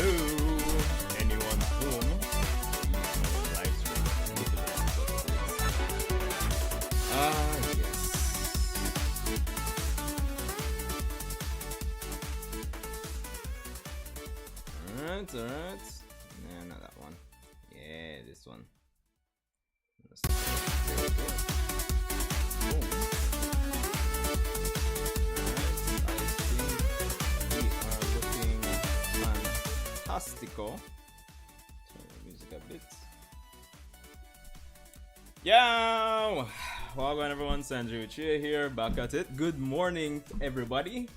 Hello, anyone home? Live stream. Ah, yes. Alright. Nah, not that one. Yeah, this one. There we go. Boom. Fantastico. Turn the music a bit. Yo! Welcome everyone, Sarada Uchiha here, back at it. Good morning everybody.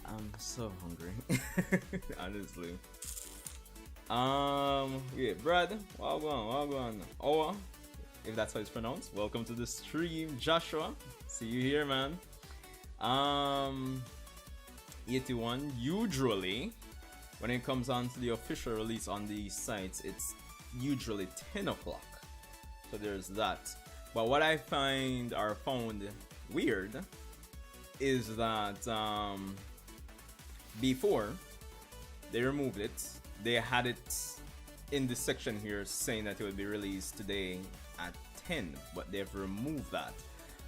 I'm so hungry. Honestly. Yeah, Brad, welcome. Owa, if that's how it's pronounced. Welcome to the stream, Joshua. See you here, man. 81. Usually when it comes on to the official release on these sites, it's usually 10 o'clock, so there's that. But what I found weird is that before they removed it, they had it in this section here saying that it would be released today at 10, but they've removed that.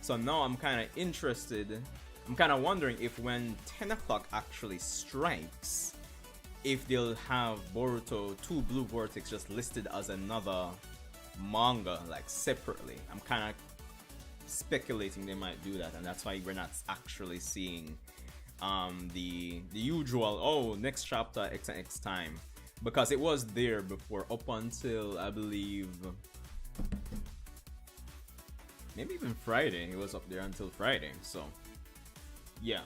So now I'm kind of interested. I'm kind of wondering if when 10 o'clock actually strikes, if they'll have Boruto Two Blue Vortex just listed as another manga, like separately. I'm kind of speculating they might do that, and that's why we're not actually seeing the usual next chapter X and X time, because it was there before up until I believe maybe even Friday. It was up there until Friday, so yeah.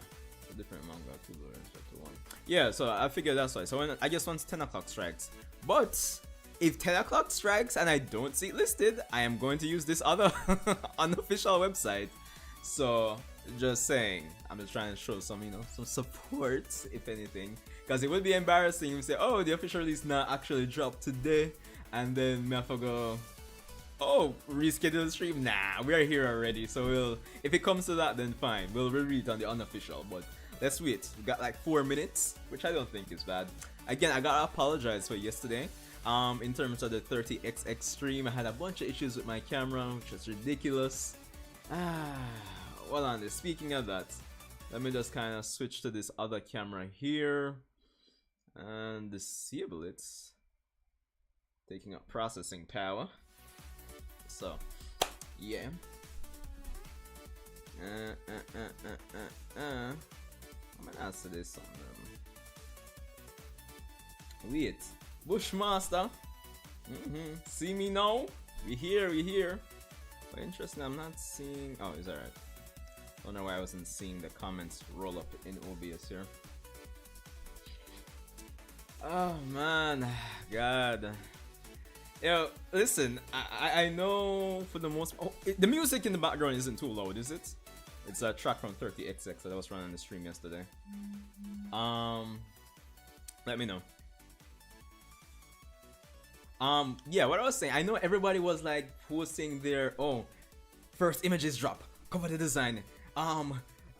A different manga, two blue chapter 1. Yeah, so I figured that's why. So I guess once 10 o'clock strikes. But if 10 o'clock strikes and I don't see it listed, I am going to use this other unofficial website. So just saying, I'm just trying to show some, some support, if anything, because it would be embarrassing if you say, oh, the official release not actually dropped today, and then me have to go, oh, reschedule the stream. Nah, we are here already, so if it comes to that, then fine, we'll reread on the unofficial. But let's wait. We got like 4 minutes, which I don't think is bad. Again, I gotta apologize for yesterday. In terms of the 30xx stream, I had a bunch of issues with my camera, which was ridiculous. Hold on. Speaking of that, let me just kind of switch to this other camera here and disable it, taking up processing power. So, yeah. I'm gonna answer this on wait, Bushmaster. See me now? We here. But interesting, I'm not seeing. Oh, is that right? Don't know why I wasn't seeing the comments roll up in OBS here. Oh man, God. Yo, listen, I know for the most the music in the background isn't too loud, is it? It's a track from 30xx that I was running the stream yesterday. Let me know. Yeah, what I was saying, I know everybody was like posting their first images drop, cover the design,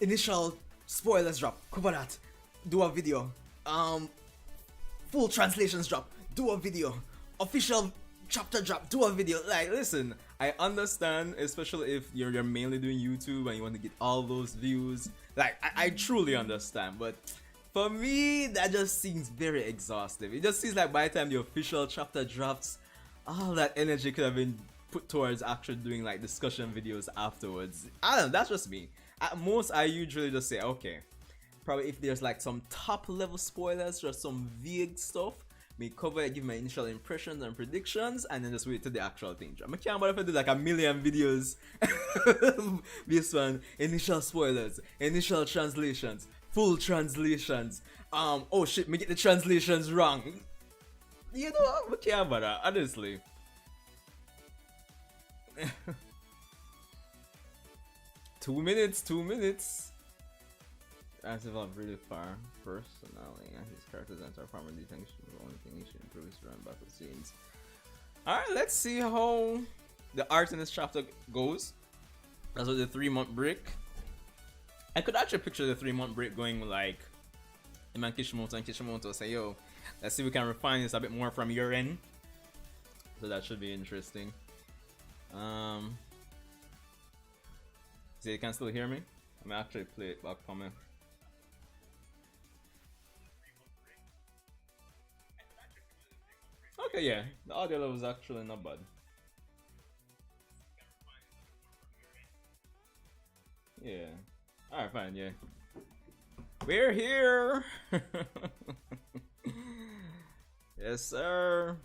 initial spoilers drop, cover that, do a video, full translations drop, do a video, official chapter drop, do a video. Like, listen, I understand, especially if you're mainly doing YouTube and you want to get all those views. Like, I truly understand, but for me, that just seems very exhaustive. It just seems like by the time the official chapter drops, all that energy could have been put towards actually doing like discussion videos afterwards. I don't know, that's just me. At most, I usually just say, okay, probably if there's like some top level spoilers or some vague stuff, me cover it, give my initial impressions and predictions, and then just wait till the actual thing drop. I can't bother if I do like a million videos based on initial spoilers, initial translations, full translations. Oh shit, me get the translations wrong. You know what? I can't bother, honestly. Two minutes. As evolved really far personally, and his character designs are far more detailed. The only thing he should improve is run battle scenes. Alright, let's see how the art in this chapter goes. That's with the 3-month break. I could actually picture the 3-month break going like him and Kishimoto say, yo, let's see if we can refine this a bit more from your end. So that should be interesting. So you can still hear me? I'm gonna actually play it back for me. Okay, yeah, the audio level is actually not bad. Yeah. Alright, fine, yeah. We're here! Yes, sir.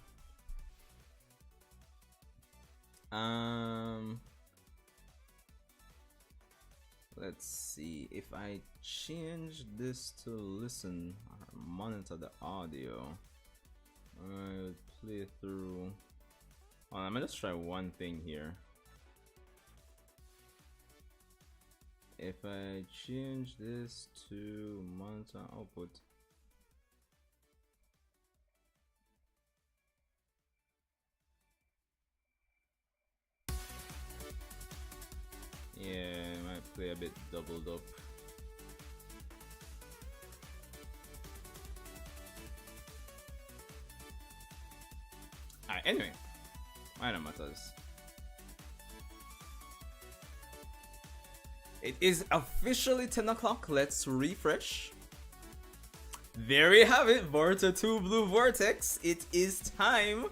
Let's see if I change this to listen or monitor the audio. I'll play through. Hold on, I'm gonna just try one thing here. If I change this to monitor output. Yeah, it might play a bit doubled up. Alright, anyway, minor matters. It is officially 10 o'clock. Let's refresh. There we have it, Boruto 2 Blue Vortex. It is time.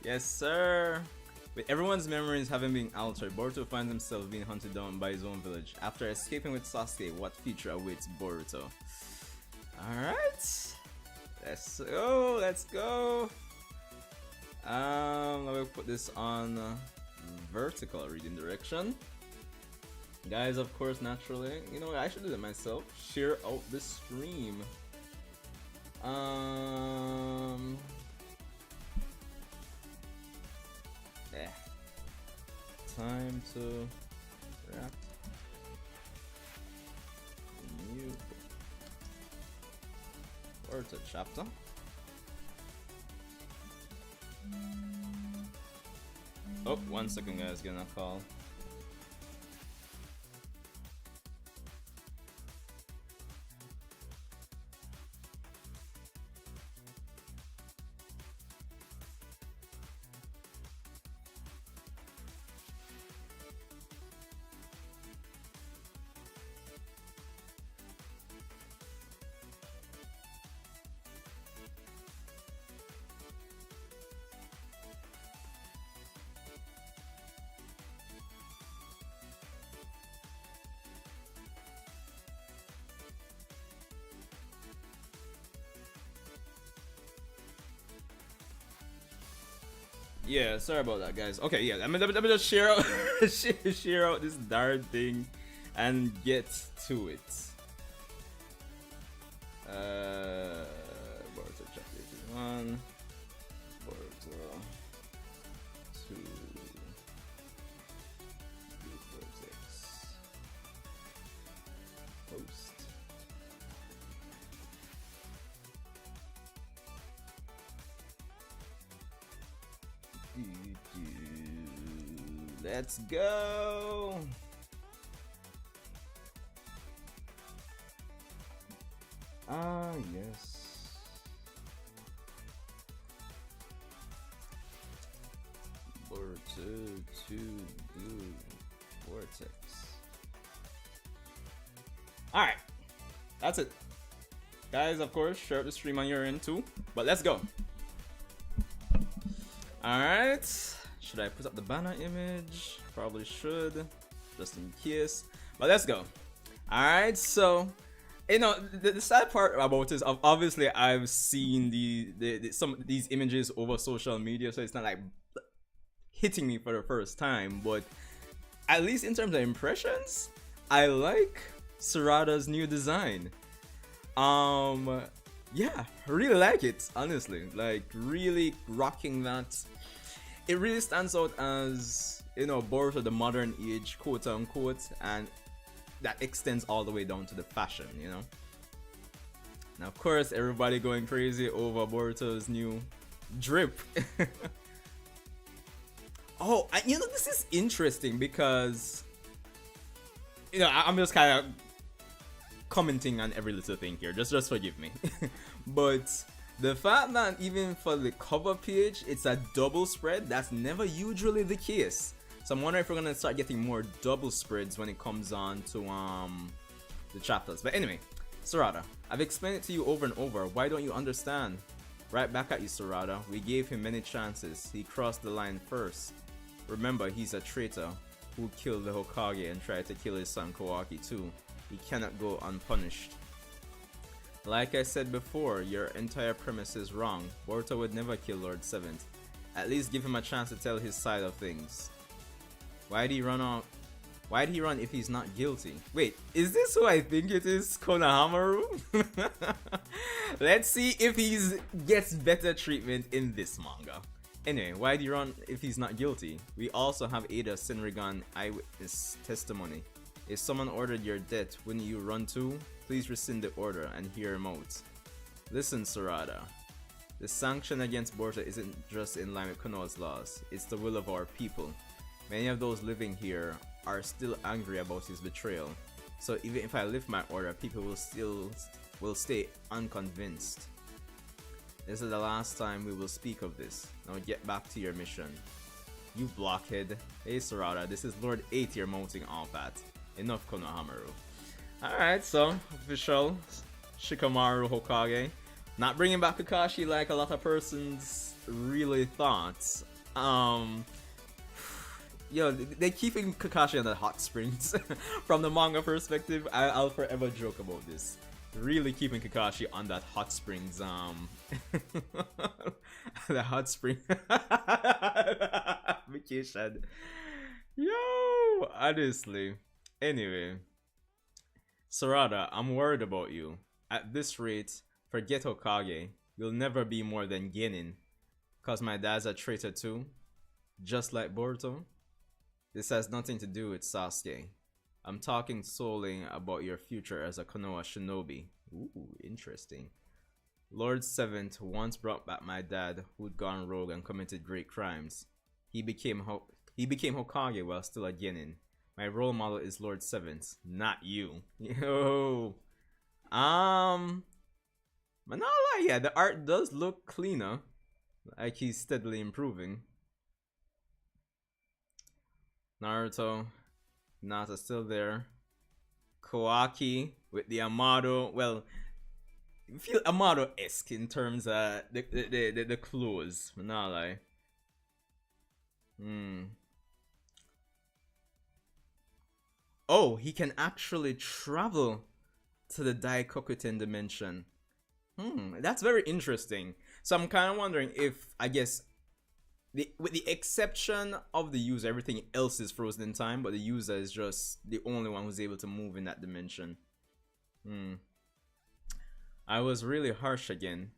Yes, sir. With everyone's memories having been altered, Boruto finds himself being hunted down by his own village. After escaping with Sasuke, what future awaits Boruto? Alright. Let's go, let's go. Let me put this on vertical reading direction. Guys, of course, naturally, you know what, I should do that myself. Share out the stream. Yeah. Time to wrap new Boruto chapter. Oh, 1 second, guys, getting a call. Yeah, sorry about that, guys. Okay, yeah, let me just share out share out this darn thing and get to it. Boruto chapter 1, Boruto 2 Blue Vortex post. Let's go. Ah, yes. Boruto 2 Blue Vortex. Alright. That's it. Guys, of course, share the stream on your end too. But let's go. Alright. Should I put up the banner image? Probably should, just in case. But let's go. Alright, so you know the sad part about this, obviously I've seen some of these images over social media, so it's not like hitting me for the first time. But at least in terms of impressions, I like Sarada's new design. Yeah, really like it, honestly. Like, really rocking that. It really stands out as, you know, Boruto the modern age, quote unquote, and that extends all the way down to the fashion, you know. Now, of course, everybody going crazy over Boruto's new drip. Oh, and you know, this is interesting because, you know, I'm just kind of commenting on every little thing here. Just forgive me. But the fact that even for the cover page, it's a double spread, that's never usually the case. So I'm wondering if we're gonna start getting more double spreads when it comes on to the chapters. But anyway, Sarada, I've explained it to you over and over. Why don't you understand? Right back at you, Sarada. We gave him many chances. He crossed the line first. Remember, he's a traitor who killed the Hokage and tried to kill his son Kawaki too. He cannot go unpunished. Like I said before, your entire premise is wrong. Boruto would never kill Lord Seventh. At least give him a chance to tell his side of things. Why'd he run off? Why'd he run if he's not guilty? Wait, is this who I think it is, Konohamaru? Let's see if he gets better treatment in this manga. Anyway, why'd he run if he's not guilty? We also have Ada Senrigan eyewitness testimony. If someone ordered your death, wouldn't you run too? Please rescind the order and hear him out. Listen, Sarada. The sanction against Boruto isn't just in line with Konoha's laws, it's the will of our people. Many of those living here are still angry about his betrayal. So even if I lift my order, people will stay unconvinced. This is the last time we will speak of this. Now get back to your mission. You blockhead. Hey Sarada, this is Lord 8 you're mounting off at. Enough Konohamaru. Alright, so official Shikamaru Hokage. Not bringing back Kakashi like a lot of persons really thought. Yo, they keeping Kakashi in the hot springs. From the manga perspective, I'll forever joke about this. Really keeping Kakashi on that hot springs, the hot spring vacation. Yo, honestly. Anyway, Sarada, I'm worried about you. At this rate, forget Hokage. You'll never be more than Genin. Cause my dad's a traitor too. Just like Boruto. This has nothing to do with Sasuke. I'm talking solely about your future as a Konoha shinobi. Ooh, interesting. Lord Seventh once brought back my dad, who'd gone rogue and committed great crimes. He became Hokage while still a Genin. My role model is Lord Seventh, not you. Yo. Manala, yeah, the art does look cleaner. Like he's steadily improving. Naruto, Hinata still there. Kawaki with the Amado. Well, you feel Amado-esque in terms of the clothes. Not lie. Oh, he can actually travel to the Daikokuten dimension. That's very interesting. So I'm kind of wondering if, I guess, with the exception of the user, everything else is frozen in time, but the user is just the only one who's able to move in that dimension. I was really harsh again,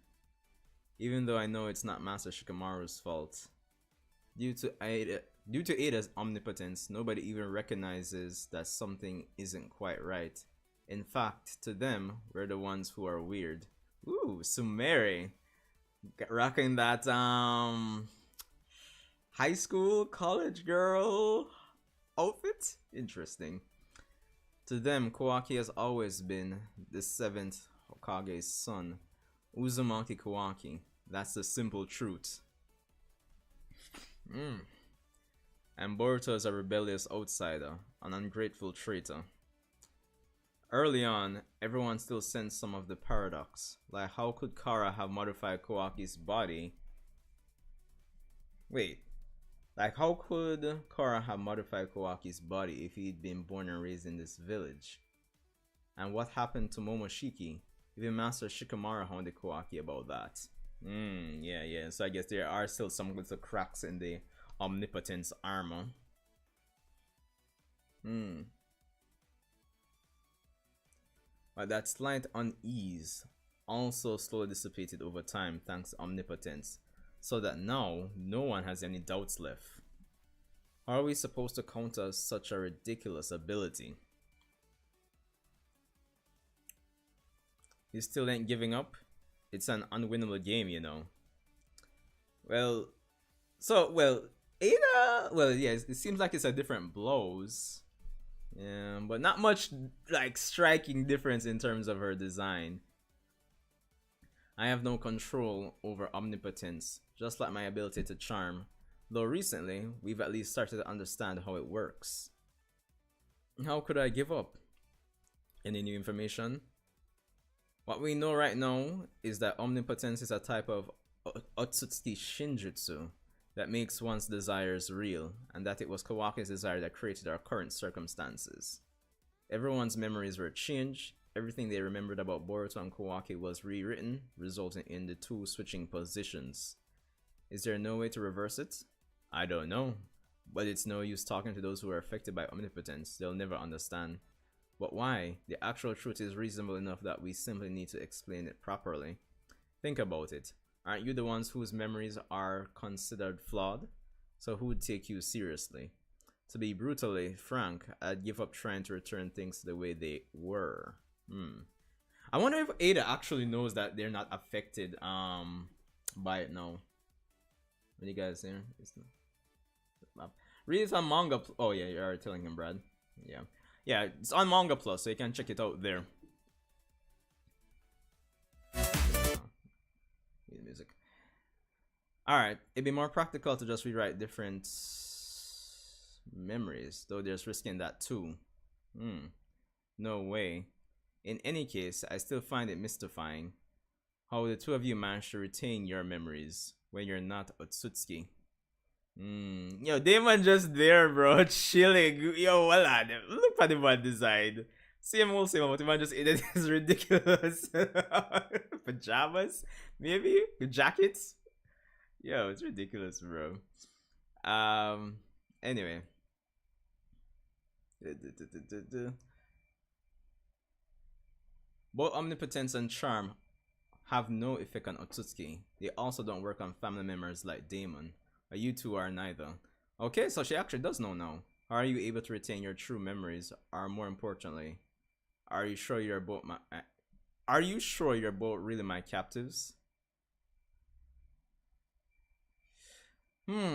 even though I know it's not Master Shikamaru's fault. Due to Ada's omnipotence, nobody even recognizes that something isn't quite right. In fact, to them, we're the ones who are weird. Ooh, Sumere, rocking that high school, college girl outfit? Interesting. To them, Kawaki has always been the 7th Hokage's son. Uzumaki Kawaki. That's the simple truth. And Boruto is a rebellious outsider, an ungrateful traitor. Early on, everyone still sensed some of the paradox. Like, how could Kara have modified Kawaki's body? Wait. Like, how could Kara have modified Kawaki's body if he'd been born and raised in this village? And what happened to Momoshiki? Even Master Shikamaru hounded Kawaki about that. Yeah. So I guess there are still some little cracks in the omnipotence armor. But that slight unease also slowly dissipated over time thanks to omnipotence, so that now no one has any doubts left. How are we supposed to counter such a ridiculous ability? You still ain't giving up? It's an unwinnable game, you know. Ada, yeah, it seems like it's a different blows. Yeah, but not much like striking difference in terms of her design. I have no control over omnipotence, just like my ability to charm. Though recently, we've at least started to understand how it works. How could I give up? Any new information? What we know right now is that omnipotence is a type of Otsutsuki Shinjutsu that makes one's desires real, and that it was Kawaki's desire that created our current circumstances. Everyone's memories were changed, everything they remembered about Boruto and Kawaki was rewritten, resulting in the two switching positions. Is there no way to reverse it? I don't know, but it's no use talking to those who are affected by omnipotence, they'll never understand. But why? The actual truth is reasonable enough that we simply need to explain it properly. Think about it. Aren't you the ones whose memories are considered flawed? So who would take you seriously? To be brutally frank, I'd give up trying to return things to the way they were. I wonder if Ada actually knows that they're not affected by it now. What you guys here? Read it on manga. Oh yeah, you're already telling him, Brad. Yeah. Yeah, it's on Manga Plus, so you can check it out there. Music. Alright, it'd be more practical to just rewrite different memories, though there's risk in that too. No way. In any case, I still find it mystifying how the two of you managed to retain your memories when you're not Otsutsuki. Yo, Damon just there, bro, chilling. Yo, voila, look at the man design. Same old, but the man just ate his ridiculous pajamas, maybe jackets. Yo, it's ridiculous, bro. Anyway. Both omnipotence and charm have no effect on Otsutsuki. They also don't work on family members like Damon. But you two are neither. Okay, so she actually does know now. Are you able to retain your true memories? Or more importantly, are you sure you're both really my captives? Wait.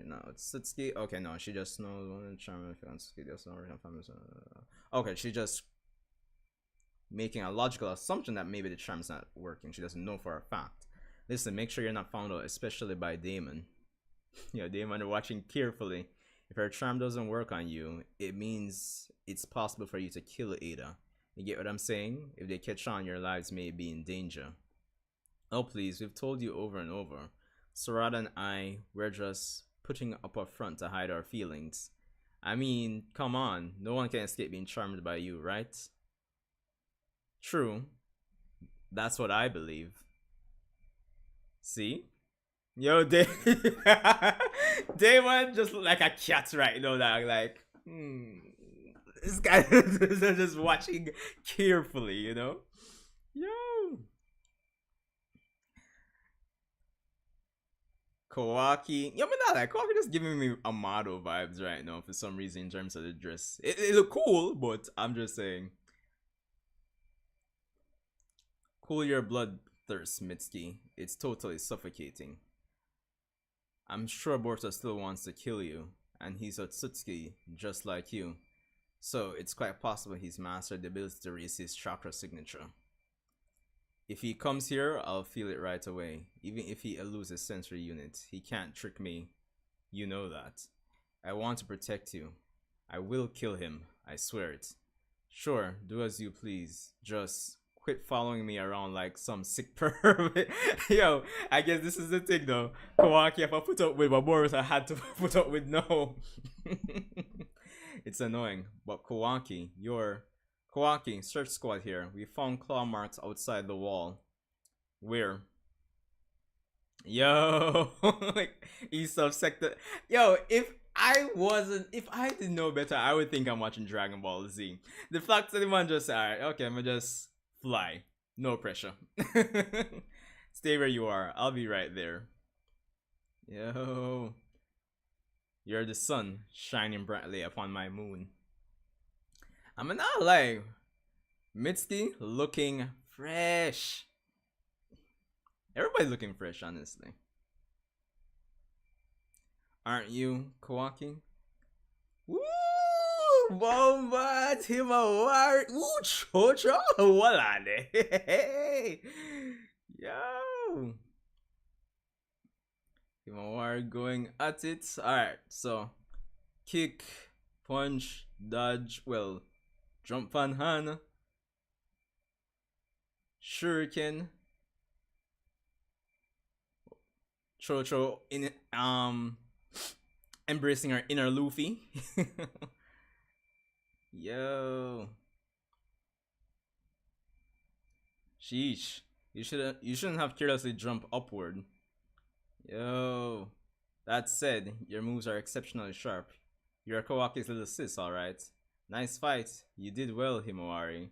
No, it's Satsuki. Okay, no, she just knows one charm if Satsuki does not work on family. Okay, she just making a logical assumption that maybe the charm's not working. She doesn't know for a fact. Listen, make sure you're not found out, especially by Damon. Yeah, Damon, are watching carefully. If her charm doesn't work on you, it means it's possible for you to kill Ada. You get what I'm saying? If they catch on, your lives may be in danger. Oh please, we've told you over and over. Sarada and we're just putting up a front to hide our feelings. I mean, come on, no one can escape being charmed by you, right? True. That's what I believe. See? Yo, Damon just look like a cat right now. Like, this guy is just watching carefully, you know? Yo. Kawaki. Yo, but not like Kawaki just giving me Amado vibes right now for some reason in terms of the dress. It look cool, but I'm just saying. Cool your bloodthirst, Mitsuki. It's totally suffocating. I'm sure Boruto still wants to kill you, and he's Otsutsuki just like you. So it's quite possible he's mastered the ability to raise his chakra signature. If he comes here, I'll feel it right away. Even if he eludes his sensory unit, he can't trick me. You know that. I want to protect you. I will kill him. I swear it. Sure, do as you please. Just quit following me around like some sick pervert. Yo, I guess this is the thing though. Kawaki, if I put up with what Boruto had to put up with, no. It's annoying, but Kawaki, Kawaki, search squad here. We found claw marks outside the wall. Where? Yo, he's subsected. Yo, if I didn't know better, I would think I'm watching Dragon Ball Z. The fact that the man just, alright, okay, I'm gonna just fly. No pressure. Stay where you are. I'll be right there. Yo. You're the sun shining brightly upon my moon. I'm not like Mitsuki looking fresh. Everybody's looking fresh, honestly. Aren't you, Kawaki? Woo! Bomba Timawari! Woo! Chocho! Wala ne! Hey! Yo! Timawari going at it. Alright, so kick, punch, dodge, well, jump on hand, shuriken, Chocho in embracing her inner Luffy. Yo. Sheesh. You shouldn't have carelessly jumped upward. Yo. That said, your moves are exceptionally sharp. You're Kawaki's little sis, alright. Nice fight. You did well, Himawari.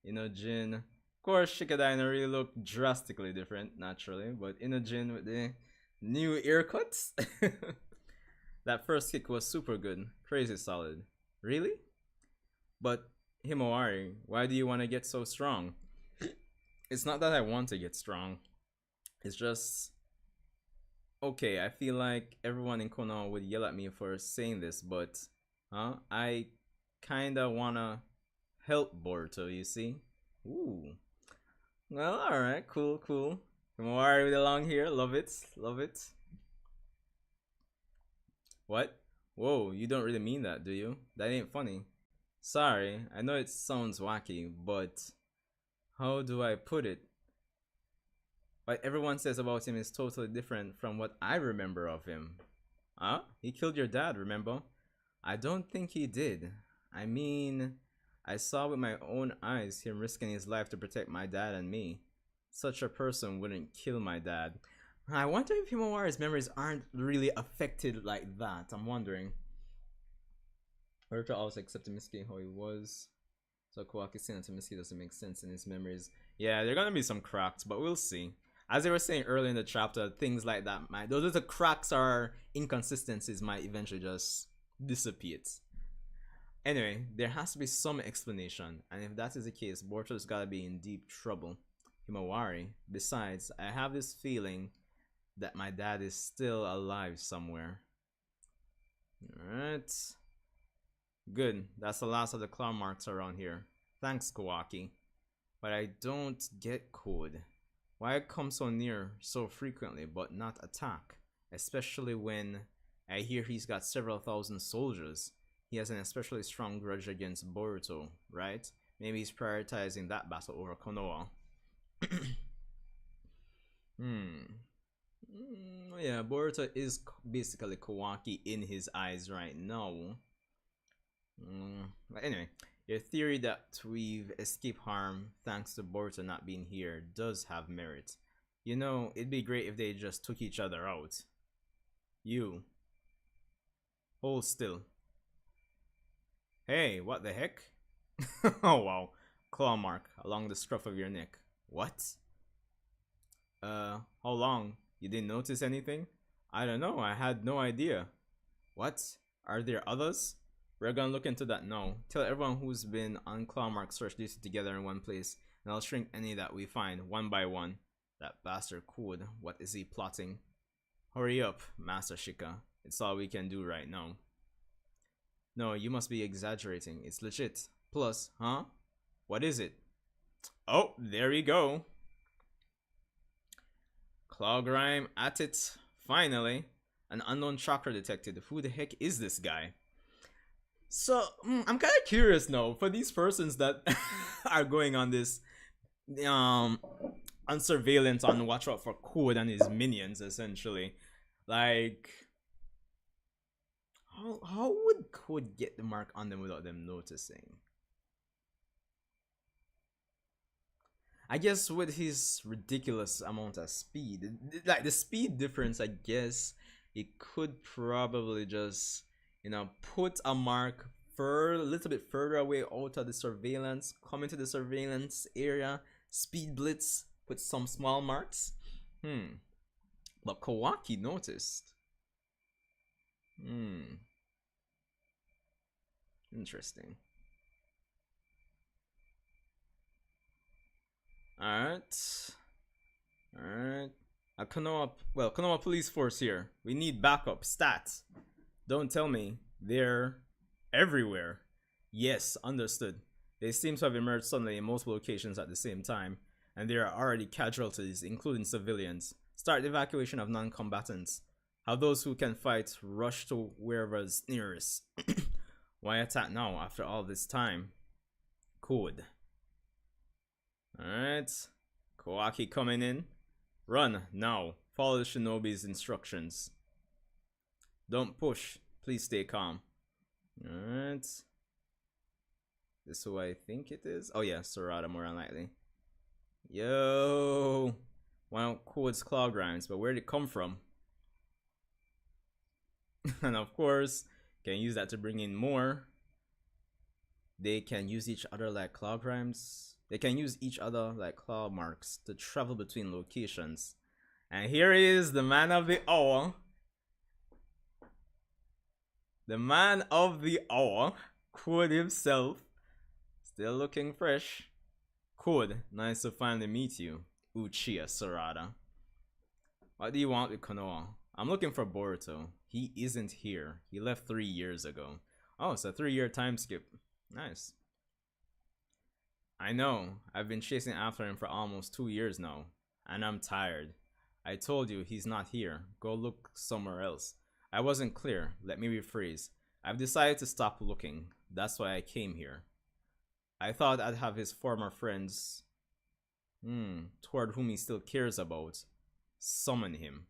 Inojin. Of course, Shikadai really look drastically different, naturally, but Inojin with the new earcuts? That first kick was super good. Crazy solid. Really? But, Himawari, why do you want to get so strong? It's not that I want to get strong. It's just... Okay, I feel like everyone in Konoha would yell at me for saying this, but... I kinda wanna help Boruto, you see? Ooh. Well, alright, cool, cool. Himawari with along here, love it, love it. What? Whoa, you don't really mean that, do you? That ain't funny. Sorry, I know it sounds wacky, but how do I put it? What everyone says about him is totally different from what I remember of him. Huh? He killed your dad, remember? I don't think he did. I mean, I saw with my own eyes him risking his life to protect my dad and me. Such a person wouldn't kill my dad. I wonder if Himawari's memories aren't really affected like that. I'm wondering. Boruto also accepted Timeskip how he was. So Kawaki saying that Timeskip doesn't make sense in his memories. Yeah, there are gonna be some cracks, but we'll see. As they were saying earlier in the chapter, things like that might, those little cracks or inconsistencies might eventually just dissipate. Anyway, there has to be some explanation, and if that is the case, Boruto's gotta be in deep trouble. Himawari. Besides, I have this feeling that my dad is still alive somewhere. Alright. Good. That's the last of the claw marks around here. Thanks, Kawaki. But I don't get Code. Why come so near so frequently but not attack? Especially when I hear he's got several thousand soldiers. He has an especially strong grudge against Boruto, right? Maybe he's prioritizing that battle over Konoha. Yeah, Boruto is basically Kawaki in his eyes right now. But anyway, your theory that we've escaped harm thanks to Boruto not being here does have merit. You know, it'd be great if they just took each other out. You. Hold still. Hey, what the heck? Oh wow. Claw mark along the scruff of your neck. What? How long? You didn't notice anything? I don't know, I had no idea. What? Are there others? We're gonna look into that now. Tell everyone who's been on Clawmark search these together in one place, and I'll shrink any that we find, one by one. That bastard Kud, what is he plotting? Hurry up, Master Shika. It's all we can do right now. No, you must be exaggerating. It's legit. Plus, huh? What is it? Oh, there you go. Clawgrime at it. Finally. An unknown chakra detected. Who the heck is this guy? So, I'm kind of curious now, for these persons that are going on this on surveillance, on watch out for Code and his minions, essentially. Like, how would Code get the mark on them without them noticing? I guess with his ridiculous amount of speed, like the speed difference, I guess it could probably just, you know, put a mark a little bit further away out of the surveillance, come into the surveillance area, speed blitz, put some small marks. But Kawaki noticed. Interesting. Alright. A Konoha, well, Konoha police force here. We need backup stats. Don't tell me they're everywhere. Yes, understood. They seem to have emerged suddenly in multiple locations at the same time, and there are already casualties, including civilians. Start the evacuation of non-combatants. Have those who can fight rush to wherever's nearest. Why attack now after all this time? Code. Alright. Kawaki coming in. Run now. Follow the shinobi's instructions. Don't push. Please stay calm. Alright. This is who I think it is. Oh yeah, Sarada more than likely. Yo. Well, Code's claw grinds, but where did it come from? And of course, can use that to bring in more. They can use each other like claw grinds. They can use each other like claw marks to travel between locations. And here is the man of the hour. The man of the hour. Code himself. Still looking fresh. Code, nice to finally meet you. Uchiha Sarada. What do you want with Konoha? I'm looking for Boruto. He isn't here. He left 3 years ago. Oh, it's a 3-year time skip. Nice. I know. I've been chasing after him for almost 2 years now. And I'm tired. I told you he's not here. Go look somewhere else. I wasn't clear. Let me rephrase. I've decided to stop looking. That's why I came here. I thought I'd have his former friends, toward whom he still cares about, summon him.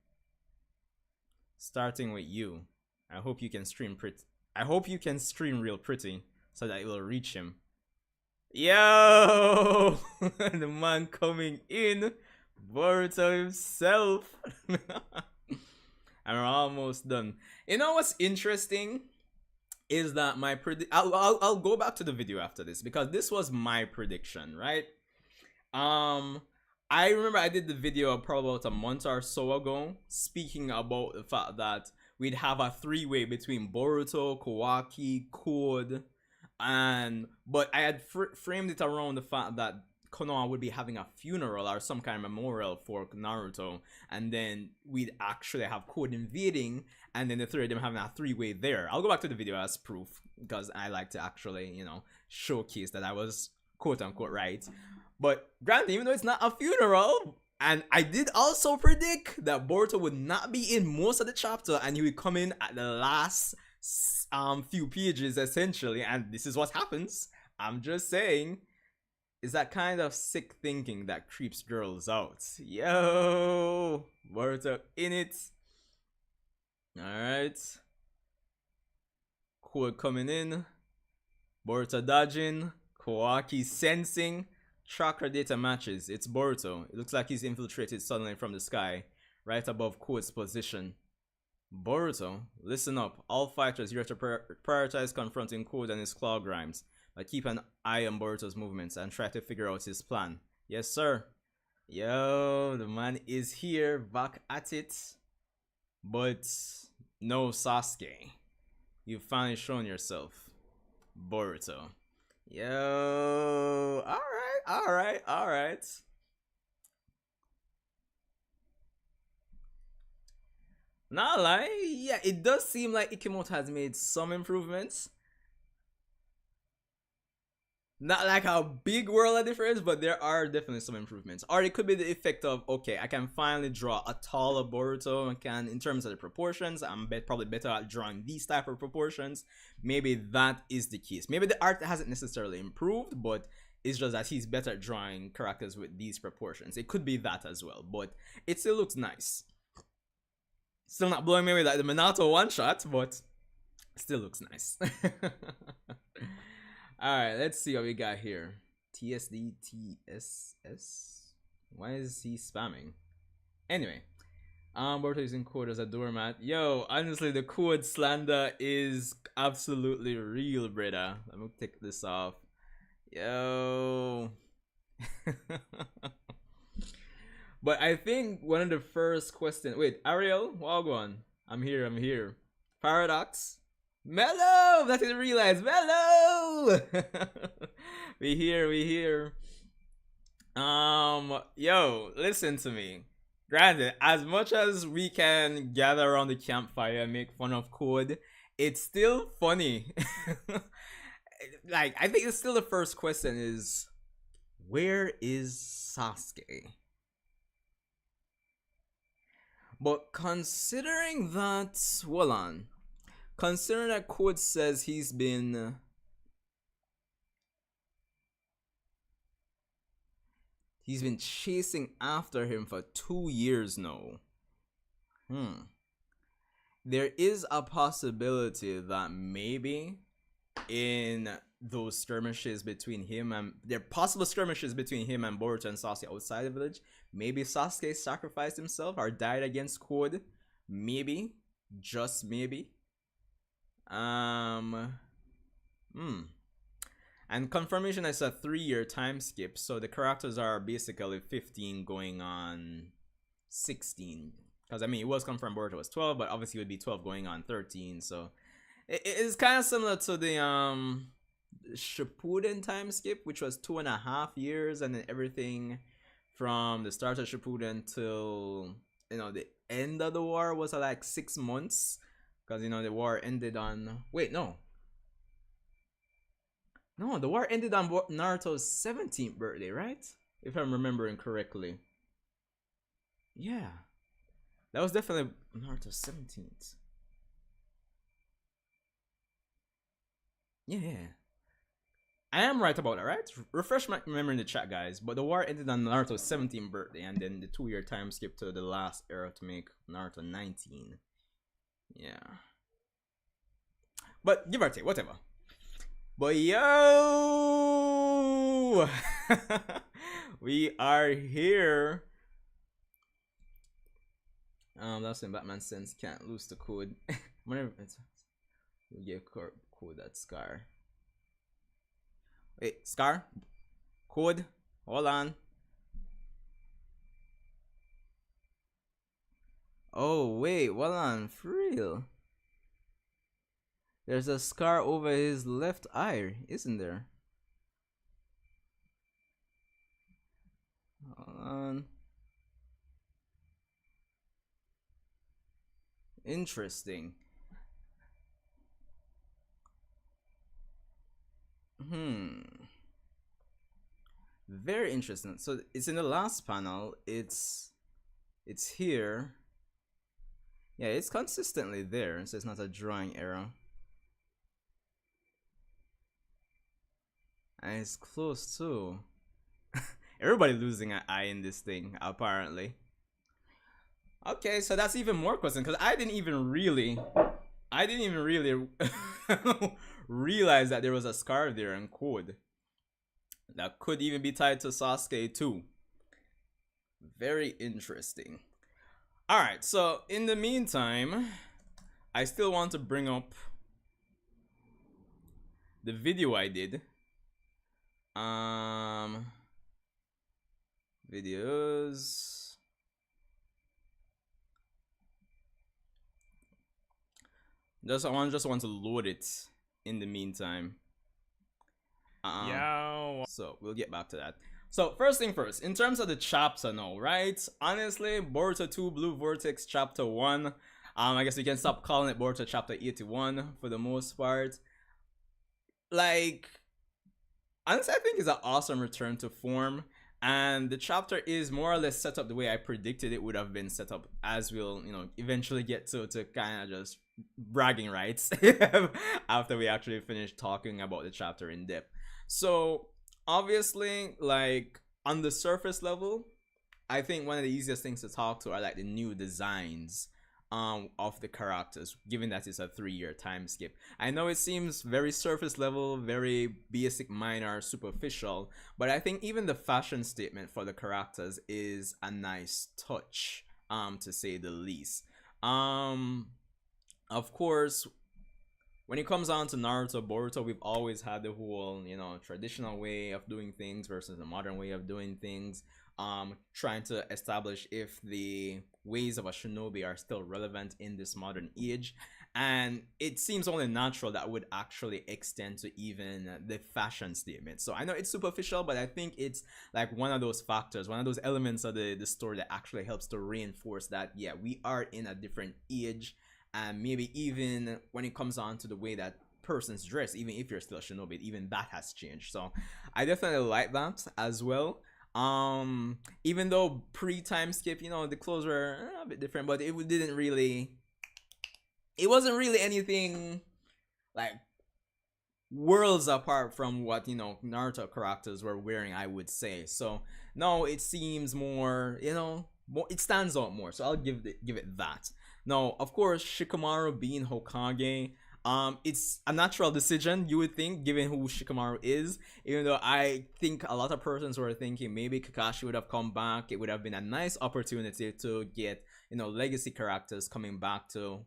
Starting with you. I hope you can stream real pretty so that it will reach him. Yo! The man coming in. Boruto himself. And we're almost done. You know what's interesting? Is that my I'll go back to the video after this because this was my prediction, right? I remember I did the video probably about a month or so ago speaking about the fact that we'd have a 3-way between Boruto, Kawaki, Code, but I had framed it around the fact that Konoha would be having a funeral or some kind of memorial for Naruto, and then we'd actually have Code invading, and then the three of them having a 3-way there. I'll go back to the video as proof because I like to actually, you know, showcase that I was quote-unquote right. But granted, even though it's not a funeral, and I did also predict that Boruto would not be in most of the chapter and he would come in at the last few pages essentially, and this is what happens. I'm just saying. Is that kind of sick thinking that creeps girls out. Yo! Boruto in it. Alright. Code coming in. Boruto dodging. Kawaki sensing. Tracker data matches. It's Boruto. It looks like he's infiltrated suddenly from the sky. Right above Code's position. Boruto, listen up. All fighters, you have to prioritize confronting Code and his claw grimes. But keep an eye on Boruto's movements and try to figure out his plan. Yes, sir. Yo, the man is here, back at it. But no Sasuke. You've finally shown yourself. Boruto. Yo, alright. Not lie, yeah, it does seem like Ikemoto has made some improvements. Not like a big world of difference, but there are definitely some improvements. Or it could be the effect of, okay, I can finally draw a taller Boruto. I can, in terms of the proportions, I'm probably better at drawing these type of proportions. Maybe that is the case. Maybe the art hasn't necessarily improved, but it's just that he's better at drawing characters with these proportions. It could be that as well, but it still looks nice. Still not blowing me away like the Minato one-shot, but still looks nice. Alright, let's see what we got here. TSD, TSS? Why is he spamming? Anyway, Boruto using Code as a doormat. Yo, honestly, the Code slander is absolutely real, brother. Let me take this off. Yo. But I think one of the first questions. Wait, Ariel, Wagwan. I'm here. Paradox. Mellow! That didn't realize. Mellow! we here. Yo, listen to me. Granted, as much as we can gather around the campfire and make fun of Code, it's still funny. Like, I think it's still the first question is, where is Sasuke? But considering that, well on, considering that Code says he's been chasing after him for 2 years now. There is a possibility that maybe in those skirmishes between him and there are possible skirmishes between him and Boruto and Sasuke outside the village, maybe Sasuke sacrificed himself or died against Code. Maybe. Just maybe. And confirmation is a 3-year time skip, so the characters are basically 15 going on 16. Because I mean, it was confirmed Boruto was 12, but obviously it would be 12 going on 13. So it's kind of similar to the Shippuden time skip, which was 2.5 years, and then everything from the start of Shippuden till the end of the war was like 6 months, because the war ended on the war ended on Naruto's 17th birthday, right? If I'm remembering correctly. Yeah. That was definitely Naruto's 17th. Yeah. I am right about that, right? Refresh my memory in the chat, guys. But the war ended on Naruto's 17th birthday, and then the 2-year time skip to the last era to make Naruto 19. Yeah. But give or take, whatever. But yo, we are here. That's when Batman Sense can't lose the code. Whenever we give code that Scar. Wait, Scar, code. Hold on. Oh wait, hold on, for real. There's a scar over his left eye, isn't there? Hold on. Interesting. Very interesting. So it's in the last panel. It's here. Yeah, it's consistently there, so it's not a drawing error. And it's close too. Everybody losing an eye in this thing, apparently. Okay, so that's even more question, because I didn't even really realize that there was a scar there in code. That could even be tied to Sasuke too. Very interesting. Alright, so in the meantime, I still want to bring up the video I did. Videos. I just want to load it in the meantime. So we'll get back to that. So first thing first, in terms of the chapter now, right? Honestly, Boruto 2 Blue Vortex Chapter 1. I guess we can stop calling it Boruto Chapter 81 for the most part. Like, honestly, I think it's an awesome return to form. And the chapter is more or less set up the way I predicted it would have been set up, as we'll, eventually get to kind of just bragging rights after we actually finish talking about the chapter in depth. So obviously, like, on the surface level, I think one of the easiest things to talk to are like the new designs of the characters, given that it's a 3-year time skip. I know it seems very surface level, very basic, minor, superficial, but I think even the fashion statement for the characters is a nice touch, to say the least. Of course, when it comes on to Naruto, Boruto, we've always had the whole, traditional way of doing things versus the modern way of doing things. Trying to establish if the ways of a shinobi are still relevant in this modern age. And it seems only natural that would actually extend to even the fashion statement. So I know it's superficial, but I think it's like one of those factors, one of those elements of the story that actually helps to reinforce that, yeah, we are in a different age. And maybe even when it comes on to the way that persons dress, even if you're still a shinobi, even that has changed. So I definitely like that as well. Even though pre-time skip, the clothes were a bit different, but it wasn't really anything like worlds apart from what Naruto characters were wearing, I would say. So no, it seems more, more, it stands out more. So I'll give it that. Now, of course, Shikamaru being Hokage, it's a natural decision, you would think, given who Shikamaru is. Even though I think a lot of persons were thinking maybe Kakashi would have come back, it would have been a nice opportunity to get legacy characters coming back to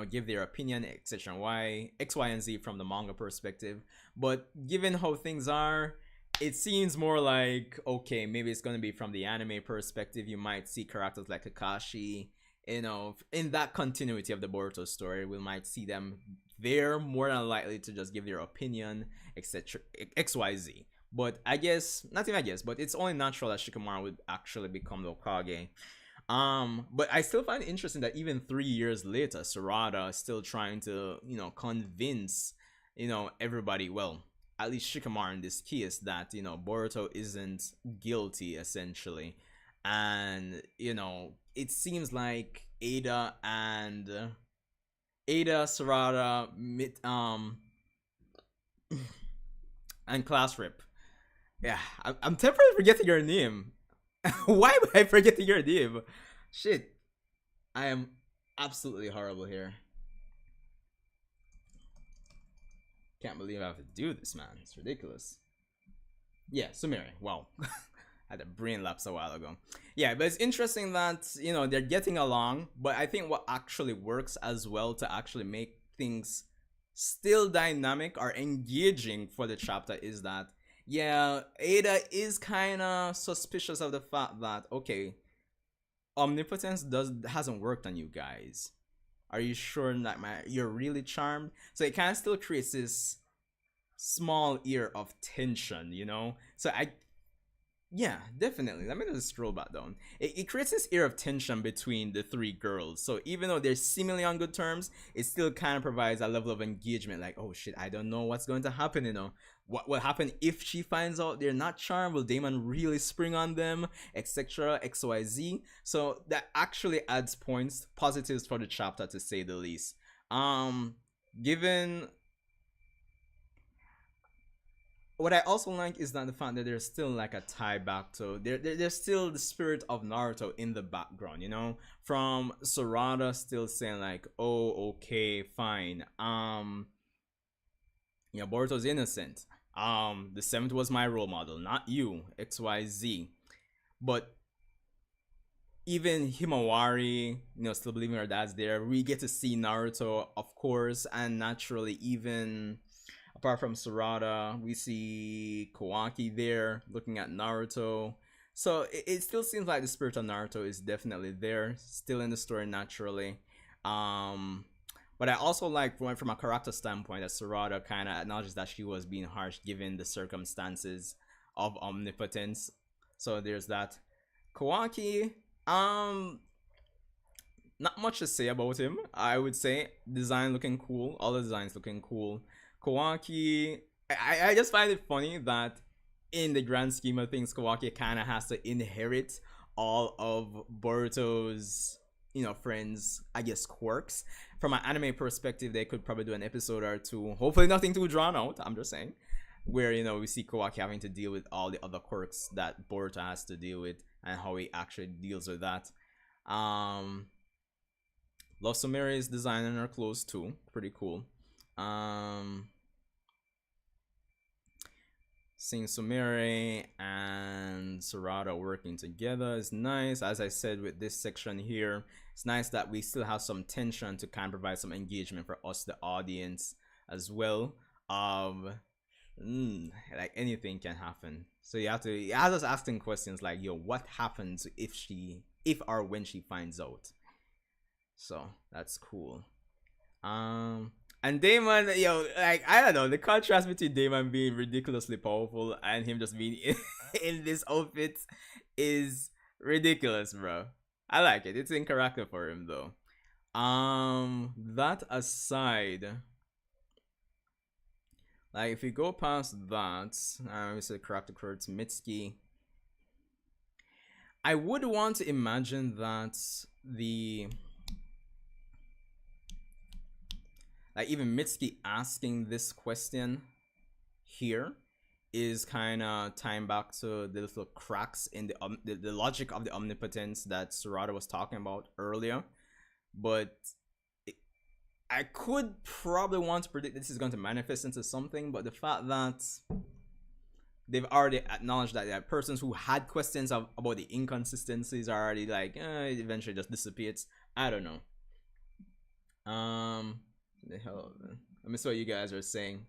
give their opinion, etc. Y, X, Y, and Z from the manga perspective. But given how things are, it seems more like, okay, maybe it's going to be from the anime perspective. You might see characters like Kakashi, in that continuity of the Boruto story. We might see them there, more than likely to just give their opinion, etc. XYZ. But I guess, not even I guess, but it's only natural that Shikamaru would actually become the Hokage. But I still find it interesting that even 3 years later, Sarada is still trying to, convince, everybody, well, at least Shikamaru in this case, that, Boruto isn't guilty, essentially. And, it seems like Ada, Sarada, and Class Rip. Yeah, I'm temporarily forgetting your name. Why am I forgetting your name? Shit. I am absolutely horrible here. Can't believe I have to do this, man. It's ridiculous. Yeah, Sumire. Wow. I had a brain lapse a while ago. Yeah, but it's interesting that, they're getting along, but I think what actually works as well to actually make things still dynamic or engaging for the chapter is that, yeah, Ada is kind of suspicious of the fact that, okay, omnipotence hasn't worked on you guys. Are you sure that you're really charmed? So it kind of still creates this small ear of tension, So yeah, definitely. Let me just scroll back down. It creates this air of tension between the three girls. So even though they're seemingly on good terms, it still kind of provides a level of engagement. Like, oh shit, I don't know what's going to happen, What will happen if she finds out they're not charmed? Will Damon really spring on them? Etc. XYZ. So that actually adds points, positives for the chapter, to say the least. Given what I also like is that the fact that there's still like a tie back to there's still the spirit of Naruto in the background, from Sarada still saying like, oh, okay, fine, Boruto's innocent, the seventh was my role model, not you, XYZ. But even Himawari, still believing her dad's there. We get to see Naruto, of course, and naturally, even apart from Sarada, we see Kawaki there looking at Naruto. So it still seems like the spirit of Naruto is definitely there, still in the story naturally. But I also like, from a character standpoint, that Sarada kind of acknowledges that she was being harsh given the circumstances of omnipotence. So there's that. Kawaki, not much to say about him. I would say design looking cool. All the designs looking cool. Kawaki, I just find it funny that in the grand scheme of things, Kawaki kind of has to inherit all of Boruto's, friends, I guess, quirks. From an anime perspective, they could probably do an episode or two. Hopefully nothing too drawn out, I'm just saying. Where, we see Kawaki having to deal with all the other quirks that Boruto has to deal with and how he actually deals with that. Love Sumire's design and her clothes too. Pretty cool. Seeing Sumire and Sarada working together is nice. As I said with this section here, it's nice that we still have some tension to kind of provide some engagement for us, the audience, as well. Like anything can happen. So you have us asking questions like, yo, what happens if or when she finds out? So that's cool. And Damon, yo, like I don't know, the contrast between Damon being ridiculously powerful and him just being in this outfit is ridiculous, bro. I like it. It's in character for him though. That aside, like if you go past that, we said character quotes Mitsuki. I would want to imagine that the like even Mitsuki asking this question here is kind of tying back to the little cracks in the logic of the omnipotence that Sarada was talking about earlier. But I could probably want to predict this is going to manifest into something, but the fact that they've already acknowledged that there are persons who had questions about the inconsistencies are already like, it eventually just dissipates. I don't know. The hell, man. Let me see what you guys are saying.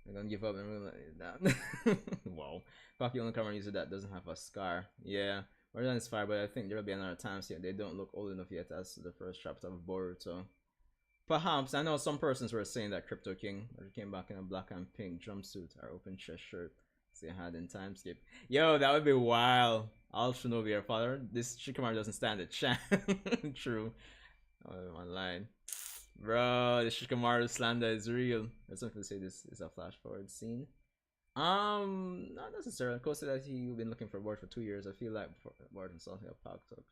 I'm gonna give up and really that. Wow. Cocky only camera user that doesn't have a scar. Yeah. More than it's fire, but I think there will be another time here. They don't look old enough yet as the first chapter of Boruto. Perhaps, I know some persons were saying that Crypto King came back in a black and pink jumpsuit or open chest shirt. They had in Timeskip. Yo, that would be wild. I'll Shinobi your father. This Shikamaru doesn't stand a chance. True. Online. Bro, the Shikamaru slander is real. There's something to say this is a flash forward scene. Not necessarily. Costa that he's been looking for Boruto for 2 years. I feel like Boruto himself got packed up.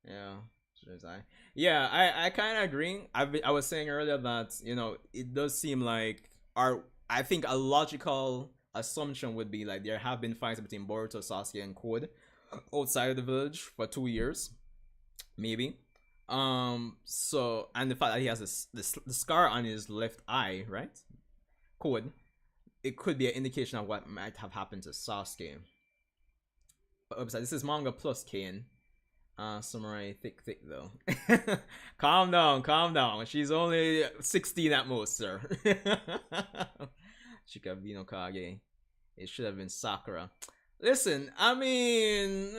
Yeah. I kind of agree. I was saying earlier that, you know, it does seem like I think a logical assumption would be like there have been fights between Boruto, Sasuke, and Code outside of the village for 2 years, maybe. So and the fact that he has the scar on his left eye, right? Code. It could be an indication of what might have happened to Sasuke. But this is manga plus Kane. Samurai thick though. Calm down. She's only 16 at most, sir. Shikabino Kage. It should have been Sakura. Listen, I mean,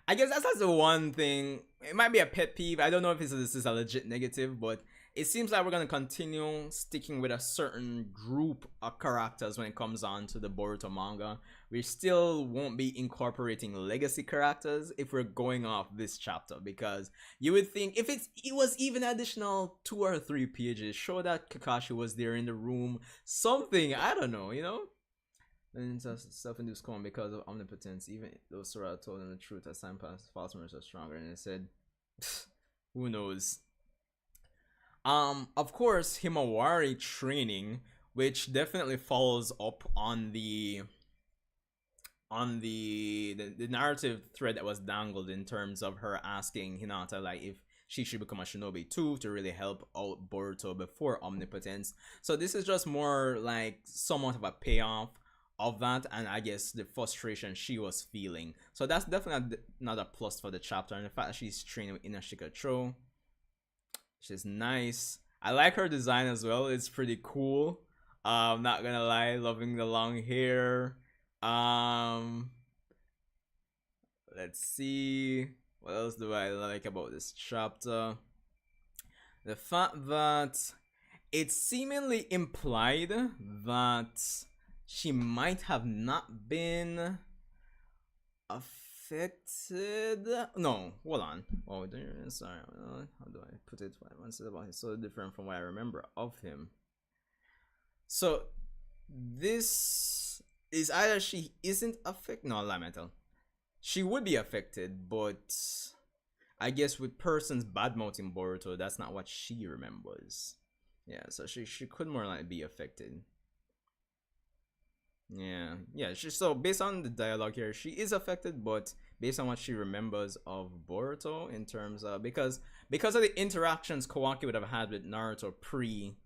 I guess that's the one thing. It might be a pet peeve. I don't know if this is a legit negative, but it seems like we're gonna continue sticking with a certain group of characters when it comes on to the Boruto manga. We still won't be incorporating legacy characters if we're going off this chapter, because you would think if it was even additional 2 or 3 pages, show that Kakashi was there in the room, something, I don't know, you know. And self-induced coma because of omnipotence. Even though Sarada told him the truth, as time passed, false memories are stronger, and it said, who knows. Of course, Himawari training, which definitely follows up on the narrative thread that was dangled in terms of her asking Hinata like if she should become a shinobi too to really help out Boruto before omnipotence. So this is just more like somewhat of a payoff of that, and I guess the frustration she was feeling. So that's definitely another plus for the chapter, and the fact that she's training with Inashika Cho. She's nice. I like her design as well. It's pretty cool. Not gonna lie, loving the long hair. Let's see. What else do I like about this chapter? The fact that it's seemingly implied that she might have not been affected. No, hold on. Oh, sorry. How do I put it? One said about it's so different from what I remember of him. So this is either she isn't affected. No, Lamental. She would be affected, but I guess with persons badmouthing Boruto, that's not what she remembers. Yeah, so she could more like be affected. Yeah. So based on the dialogue here, she is affected, but based on what she remembers of Boruto in terms of because of the interactions Kawaki would have had with Naruto pre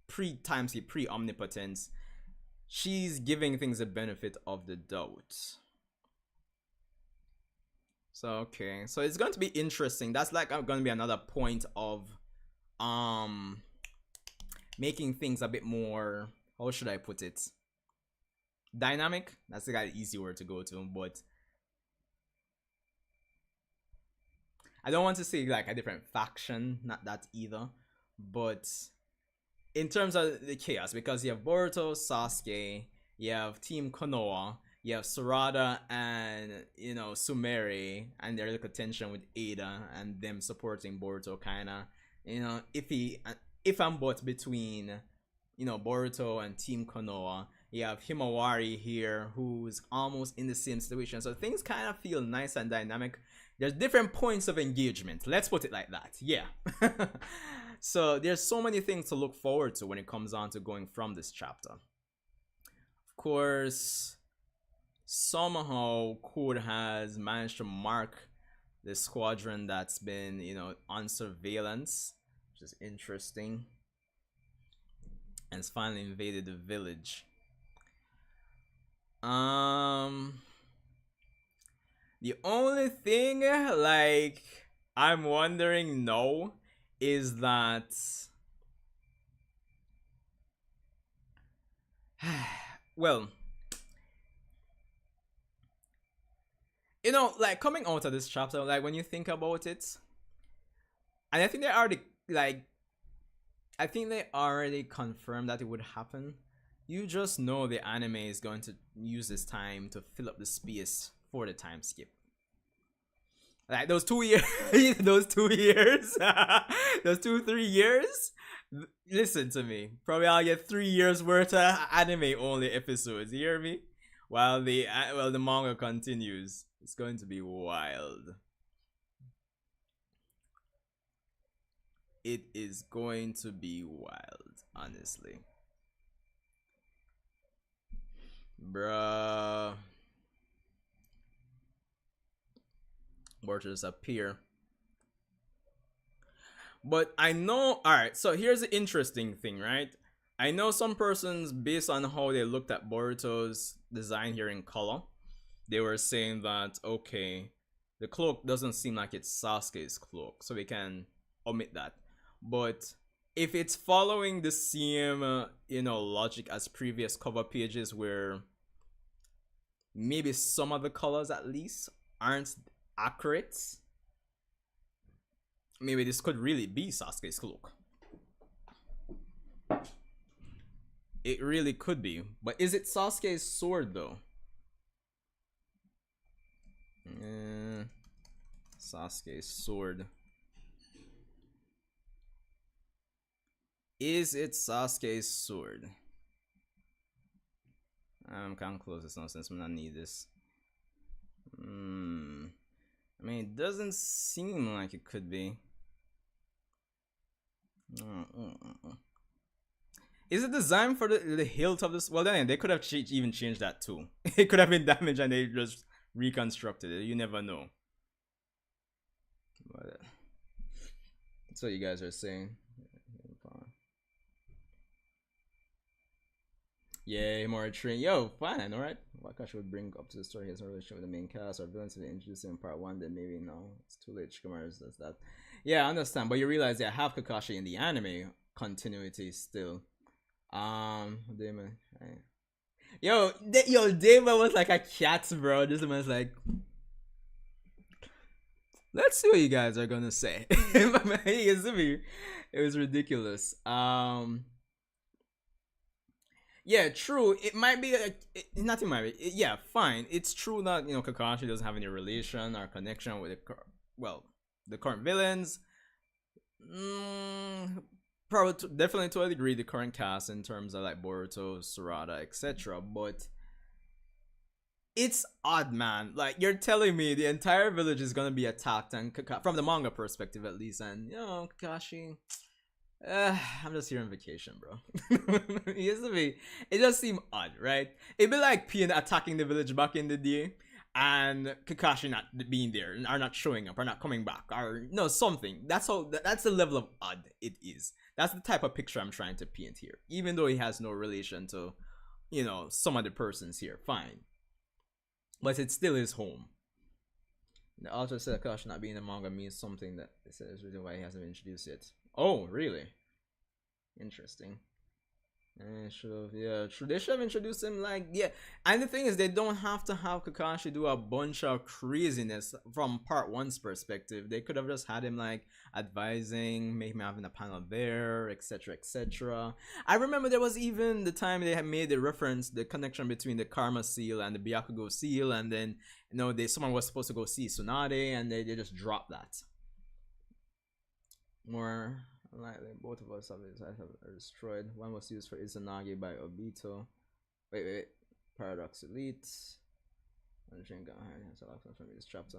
Timeskip, pre omnipotence, she's giving things a benefit of the doubt. So okay, so it's going to be interesting. That's like going to be another point of making things a bit more, how should I put it, dynamic. That's the easy word to go to, but I don't want to say like a different faction, not that either, but in terms of the chaos, because you have Boruto, Sasuke, you have Team Konoha, you have Sarada and Sumeri and their little tension with Ada and them supporting Boruto, kinda if I'm both between Boruto and Team Konoha. You have Himawari here, who's almost in the same situation, so things kind of feel nice and dynamic. There's different points of engagement, let's put it like that. Yeah. So there's so many things to look forward to when it comes on to going from this chapter. Of course, somehow Code has managed to mark the squadron that's been on surveillance, which is interesting, and it's finally invaded the village. The only thing like I'm wondering now is that well, like coming out of this chapter, like when you think about it, and I think they already confirmed that it would happen. You just know the anime is going to use this time to fill up the space for the time skip. Like those 2 years, those 2 years, those 2-3 years. Listen to me. Probably I'll get 3 years worth of anime only episodes. You hear me? While the manga continues, it's going to be wild. It is going to be wild, honestly. Bruh. Boruto just appear. But I know, alright, so here's the interesting thing, right? I know some persons, based on how they looked at Boruto's design here in color, they were saying that, okay, the cloak doesn't seem like it's Sasuke's cloak, so we can omit that. But if it's following the same, logic as previous cover pages, where maybe some of the colors at least aren't accurate, maybe this could really be Sasuke's cloak. It really could be. But is it Sasuke's sword though? Sasuke's sword. Is it Sasuke's sword? I'm kind of close this nonsense. I'm not need this. I mean, it doesn't seem like it could be. Is it designed for the hilt of this? Well, then they could have even changed that too. It could have been damaged and they just reconstructed it. You never know. But that's what you guys are saying. Yeah, more train. Yo, fine, alright. Wakashi would bring up to the story his relationship with the main cast or villains to be introduced in part 1, then maybe no. It's too late. Shikamaru does that. Yeah, I understand, but you realize they have Kakashi in the anime continuity still. Damon. Yo, Damon was like a cat, bro. This man's like, let's see what you guys are gonna say. It was ridiculous. Yeah, true. It might be nothing. Might be. Yeah, fine. It's true that Kakashi doesn't have any relation or connection with the current villains. Probably definitely to a degree the current cast in terms of like Boruto, Sarada, etc. But it's odd, man. Like you're telling me the entire village is gonna be attacked, and from the manga perspective at least, and Kakashi. I'm just here on vacation, bro. It just seemed odd, right? It'd be like Pien attacking the village back in the day and Kakashi not being there or not showing up or not coming back or something. That's the level of odd it is. That's the type of picture I'm trying to paint here. Even though he has no relation to some of the persons here, fine. But it still is home. The author said Kakashi not being in the manga means something that is the reason why he hasn't been introduced yet. Oh, really? Interesting. Yeah, true. They should have introduced him like, yeah. And the thing is, they don't have to have Kakashi do a bunch of craziness from part one's perspective. They could have just had him like advising, maybe having a panel there, etc., etc. I remember there was even the time they had made the reference, the connection between the Karma Seal and the Byakugo Seal, and then someone was supposed to go see Tsunade, and they just dropped that. More likely, both of us have destroyed. One was used for Izanagi by Obito. Wait. Paradox Elite. And Jinga has a lot from this chapter.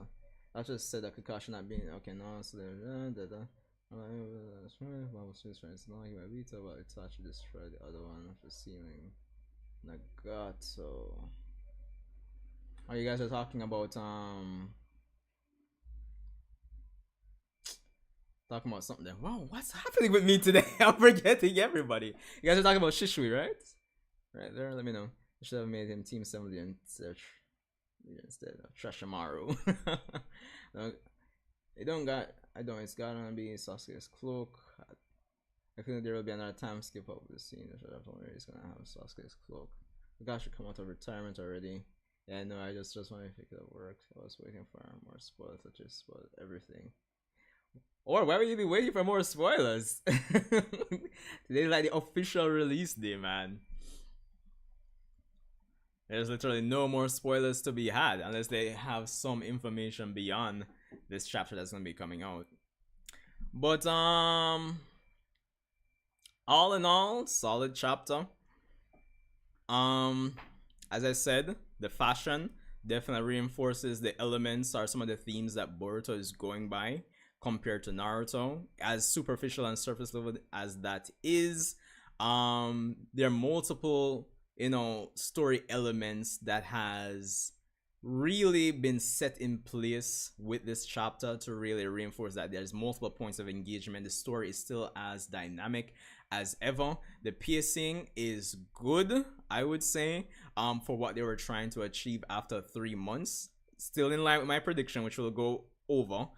I just said that Kakashi not being okay. No, so one was used for Izanagi by Obito, but Itachi destroyed the other one for sealing Nagato. Oh, you guys are talking about talking about something. Wow, what's happening with me today? I'm forgetting everybody. You guys are talking about Shishui, right? Right there, let me know. I should have made him Team 70 instead of Trashamaru. No, it's gotta be Sasuke's cloak. I think there will be another time skip up this scene. I should have told me he's gonna have Sasuke's cloak. The guy should come out of retirement already. Yeah, no, I just want to pick it up work. I was waiting for more spoilers, I just spoiled everything. Or why would you be waiting for more spoilers? Today's like the official release day, man. There's literally no more spoilers to be had unless they have some information beyond this chapter that's gonna be coming out. But all in all, solid chapter. As I said, the fashion definitely reinforces the elements or some of the themes that Boruto is going by compared to Naruto. As superficial and surface level as that is, there are multiple story elements that has really been set in place with this chapter to really reinforce that there's multiple points of engagement. The story is still as dynamic as ever. The pacing is good, I would say, for what they were trying to achieve after 3 months. Still in line with my prediction, which we'll go over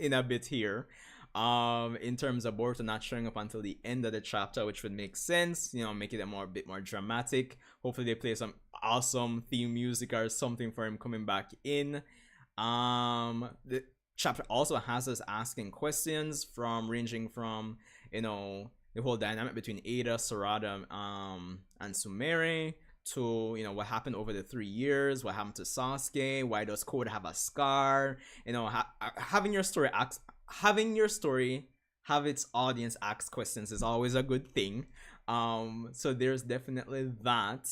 in a bit here. In terms of Boruto not showing up until the end of the chapter, which would make sense, make it a bit more dramatic. Hopefully they play some awesome theme music or something for him coming back in. The chapter also has us asking questions ranging from the whole dynamic between Ada, Sarada, and Sumire, to what happened over the 3 years, what happened to Sasuke, why does Code have a scar, having your story have its audience ask questions is always a good thing. So there's definitely that,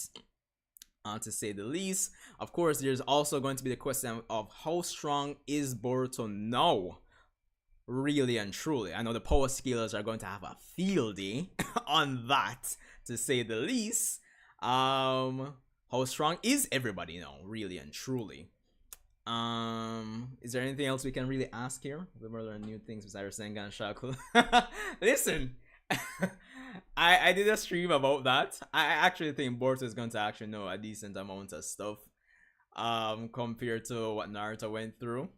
to say the least. Of course, there's also going to be the question of how strong is Boruto now, really and truly. I know the power scalers are going to have a field day on that, to say the least. How strong is everybody now, really and truly? Is there anything else we can really ask here? There are new things besides Sengan Shaku. Listen, I did a stream about that. I actually think Boruto is going to actually know a decent amount of stuff, compared to what Naruto went through,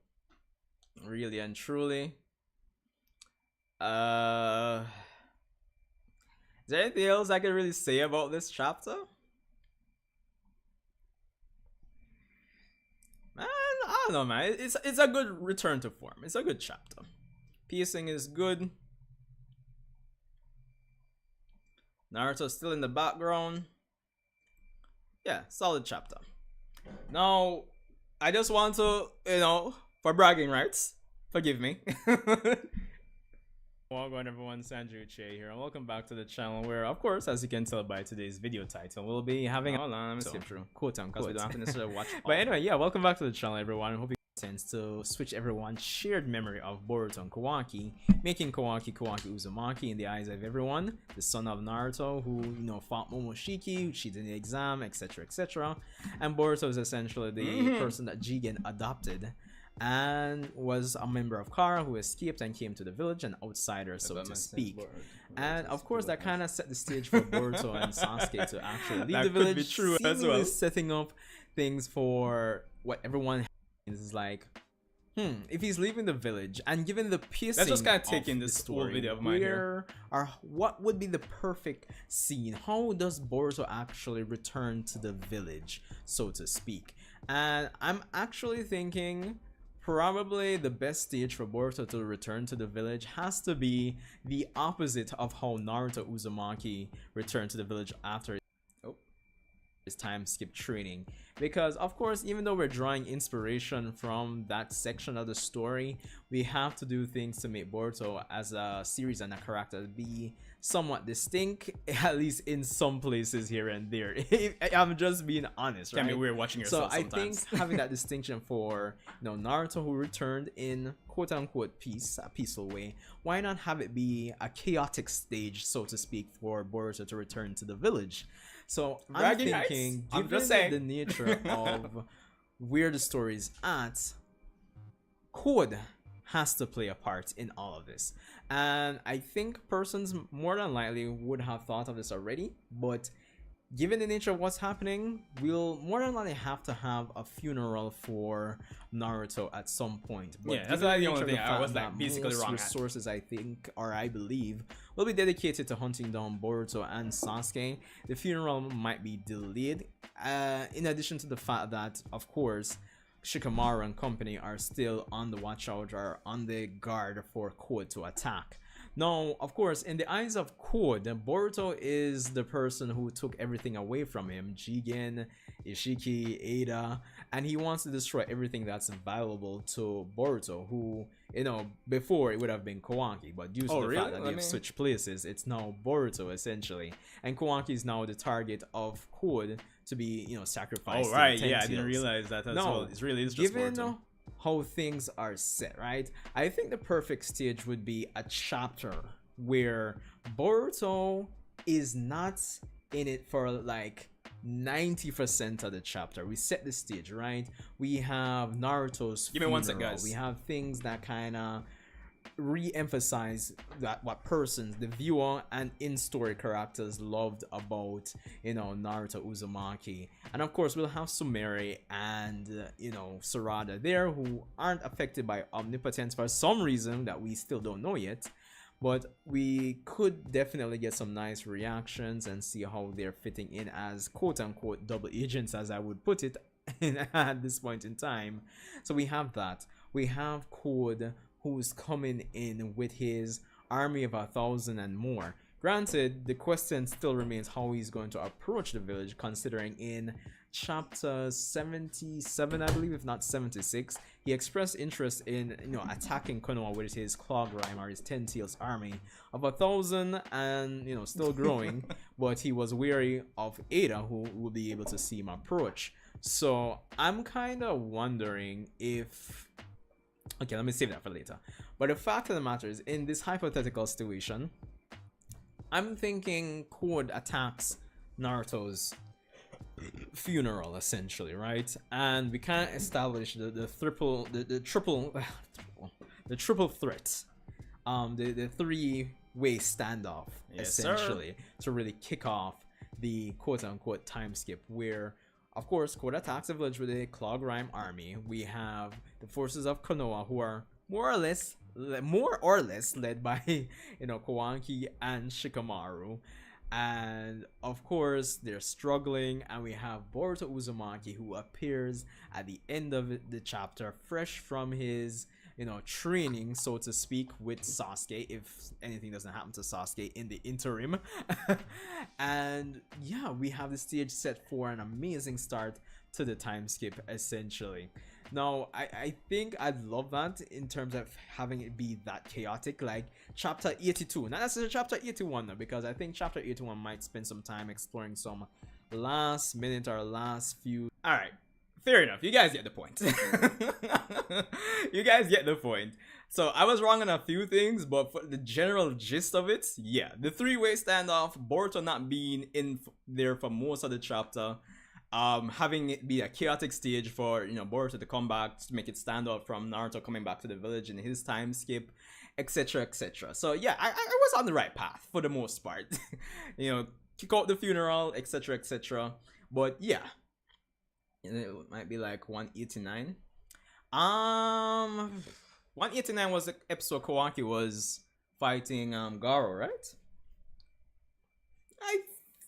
really and truly. Is there anything else I can really say about this chapter? Man, I don't know, man. It's a good return to form. It's a good chapter. Pacing is good. Naruto's still in the background. Yeah, solid chapter. Now, I just want to, for bragging rights, forgive me. Welcome everyone, Sanju Che here, and welcome back to the channel where, of course, as you can tell by today's video title, we'll be having hold on, let me skip through quote because we don't have to necessarily watch but anyway, yeah, welcome back to the channel everyone. I hope you sense to switch everyone's shared memory of Boruto and Kawaki, making Kawaki Uzumaki in the eyes of everyone, the son of Naruto who fought Momoshiki, who cheated in the exam, etc., and Boruto is essentially the person that Jigen adopted and was a member of Kara who escaped and came to the village, an outsider, so to speak. And of course, that kind of set the stage for Boruto and Sasuke to actually leave the village, could be true as well, setting up things for what everyone is like. If he's leaving the village, and given the pacing, let's just kind of take in the this story, old video of mine here. What would be the perfect scene? How does Boruto actually return to the village, so to speak? And I'm actually thinking probably the best stage for Boruto to return to the village has to be the opposite of how Naruto Uzumaki returned to the village after his time skip training, because of course, even though we're drawing inspiration from that section of the story, we have to do things to make Boruto as a series and a character be somewhat distinct, at least in some places here and there. I'm just being honest, right? I mean, we're watching yourself so sometimes. I think having that distinction for, you know, Naruto, who returned in quote-unquote peace, a peaceful way, why not have it be a chaotic stage, so to speak, for Boruto to return to the village? So I'm thinking, given the nature of where the story is at, code has to play a part in all of this. And I think persons more than likely would have thought of this already, but given the nature of what's happening, we'll more than likely have to have a funeral for Naruto at some point. But yeah, that's the only thing I was like basically wrong. Resources, I think, or I believe, will be dedicated to hunting down Boruto and Sasuke. The funeral might be delayed, in addition to the fact that, of course, Shikamaru and company are still on the watch out, or on the guard for Code to attack. Now, of course, in the eyes of Code, Boruto is the person who took everything away from him. Jigen, Ishiki, Ada, and he wants to destroy everything that's valuable to Boruto, who, you know, before it would have been Kowanki, but due to the fact that they've switched places, it's now Boruto essentially. And Kowanki is now the target of Code to be, you know, sacrificed. Oh, right, yeah, I didn't realize that as well. It's really just given how things are set, right? I think the perfect stage would be a chapter where Boruto is not in it for like 90% of the chapter. We set the stage, right? We have Naruto's Give me 1 second, guys. We have things that kind of re-emphasize that what persons, the viewer and in-story characters loved about, you know, Naruto Uzumaki. And of course, we'll have Sumeri and, you know, Sarada there, who aren't affected by omnipotence for some reason that we still don't know yet. But we could definitely get some nice reactions and see how they're fitting in as quote-unquote double agents, as I would put it at this point in time. So we have that. We have Code, who's coming in with his army of 1,000 and more. Granted, the question still remains how he's going to approach the village, considering in chapter 77, I believe, if not 76, he expressed interest in, you know, attacking Konoha with his Clog Rhyme, or his 10 Tails army of 1,000, and, you know, still growing. But he was wary of Ada, who will be able to see him approach. So I'm kind of wondering if, okay, let me save that for later. But the fact of the matter is, in this hypothetical situation, I'm thinking Code attacks Naruto's funeral, essentially, right? And we can't establish the triple threat, the three-way standoff, essentially, to really kick off the quote-unquote time skip, where, of course, Code attacks the village with a Clog Rhyme army. We have the forces of Konoha, who are more or less led by, you know, Kowanki and Shikamaru. And of course, they're struggling, and we have Boruto Uzumaki, who appears at the end of the chapter, fresh from his, you know, training, so to speak, with Sasuke, if anything doesn't happen to Sasuke in the interim. And yeah, we have the stage set for an amazing start to the time skip, essentially. Now, I think I'd love that in terms of having it be that chaotic, like chapter 82. Not necessarily chapter 81 though, because I think chapter 81 might spend some time exploring some last minute or last few. Alright, fair enough. You guys get the point. You guys get the point. So I was wrong on a few things, but for the general gist of it, yeah, the three-way standoff, Boruto not being in there for most of the chapter, having it be a chaotic stage for, you know, Boruto to come back to make it stand out from Naruto coming back to the village in his time skip, etc, etc. So yeah, I was on the right path for the most part. You know, kick out the funeral, etc, etc. But yeah, it might be like 189. Um, 189 was the episode Kawaki was fighting Garo, right? I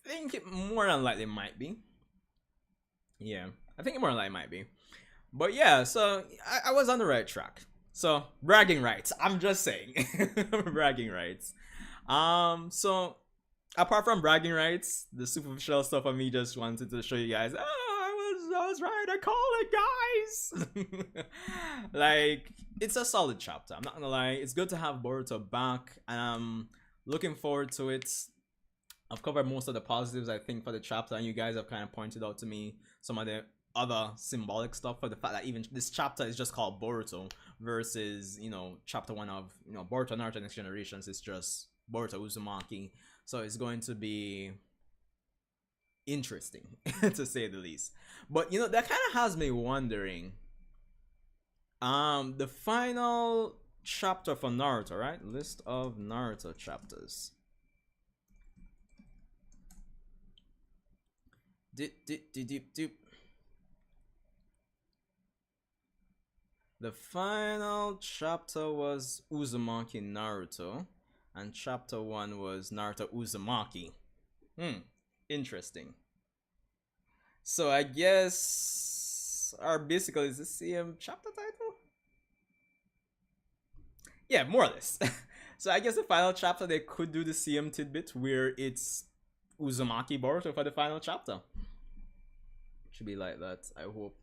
think it more than likely might be. Yeah, I think it more than likely might be. But yeah, so I was on the right track. So bragging rights. I'm just saying, bragging rights. So apart from bragging rights, the superficial stuff of me just wanted to show you guys. Oh, I was right. I called it, guys. Like, it's a solid chapter. I'm not gonna lie. It's good to have Boruto back, and I'm looking forward to it. I've covered most of the positives, I think, for the chapter, and you guys have kind of pointed out to me some of the other symbolic stuff for the fact that even this chapter is just called Boruto versus, you know, chapter 1 of, you know, Boruto Naruto Next Generations is just Boruto Uzumaki. So it's going to be interesting to say the least. But, you know, that kind of has me wondering, the final chapter for Naruto, right? List of Naruto chapters. The final chapter was Uzumaki Naruto, and chapter 1 was Naruto Uzumaki. Interesting. So I guess our basically is the same chapter title? Yeah, more or less. So I guess the final chapter they could do the same tidbit where it's Uzumaki Boruto for the final chapter. Should be like that, I hope.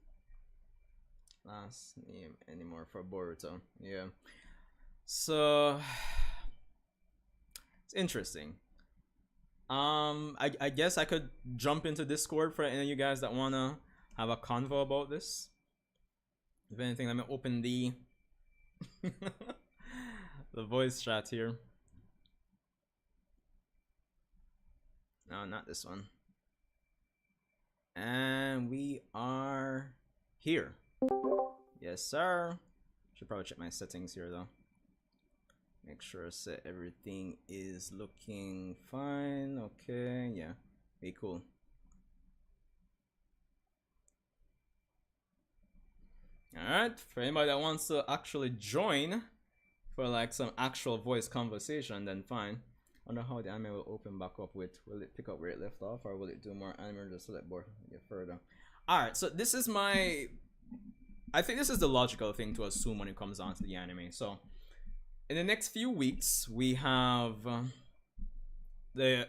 Last name anymore for Boruto. Yeah. So it's interesting. I guess I could jump into Discord for any of you guys that wanna have a convo about this. If anything, let me open the the voice chat here. No, not this one. And we are here. Yes, sir. Should probably check my settings here though. Make sure set everything is looking fine. Okay, yeah. Be cool. Alright, for anybody that wants to actually join for like some actual voice conversation, then fine. Wonder how the anime will open back up with. Will it pick up where it left off, or will it do more anime just select board get further? Alright, so this is my, I think this is the logical thing to assume when it comes down to the anime. So in the next few weeks we have the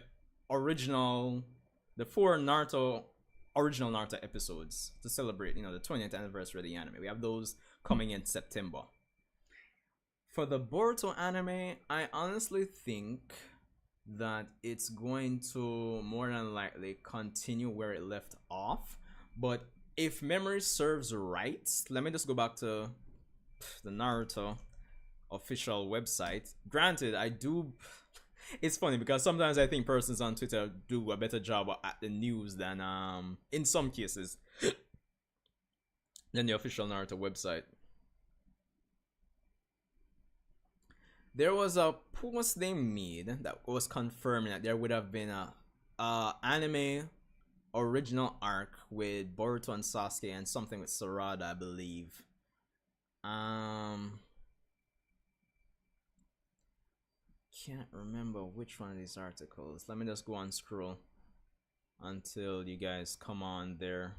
four Naruto original Naruto episodes to celebrate, you know, the 20th anniversary of the anime. We have those coming in September. For the Boruto anime, I honestly think that it's going to more than likely continue where it left off. But if memory serves right, let me just go back to the Naruto official website. Granted, I do, it's funny because sometimes I think persons on Twitter do a better job at the news than in some cases than the official Naruto website. There was a post they made that was confirming that there would have been a anime original arc with Boruto and Sasuke and something with Sarada, I believe. Can't remember which one of these articles. Let me just go and scroll until you guys come on there.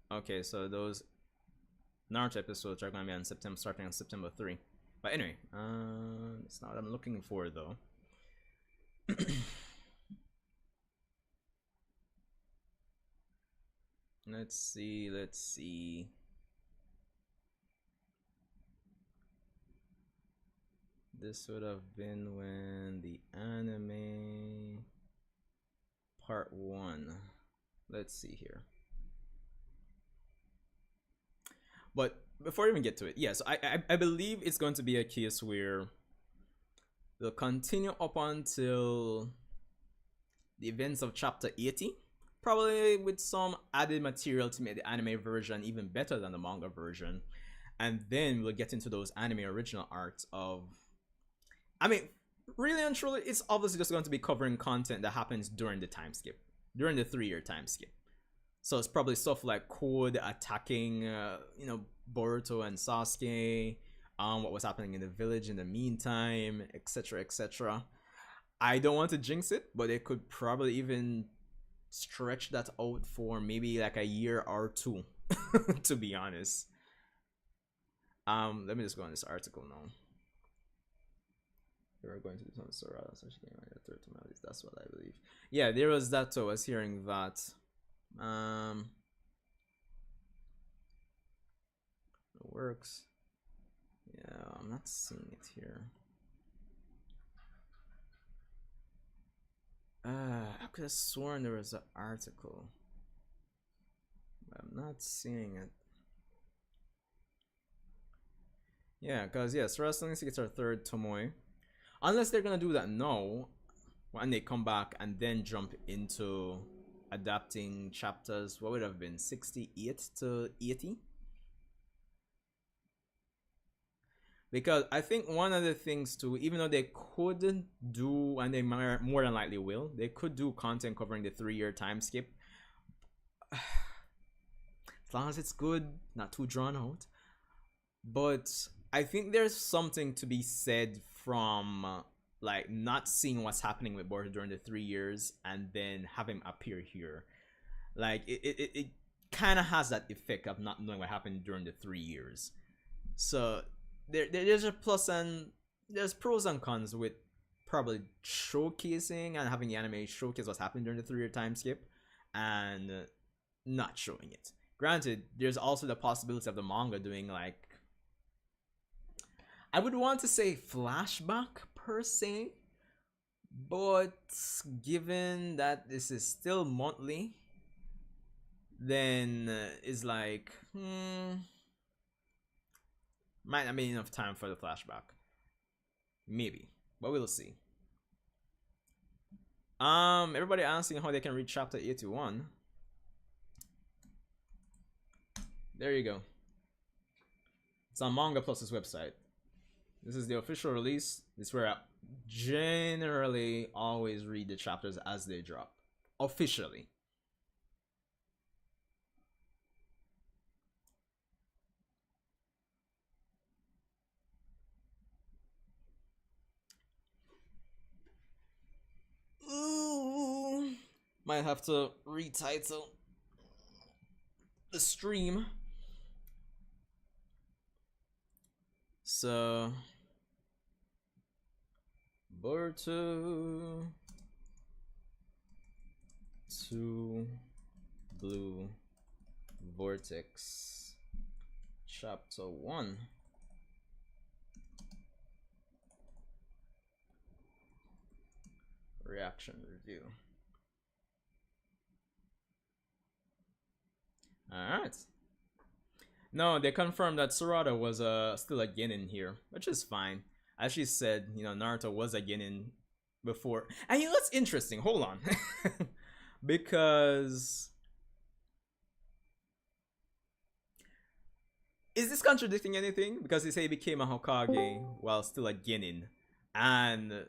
Okay, so those Naruto episodes are gonna be on September, starting on September 3. But anyway, that's not what I'm looking for though. Let's see. This would have been when the anime part 1. Let's see here. But before I even get to it, yes, I believe it's going to be a case where they'll continue up until the events of chapter 80, probably with some added material to make the anime version even better than the manga version. And then we'll get into those anime original arcs of, I mean, really and truly, it's obviously just going to be covering content that happens during the time skip, during the 3-year time skip. So it's probably stuff like Code attacking, Boruto and Sasuke, what was happening in the village in the meantime, etc., etc. I don't want to jinx it, but they could probably even stretch that out for maybe like a year or two, to be honest. Let me just go on this article now. They were going to do some Sarada Uchiha third thematic. That's what I believe. Yeah, there was that too. I was hearing that. It works. Yeah, I'm not seeing it here. I could have sworn there was an article. But I'm not seeing it. Yeah, because yes, Wrestling gets our third Tomoe. Unless they're gonna do that now, when they come back and then jump into adapting chapters, what would have been 68 to 80? Because I think one of the things too, even though they could do, and they more than likely will, they could do content covering the 3-year time skip. As long as it's good, not too drawn out. But I think there's something to be said from like not seeing what's happening with Boruto during the 3 years and then have him appear here. Like it kind of has that effect of not knowing what happened during the 3 years. So there's a plus and there's pros and cons with probably showcasing and having the anime showcase what's happened during the 3-year time skip and not showing it. Granted, there's also the possibility of the manga doing like, I would want to say flashback per se, but given that this is still monthly, then it's like might not be enough time for the flashback. Maybe, but we'll see. Everybody asking how they can reach chapter 81. There you go. It's on Manga Plus's website. This is the official release. This is where I generally always read the chapters as they drop. Officially. Ooh. Might have to retitle the stream. So Boruto Two Blue Vortex Chapter 1. Reaction review. Alright. No, they confirmed that Sarada was still a genin here, which is fine. As she said, Naruto was a genin before. And what's interesting, hold on. Because is this contradicting anything? Because they say he became a Hokage while still a genin. And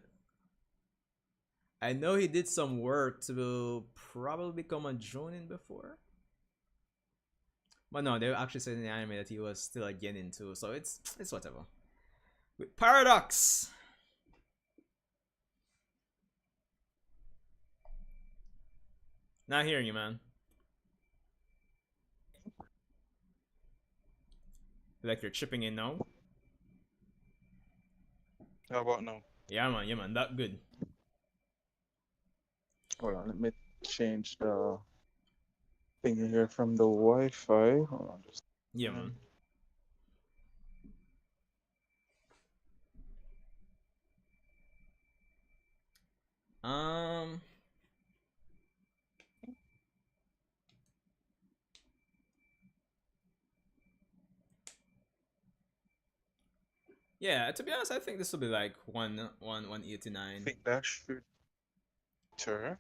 I know he did some work to probably become a Jonin before. But no, they actually said in the anime that he was still a genin too, so it's whatever. With Paradox! Not hearing you, man. Like you're chipping in now? How about now? Yeah, man, that good. Hold on, let me change the thing here from the Wi-Fi. Hold on, just Yeah, man. Yeah, to be honest, I think this will be like 189. I think that should turn.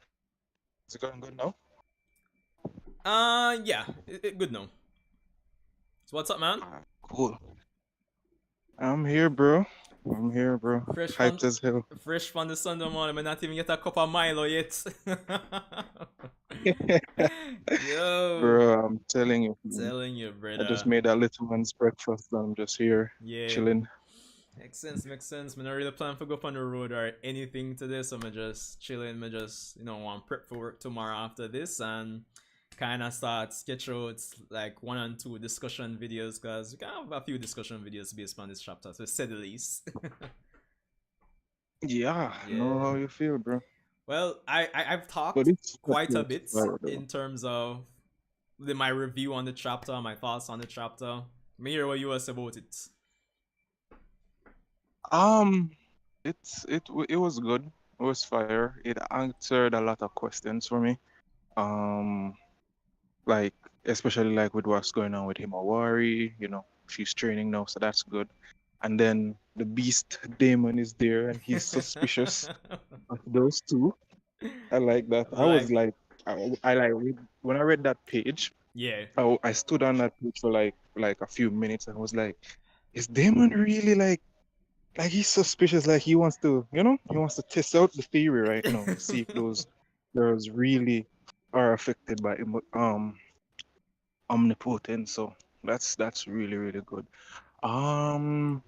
Is it going good now? Yeah, good now. So what's up, man? Cool. I'm here, bro. I'm here, bro. Fresh from Hyped as hell. fresh from the Sunday morning, but not even get a cup of Milo yet. Yo, Bro, I'm telling you, man. telling you, I just brother. made that little man's breakfast. I'm just here Yeah, chilling. makes sense, makes sense. Me not really plan to go up on the road or anything today, so I'm just chilling. Me just want prep for work tomorrow after this and kind of start sketch out like one and two discussion videos because we can have a few discussion videos based on this chapter, to say the least. Yeah, know Yeah. how you feel, bro. Well, I've But talked it's quite a bit fire, though. in terms of my review on the chapter, my thoughts on the chapter. Me hear what you was about it. Um, it was good. It was fire. It answered a lot of questions for me. Um, like especially like with what's going on with Himawari. She's training now, so that's good. And then the Beast Demon is there, and he's suspicious of those two. I like that. I was Like, like, I like when I read that page. yeah. I stood on that page for like a few minutes and was like, is Damon really like he's suspicious? Like he wants to test out the theory, right? See if those girls really are affected by omnipotence. So that's really really good. Um,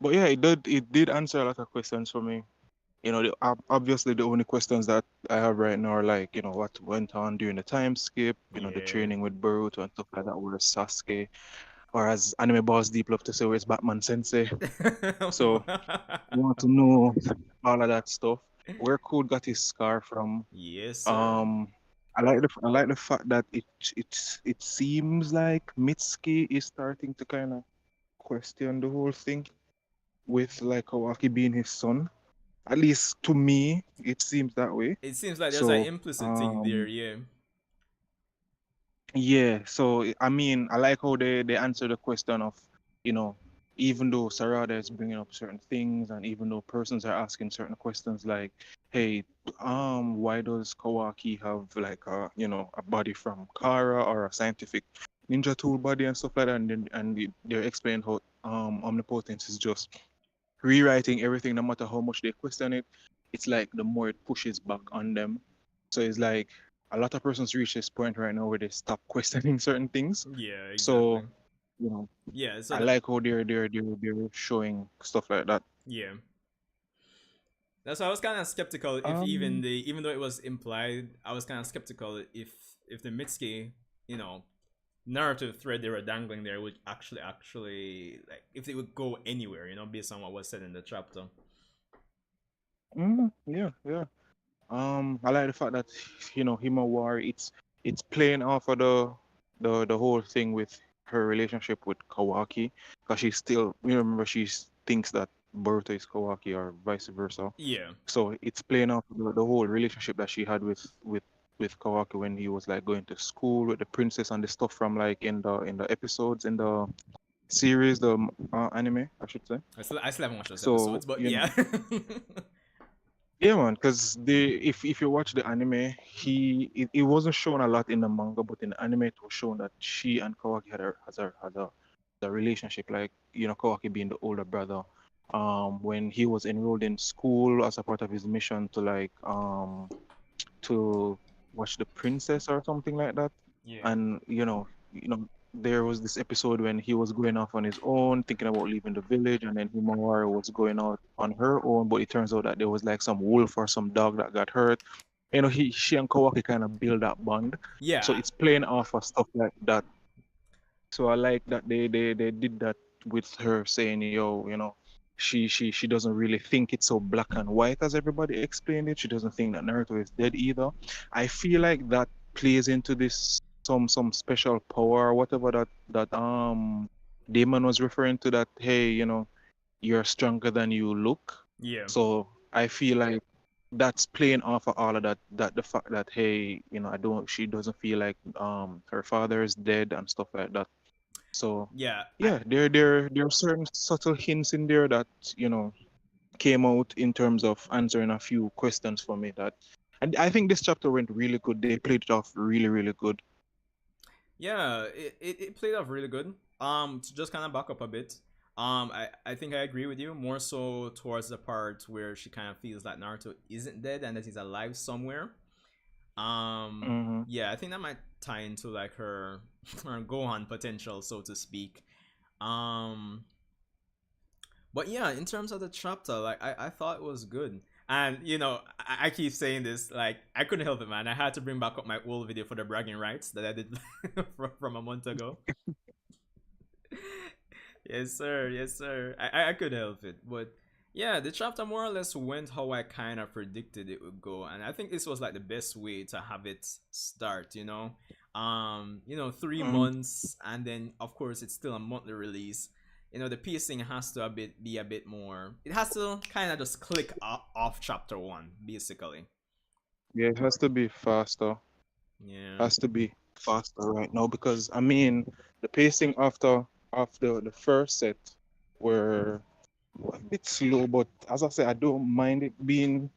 but yeah, it did answer a lot of questions for me. Obviously the only questions that I have right now are like, what went on during the time skip, the Yeah. training with Boruto and stuff like that, where Sasuke, or as Anime Boss Deep love to say, where's Batman Sensei? So you want to know all of that stuff. Where Code got his scar from. Yes, sir. Um, I like the fact that it seems like Mitsuki is starting to kind of question the whole thing with like Kawaki being his son. At least to me, it seems that way. It seems like there's an So, implicit thing there, um, yeah. yeah. So, I mean, I like how they answer the question of, you know, even though Sarada is bringing up certain things, and even though persons are asking certain questions like, hey, why does Kawaki have like a body from Kara or a scientific ninja tool body and stuff like that, and they're explaining how omnipotence is just rewriting everything, no matter how much they question it. It's like the more it pushes back on them. So it's like a lot of persons reach this point right now where they stop questioning certain things. Yeah, exactly. So, you know, Yeah, so I that, like how they're showing stuff like that. yeah. That's why I was kind of skeptical if Um, even though it was implied, I was kind of skeptical if the Mitsuki, you know, narrative thread they were dangling there would actually like if it would go anywhere, based on what was said in the chapter. yeah, yeah. I like the fact that Himawari, it's playing off of the whole thing with her relationship with Kawaki, because she still, remember, she thinks that Boruto is Kawaki or vice versa. Yeah. So it's playing off the whole relationship that she had with Kawaki when he was like going to school with the princess and the stuff from like in the episodes in the series, the anime, I should say. I still haven't watched those So episodes, but yeah. yeah, man, because if you watch the anime, it wasn't shown a lot in the manga, but in the anime it was shown that she and Kawaki had a relationship, like Kawaki being the older brother. When he was enrolled in school as a part of his mission to to watch the princess or something like that. Yeah. And there was this episode when he was going off on his own, thinking about leaving the village, and then Himawari was going out on her own. But it turns out that there was like some wolf or some dog that got hurt. She and Kawaki kind of build that bond. So Yeah. it's playing off of stuff like that. So I like that they did that with her saying, yo, she doesn't really think it's so black and white as everybody explained it. She doesn't think that Naruto is dead either. I feel like that plays into this some special power or whatever that Damon was referring to, that hey, you're stronger than you look. Yeah. So I feel like that's playing off of all of that the fact that hey, I don't she doesn't feel like her father is dead and stuff like that. So Yeah. yeah, there are certain subtle hints in there that came out in terms of answering a few questions for me, that and I think this chapter went really good. They played it off really, really good. Yeah, it played off really good. To just kind of back up a bit. I think I agree with you more so towards the part where she kind of feels that Naruto isn't dead and that he's alive somewhere. Mm-hmm. Yeah, I think that might tie into like her her Gohan potential, so to speak. Um, but yeah, in terms of the chapter, like I thought it was good. And you know, I keep saying this, like I couldn't help it, man. I had to bring back up my old video for the bragging rights that I did from a month ago. Yes, sir. Yes, sir. I could help it, but yeah, the chapter more or less went how I kind of predicted it would go, and I think this was like the best way to have it start. You know, 3 months, and then of course it's still a monthly release. You know, the pacing has to be a bit more. It has to kind of just click off chapter one, basically. Yeah, it has to be faster. Yeah. Has to be faster right now because I mean the pacing after the first set were a bit slow, but as I say, I don't mind it being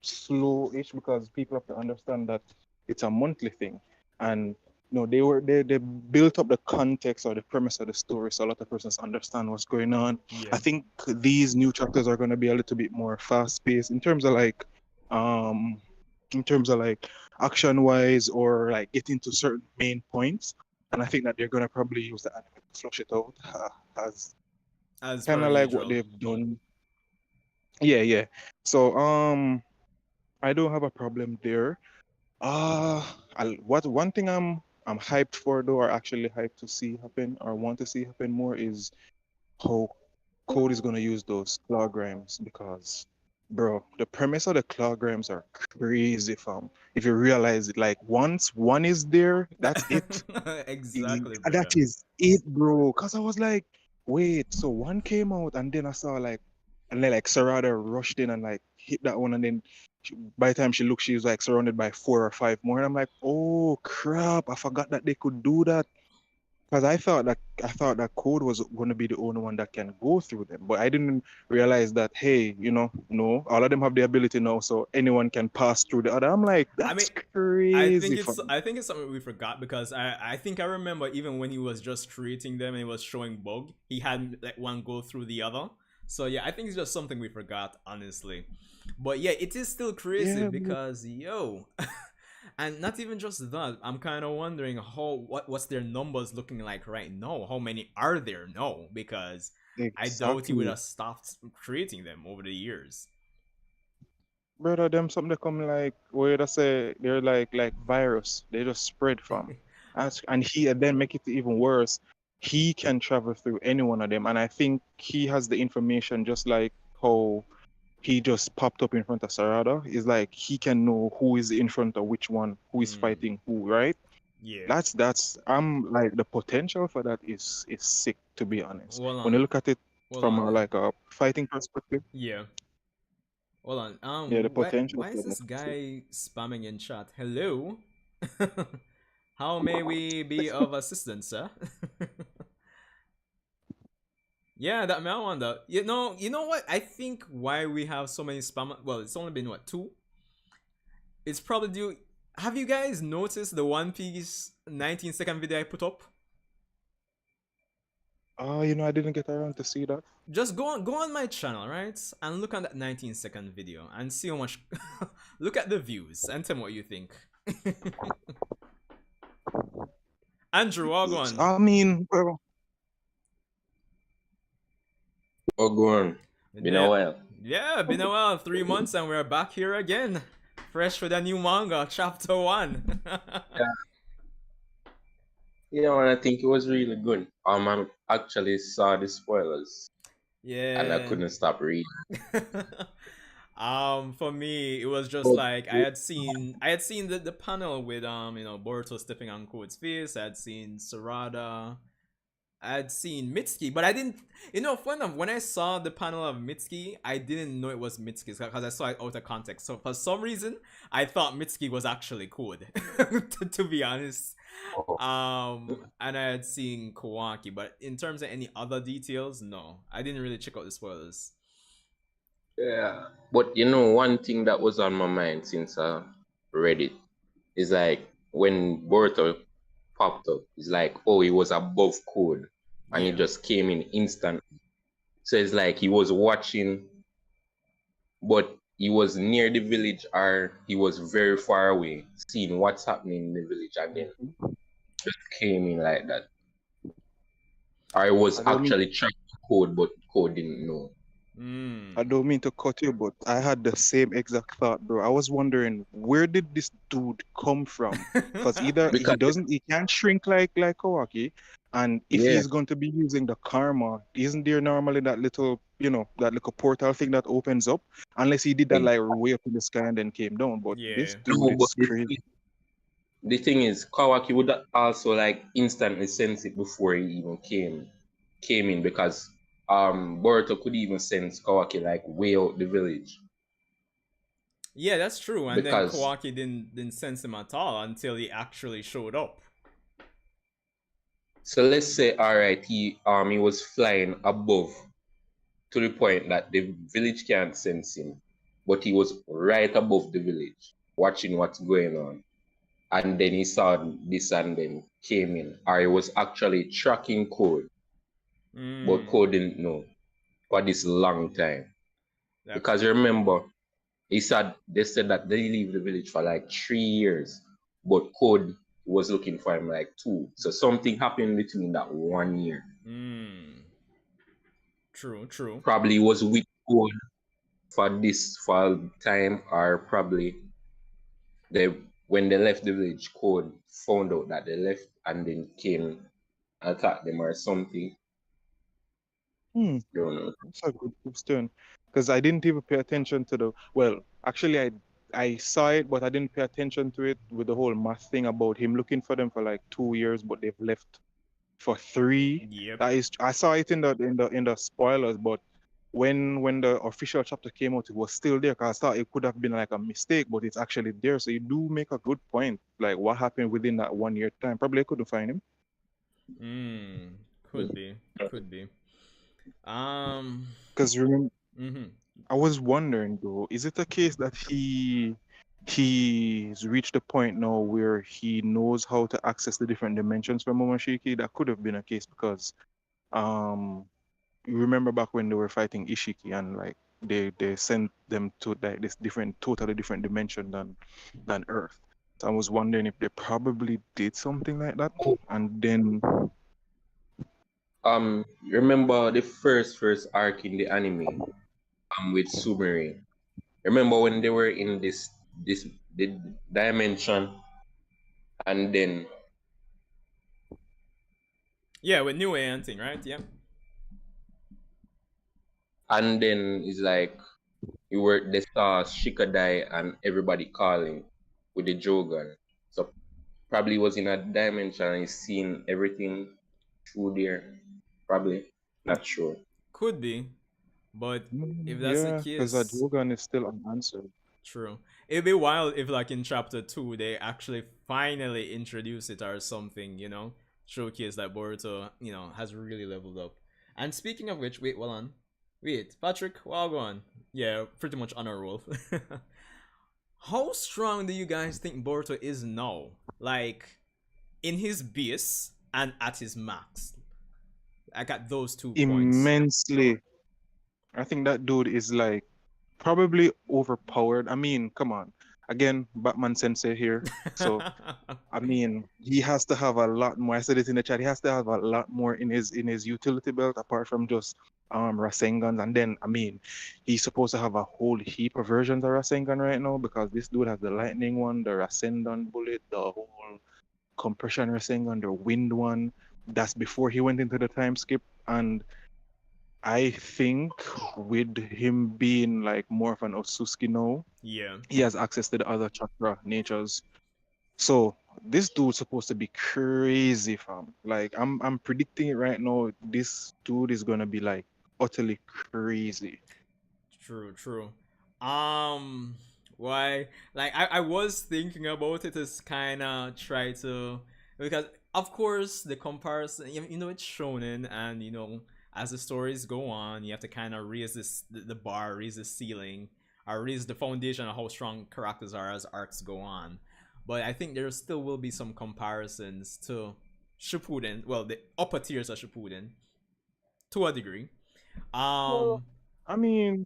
slow-ish because people have to understand that it's a monthly thing, and they built up the context or the premise of the story so a lot of persons understand what's going on. Yeah. I think these new chapters are going to be a little bit more fast-paced um in terms of like action wise or like getting to certain main points, and I think that they're going to probably use the anime to flush it out as As kind per of like what usual. they've done. Yeah. So I don't have a problem there. What one thing I'm hyped for though, or actually hyped to see happen, or want to see happen more, is how Code is gonna use those clograms because, bro, the premise of the clograms are crazy, fam. If you realize it, like once one is there, that's it. Exactly, That brother. is it, bro. Cause I was like, wait, so one came out, and then I saw like, and then like Sarada rushed in and like hit that one, and then by the time she looked, she was like surrounded by 4 or 5 more, and I'm like, oh crap, I forgot that they could do that. Because I thought that Code was going to be the only one that can go through them, but I didn't realize that. Hey, no, all of them have the ability now, so anyone can pass through the other. I'm like, I that's mean, I think crazy, it's fam. I think it's something we forgot because I think I remember even when he was just creating them and he was showing bug, he had like one go through the other. So yeah, I think it's just something we forgot, honestly. But yeah, it is still crazy Yeah, bro. because yo, and not even just that. I'm kind of wondering what's their numbers looking like right now. How many are there now? Because I doubt he would Exactly. have stopped creating them over the years. Brother, them something they come like where they say they're like virus. They just spread from. And he and then make it even worse. He can travel through any one of them. And I think he has the information just like how he just popped up in front of Sarada. Is like he can know who is in front of which one, who is Hmm. fighting who, right? Yeah. That's I'm like the potential for that is sick, to be honest. Hold When you on. look at it Hold from on. like a fighting perspective, Yeah. Hold on. yeah, the potential Why is for that this is sick. guy spamming in chat? Hello? How may we be of assistance, sir? Yeah, that man wonder. You know what? I think why we have so many spam. Well, it's only been what, two? It's probably due. Have you guys noticed the One Piece 19-second video I put up? Oh, I didn't get around to see that. Just go on my channel, right? And look at that 19-second video and see how much. Look at the views and tell me what you think. Andrew, all gone. I mean, bro, Oh, go on. Been a Yeah, while. yeah, been a while, 3 months, and we're back here again, fresh with a new manga, chapter one. Yeah. And I think it was really good. I actually saw the spoilers and I Yeah. couldn't stop reading. For me, it was just But like I had seen the panel with Boruto stepping on Code's face. I had seen Sarada. I had seen Mitsuki, but I didn't. Fun enough, when I saw the panel of Mitsuki, I didn't know it was Mitsuki because I saw it out of context. So for some reason, I thought Mitsuki was actually Code. to be honest, oh, and I had seen Kawaki, but in terms of any other details, no, I didn't really check out the spoilers. yeah. But one thing that was on my mind since I read it is like when Boruto popped up, it's like, oh, he was above code and he Yeah. just came in instant. So it's like he was watching, but he was near the village or he was very far away, seeing what's happening in the village, and then just came in like that. Or he was I don't mean actually trying to code, but code didn't know. I don't mean to cut you, but I had the same exact thought, bro. I was wondering where did this dude come from? Because either Because he can't shrink like Kawaki, and if yeah, he's going to be using the karma, isn't there normally that little, that little portal thing that opens up? Unless he did that ex- like way up in the sky and then came down. But Yeah. this dude, no, but it's crazy. the thing is, Kawaki would also like instantly sense it before he even came in, because Boruto could even sense Kawaki like way out the village. Yeah, that's true. And then Because Kawaki didn't sense him at all until he actually showed up. so let's say alright, he was flying above to the point that the village can't sense him, but he was right above the village watching what's going on. And then he saw this and then came in. Or he was actually tracking code, but Mm, code didn't know for this long time. that Because remember, they said that they leave the village for like 3 years, but code was looking for him like 2. So something happened between that 1 year. true. Probably was with code for time, or probably they when they left the village, code found out that they left and then came attack them or something. Hmm. Don't know. That's a good question. Because I didn't even pay attention to well, actually I saw it, but I didn't pay attention to it with the whole math thing about him looking for them for like 2 years, but they've left for 3. Yep. That is, I saw it in the spoilers, but when the official chapter came out, it was still there. Cause I thought it could have been like a mistake, but it's actually there. So you do make a good point. Like what happened within that 1 year time? Probably I couldn't find him. Could be. Could be. Um. Because remember, Mhm. I was wondering though, is it a case that he's reached the point now where he knows how to access the different dimensions from Momoshiki? That could have been a case because um you remember back when they were fighting Ishiki and like they sent them to like this totally different dimension than Earth. So I was wondering if they probably did something like that. And then Remember the first arc in the anime with Sumire. Remember when they were in this the dimension, and then Yeah, with New Way thing, right? Yeah. it's like they saw Shika die and everybody calling with the Jogan. So probably was in a dimension and he's seen everything through there. Probably. Not sure. Could be. But if that's the yeah, because that case, Jogan is still unanswered. true. It'd be wild if, like, in chapter 2, they actually finally introduce it or something, showcase that Boruto, has really leveled up. And speaking of which, wait, well on. Wait, Patrick, well go on. Yeah, pretty much on a roll. How strong do you guys think Boruto is now? Like, in his base and at his max? I got those 2 points. Immensely. I think that dude is like probably overpowered. I mean, come on. Again, Batman Sensei here. So I mean, he has to have a lot more. I said it in the chat. He has to have a lot more in his utility belt apart from just Rasengans. And then I mean, he's supposed to have a whole heap of versions of Rasengan right now because this dude has the lightning one, the Rasengan bullet, the whole compression Rasengan, the wind one. That's before he went into the time skip. And I think with him being like more of an Otsutsuki now, Yeah. he has access to the other chakra natures. So this dude's supposed to be crazy, fam. Like I'm predicting it right now. This dude is gonna be like utterly crazy. True. Um, why? Like, I was thinking about it as kind of try to, because of course the comparison, it's shonen, and as the stories go on, you have to kind of raise the bar, raise the ceiling, or raise the foundation of how strong characters are as arcs go on. But I think there still will be some comparisons to Shippuden, well, the upper tiers of Shippuden, to a degree. Um, I mean,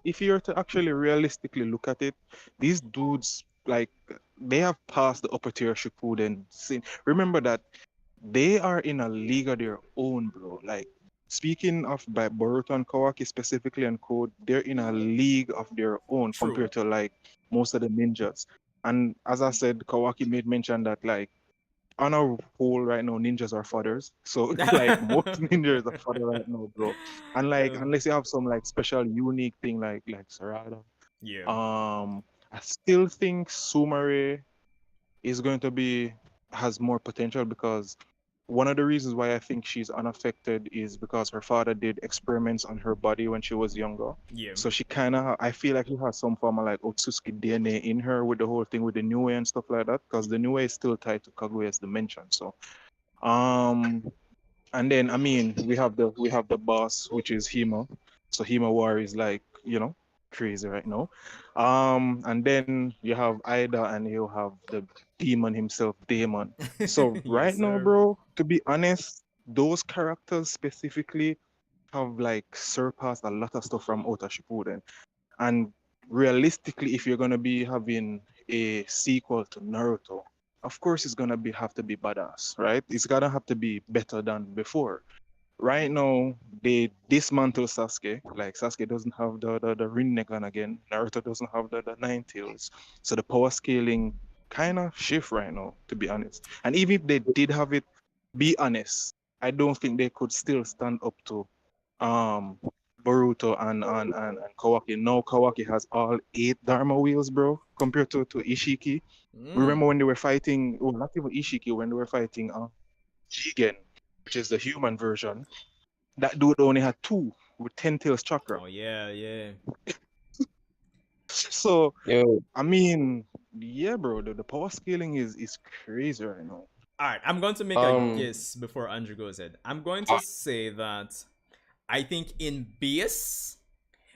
if you're to actually realistically look at it, these dudes like they have passed the upper tier Shippuden scene. Remember that they are in a league of their own, bro. Like speaking of by Boruto and Kawaki specifically and Code, they're in a league of their own true. compared to like most of the ninjas. And as I said, Kawaki made mention that like on a whole right now, ninjas are fathers. So like most ninjas are father right now, bro. And like Um, unless you have some like special unique thing like Sarada. yeah. I still think Sumare is going to be has more potential because one of the reasons why I think she's unaffected is because her father did experiments on her body when she was younger. Yeah. So she kind of, I feel like she has some form of like Otsutsuki DNA in her with the whole thing with the new way and stuff like that. Because the new way is still tied to Kaguya's dimension. So, um, and then I mean we have the boss, which is Hima. So Hima War is like, crazy right now. And then you have Ida and you have the demon himself, Demon. So Yes, right now, sir. bro, to be honest, those characters specifically have like surpassed a lot of stuff from Ota Shippuden. And realistically, if you're gonna be having a sequel to Naruto, of course it's gonna be have to be badass, right? It's gonna have to be better than before. Right now, they dismantle Sasuke. Like Sasuke doesn't have the Rinnegan again. Naruto doesn't have the Nine Tails. So the power scaling kind of shift right now, to be honest. And even if they did have it, be honest, I don't think they could still stand up to um Boruto and Kawaki. Now Kawaki has all 8 Dharma wheels, bro, compared to Ishiki. Remember Mm. when they were fighting, well, not even Ishiki, when they were fighting Jigen, which is the human version, that dude only had 2 with 10 tails chakra. Oh yeah, yeah. So, Yo, I mean, yeah, bro, the power scaling is crazy right now. All right, I'm going to make a um, guess before Andrew goes ahead. I'm going uh, to say that I think in base,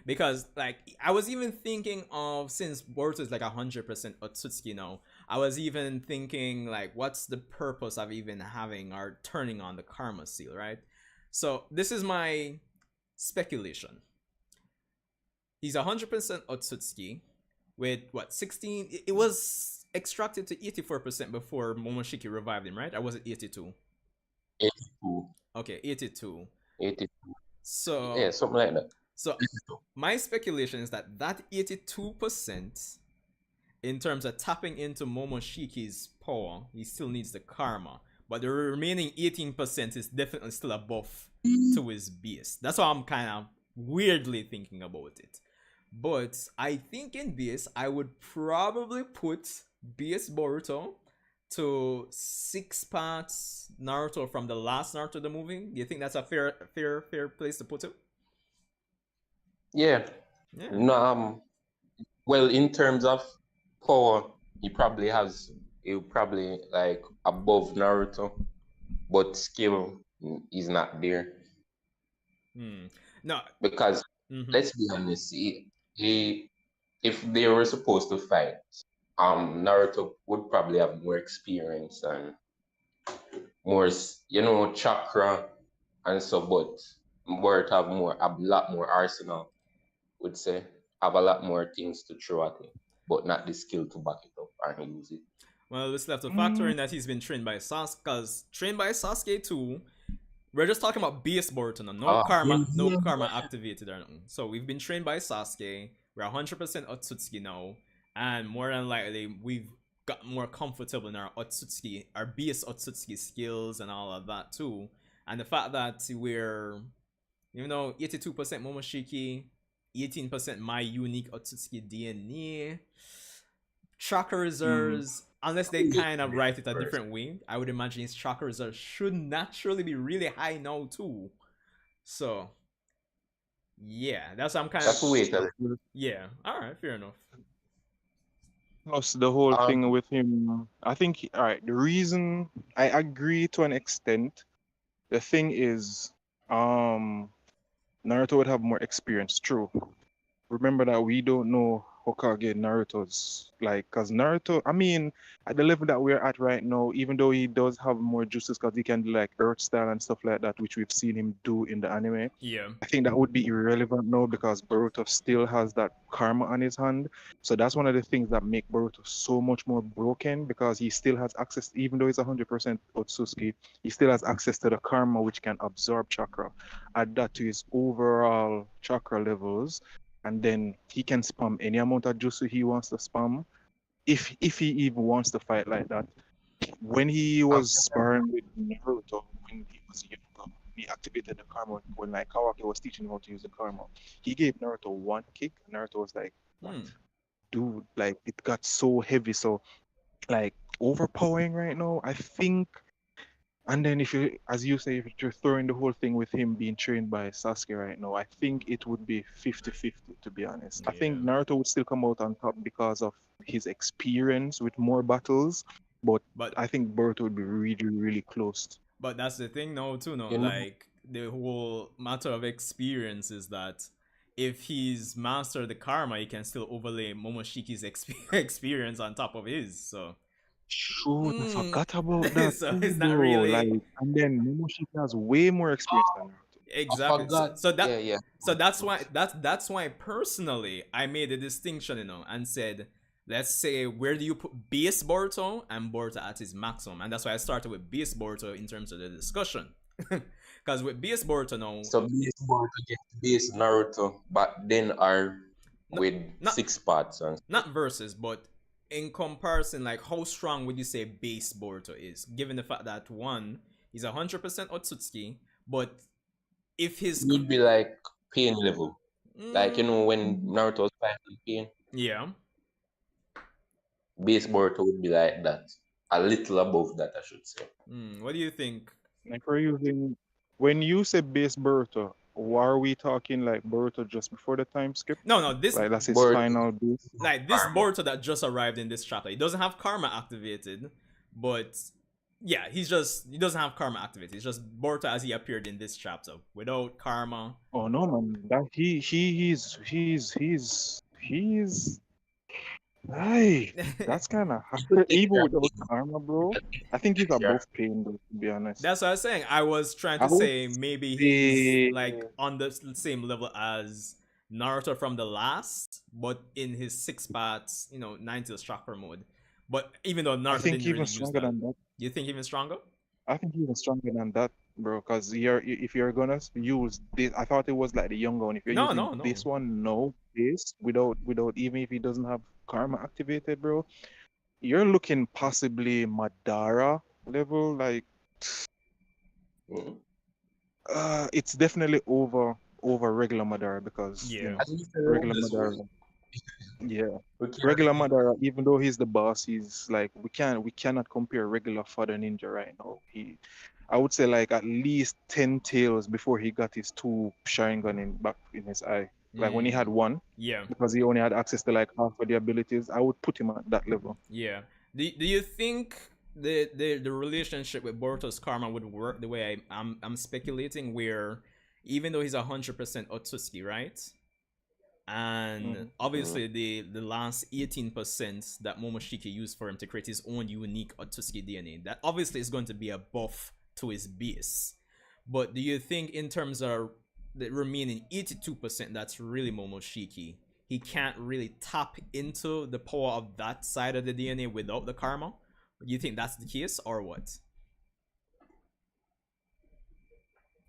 because like I was even thinking of, since Boruto is like 100% Otsutsuki now, I was even thinking like, what's the purpose of even having or turning on the karma seal, right? So this is my speculation. He's 100% Otsutsuki with what, 16? It was extracted to 84% before Momoshiki revived him, right? Or was it 82? 82, Okay, 82. 82. Yeah, So something like that. so my speculation is that that 82%, in terms of tapping into Momoshiki's power, he still needs the karma. But the remaining 18% is definitely still a buff to his base. That's why I'm kind of weirdly thinking about it. But I think in base, I would probably put base Boruto to 6 parts Naruto from the last Naruto the movie. Do you think that's a fair place to put it? Yeah. Yeah. No, well, in terms of power, he probably like above Naruto, but skill is not there Hmm. No. because Mm-hmm. let's be honest, he if they were supposed to fight, Naruto would probably have more experience and more, chakra and so, but Boruto have a lot more arsenal, would say, have a lot more things to throw at him, but not the skill to back it up and use it. Well, we still have to factor Mm, in that he's been trained by Sasuke, because trained by Sasuke too. We're just talking about base Boruto now. No Ah, karma, no yeah. karma activated or nothing. So we've been trained by Sasuke. We're 100% Otsutsuki now, and more than likely we've got more comfortable in our Otsutsuki, our base Otsutsuki skills and all of that too. And the fact that we're, 82% Momoshiki, 18% my unique Otsutsuki DNA, chakra mm. reserves, unless they kind of write it a different way, I would imagine his chakra reserves should naturally be really high now too. So yeah, that's what I'm kind of. That's wait a Yeah, all right, fair enough. Plus the whole um thing with him, I think, all right, the reason I agree to an extent, the thing is, Naruto would have more experience, true. Remember that we don't know Hokage Naruto's like, cause Naruto, I mean, at the level that we're at right now, even though he does have more juices, cause he can do like Earth style and stuff like that, which we've seen him do in the anime. Yeah. I think that would be irrelevant now because Boruto still has that karma on his hand. So that's one of the things that make Boruto so much more broken because he still has access, even though he's 100% Otsutsuki, he still has access to the karma which can absorb chakra, add that to his overall chakra levels, and then he can spam any amount of jutsu he wants to spam if he even wants to fight like that. When he was sparring with Naruto, when he was younger, he activated the karma when like Kawaki was teaching him how to use the karma. He gave Naruto one kick, and Naruto was like, "What, dude?" Like it got so heavy, so like overpowering right now. I think. And then if you, as you say, if you're throwing the whole thing with him being trained by Sasuke right now, I think it would be 50-50 to be honest. I think Yeah. Naruto would still come out on top because of his experience with more battles, but But I think Boruto would be really, really close. But that's the thing now too, no. You know, Like the whole matter of experience is that if he's mastered the karma, he can still overlay Momoshiki's experience on top of his. So Shoot, I Mm. forgot about that So too, it's not bro. really Like, and then Momoshiki has way more experience than Naruto. I exactly. forgot. Yeah. So that's why personally I made a distinction, and said, let's say, where do you put base Boruto and Boruto at his maximum, and that's why I started with base Boruto in terms of the discussion. Because with base Boruto now, So base Boruto against base Naruto, but then are no, with not 6 parts and stuff. not versus, but in comparison, like how strong would you say base Boruto is, given the fact that one, he's 100% Otsutsuki, but if his It would be like pain level. Like when Mm, Naruto was fighting pain, yeah. base Boruto would be like that. A little above that, I should say. What do you think? Like we're using, when you say base Boruto, why are we talking like Boruto just before the time skip? No, this Like that's his Boruto final base? like this karma. Boruto that just arrived in this chapter. He doesn't have karma activated, but yeah, he doesn't have karma activated. It's just Boruto as he appeared in this chapter without karma. Oh no, man. That he's hey, that's kind of You could hard. take Even that without pain. karma, You bro. can take I think he's that here. above pain, though, to be honest. That's what I was saying. I was trying I to would say maybe he's say, like on the same level as Naruto from the last, but in his 6 parts, 90s chakra mode. But even though I Naruto think didn't really even use stronger that, than that. you think even stronger? I think even stronger than that, bro. Because if you're gonna use this, I thought it was like the younger one. If you're No, using no, no. this one, no, this without even if he doesn't have karma activated, bro, you're looking possibly Madara level. Like, Mhm. it's definitely over regular Madara because Yeah. At least the regular oldest one. Madara, yeah, We can't regular really Madara. Even though he's the boss, he's like we cannot compare regular Father Ninja right now. I would say like at least 10 tails before he got his two Sharingan in back in his eye. Like when he had one, Yeah. because he only had access to like half of the abilities. I would put him at that level. Yeah. Do you think the relationship with Boruto's karma would work the way I'm speculating, where even though he's 100% Otsutsuki, right? And obviously the last 18% that Momoshiki used for him to create his own unique Otsutsuki DNA, that obviously is going to be a buff to his base. But do you think in terms of the remaining 82% that's really Momoshiki, he can't really tap into the power of that side of the DNA without the karma? Do you think that's the case or what?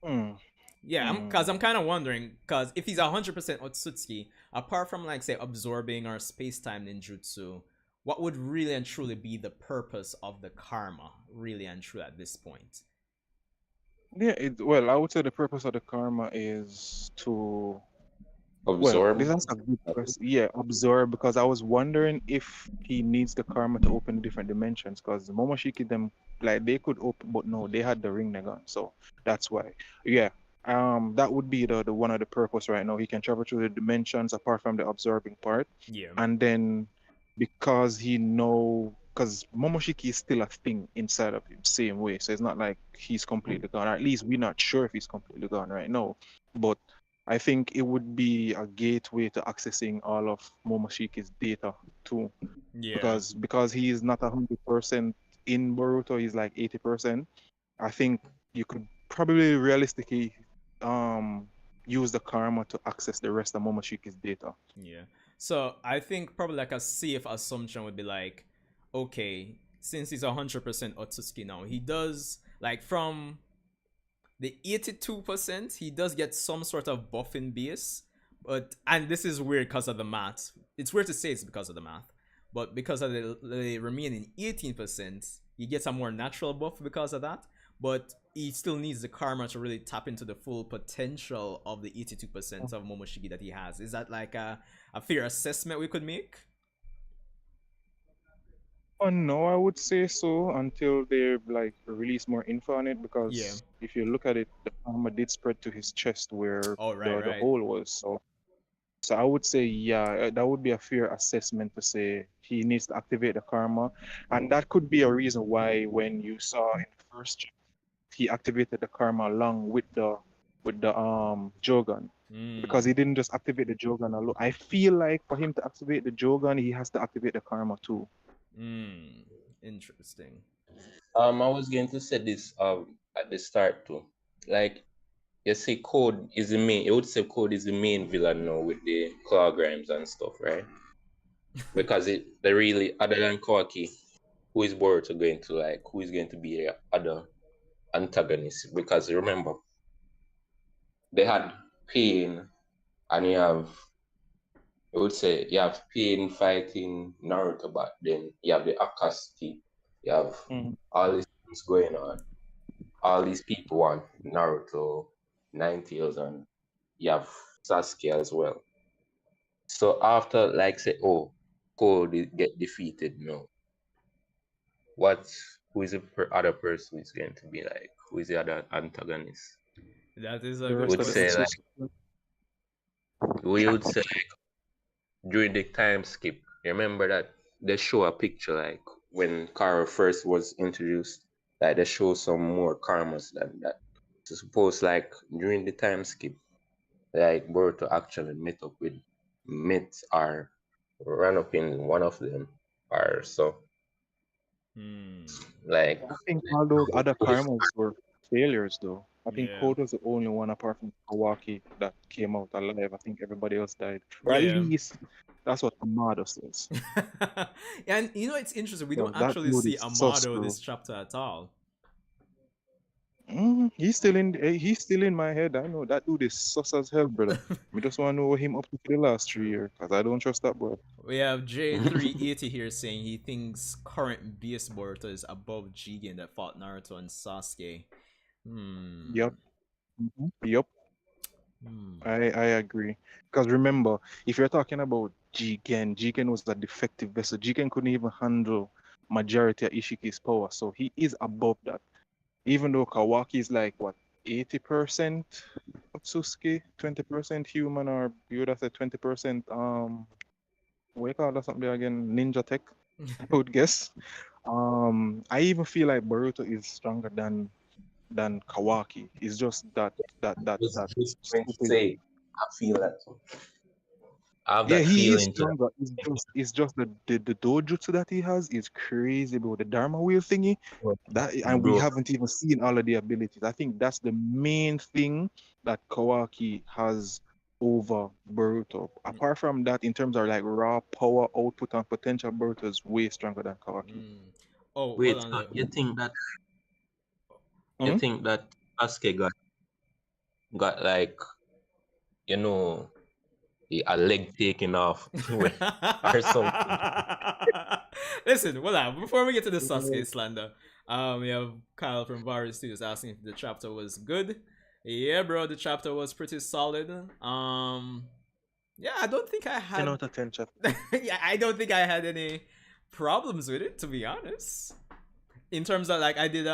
Hmm. Yeah, Hmm. I'm kind of wondering, because if he's 100% Otsutsuki, apart from like say absorbing our space-time ninjutsu, what would really and truly be the purpose of the karma, really and true at this point? Yeah, well, I would say the purpose of the karma is to, well, absorb. this is a good question. Yeah, absorb, because I was wondering if he needs the karma to open different dimensions, because Momoshiki them like they could open, but no, they had the ring Negon, so that's why. Yeah, that would be the one of the purpose right now. He can travel through the dimensions apart from the absorbing part, Yeah. and then because because Momoshiki is still a thing inside of him, same way. So it's not like he's completely gone. Or at least we're not sure if he's completely gone right now, but I think it would be a gateway to accessing all of Momoshiki's data too, Yeah. because he is not 100% in Boruto, he's like 80%. I think you could probably realistically um use the karma to access the rest of Momoshiki's data. Yeah. So I think probably like a safe assumption would be like, okay, since he's 100% Otsuki now, he does like from the 82%, he does get some sort of buff in base. But and this is weird because of the math. It's weird to say it's because of the math, but because of the remaining 18%, he gets a more natural buff because of that. But he still needs the karma to really tap into the full potential of the 82% of Momoshiki that he has. Is that like a fair assessment we could make? No, I would say so until they like release more info on it, Yeah. because if you look at it, the karma did spread to his chest where Oh, right, the right. hole was. So I would say, yeah, that would be a fair assessment to say he needs to activate the karma, and that could be a reason why when you saw in the first chapter, he activated the karma along with the Jogan, because Mm, he didn't just activate the Jogan alone. I feel like for him to activate the Jogan, he has to activate the karma too. mm, interesting. I was going to say this at the start too. Like you see, Code is the main. You would say Code is the main villain now with the claw grimes and stuff, right? Because they really, other than Kawaki, who is Boruto going to like? Who is going to be the other antagonist? Because remember, they had Pain, and you would say you have Pain fighting Naruto, but then you have the Akatsuki, you have Mhm. all these things going on. All these people want Naruto, Ninetales, and you have Sasuke as well. So after like say, oh, Code get defeated, no. What who is the other person who is going to be like? Who is the other antagonist? That is a The good rest Would of the say question. like Otsuki. we would say during the time skip. Remember that they show a picture like when Kara first was introduced, like they show some more karmas than that. So suppose like during the time skip, like Boruto actually met or ran up in one of them or so. Hmm. Like I think all those other karmas were failures, though. I think Yeah. Code was the only one apart from Kawaki that came out alive. I think everybody else died. Or at Yeah. least that's what Amado says. And you know it's interesting. We So don't that actually dude see is sus, Amado bro. this chapter at all. He's still in my head. I know that dude is sus as hell, brother. We just want to know what him up to for the last 3 years, because I don't trust that boy. We have J380 here saying he thinks current BS Boruto is above Jigen that fought Naruto and Sasuke. Hmm. Yup. Yup. Hmm. I agree. Because remember, if you're talking about Jigen was a defective vessel. Jigen couldn't even handle majority of Ishiki's power, so he is above that. Even though Kawaki is like what 80% Otsuki, 20% human, or you would have said 20% what you call that something again? Ninja tech, I would guess. I even feel like Boruto is stronger than Kawaki. It's just was that just going to stupid. say, I feel that I have Yeah, that he is feeling to that. stronger. It's just the dojutsu that he has is crazy, bro. The Dharma wheel thingy, that, and we Bro, haven't even seen all of the abilities. I think that's the main thing that Kawaki has over Boruto. Apart from that, in terms of like raw power output and potential, Boruto is way stronger than Kawaki. Hmm. Oh, hold wait, on so there. you Mhm. think that Sasuke got like, you know, a leg taken off or something? Listen, well, before we get to the Sasuke slander, we have Kyle from Various Studios asking if the chapter was good. Yeah, bro, the chapter was pretty solid. Yeah, I don't think I 10 had. out of 10 chapter. Yeah, I don't think I had any problems with it, to be honest. In terms of like, I did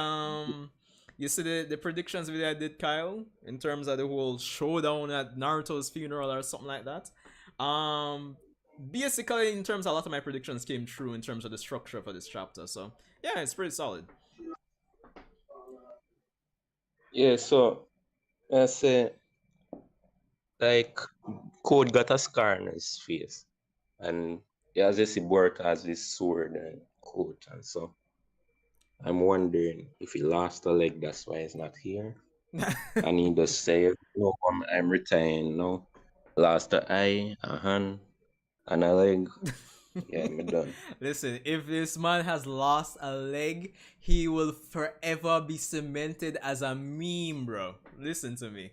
you see the predictions video I did, Kyle, in terms of the whole showdown at Naruto's funeral or something like that. Um, Basically, in terms of a lot of my predictions came true in terms of the structure for this chapter. So yeah, it's pretty solid. Yeah, so I say like Code got a scar on his face, and yeah, as you see, Boruto has this sword and coat, and so I'm wondering if he lost a leg, that's why he's not here. And he just say, "No, I'm retiring now. Lost an eye, a hand, and a leg. Yeah, I'm done." Listen, if this man has lost a leg, he will forever be cemented as a meme, bro. Listen to me.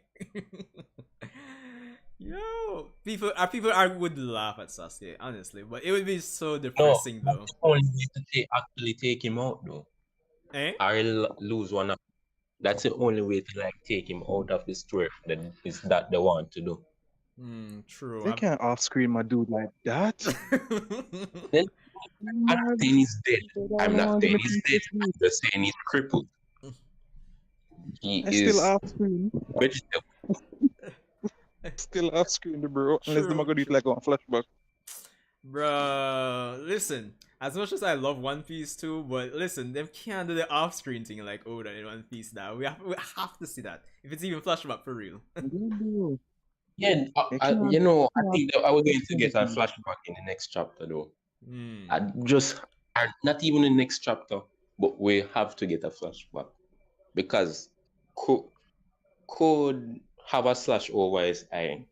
Yo, people would laugh at Sasuke, honestly, but it would be so No, depressing that's though. the only way to actually take him out, though. Eh? I'll lose one of. That's the only way to like take him out of the story. That is that they want to do. True. They can't off screen my dude like that. Then I'm not Mad. saying he's dead. They don't I'm not want saying me he's to dead. see. I'm just saying he's crippled. He I still is off screen. vegetable. Still off screen, the bro. Unless they're True, gonna do it true. like on flashback. Bruh, listen. As much as I love One Piece too, but listen, them can't do the off-screen thing like Oda in One Piece now. We have to see that if it's even flashback for real. Yeah, They you know, I can't think that I was going to get a anything. flashback in the next chapter, though. Hmm. Not even the next chapter, but we have to get a flashback because could have a slash over his eye.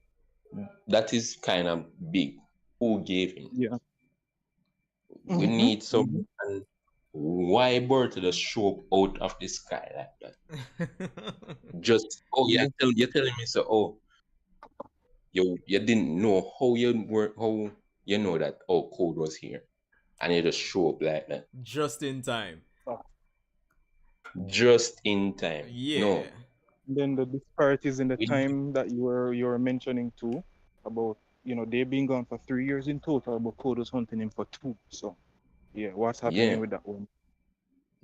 That is kind of big. Who gave him? Yeah. We need some. And why Boruto just show up out of the sky like that? Just you're telling me so. Oh, you didn't know how you know that code was here, and you just show up like that Just in time. just in time. Yeah. No, Then the disparities in the we time that you were mentioning too, about they being gone for 3 years in total, but Code was hunting him for 2. So yeah, what's happening yeah with that one?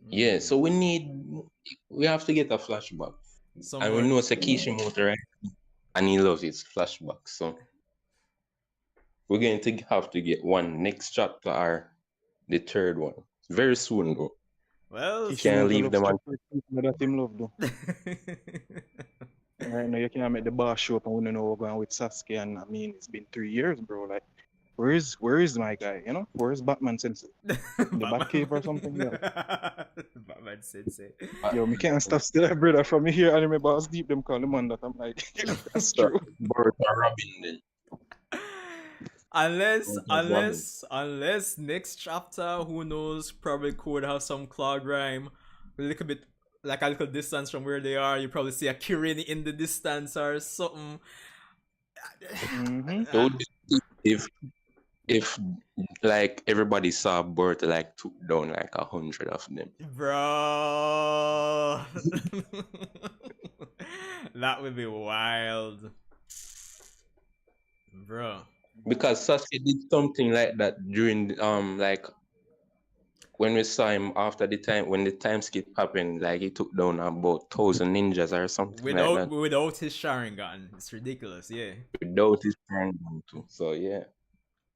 yeah. So we have to get a flashback, Some and we more. know Kishimoto, right? And he loves his flashbacks. So we're going to have to get one next chapter or the third one very soon, though. Well, Can't Kishimoto leave loves them on. to people that him love though. Right now you can't make the boss show up and we don't know what's going on with Sasuke, and I mean it's been 3 years, bro. Like where is my guy? Where's Batman Sensei? In the Batcave or something? Yeah. Batman Sensei. Yo, me can't stop still, brother. From me here, anime boss deep them call him on that. I'm like, that's true. Boruto Robin then. Unless next chapter, who knows, probably could have some Cloud Rhyme a little bit, like a little distance from where they are. You probably see a Kirin in the distance or something. So if like everybody saw Boruto like took down like 100 of them. Bro. That would be wild. Bro. Because Sasuke did something like that during like when we saw him after the time when the time skip happened, like he took down about 1,000 ninjas or something like that. Without his Sharingan. It's ridiculous, yeah. Without his Sharingan too. So yeah.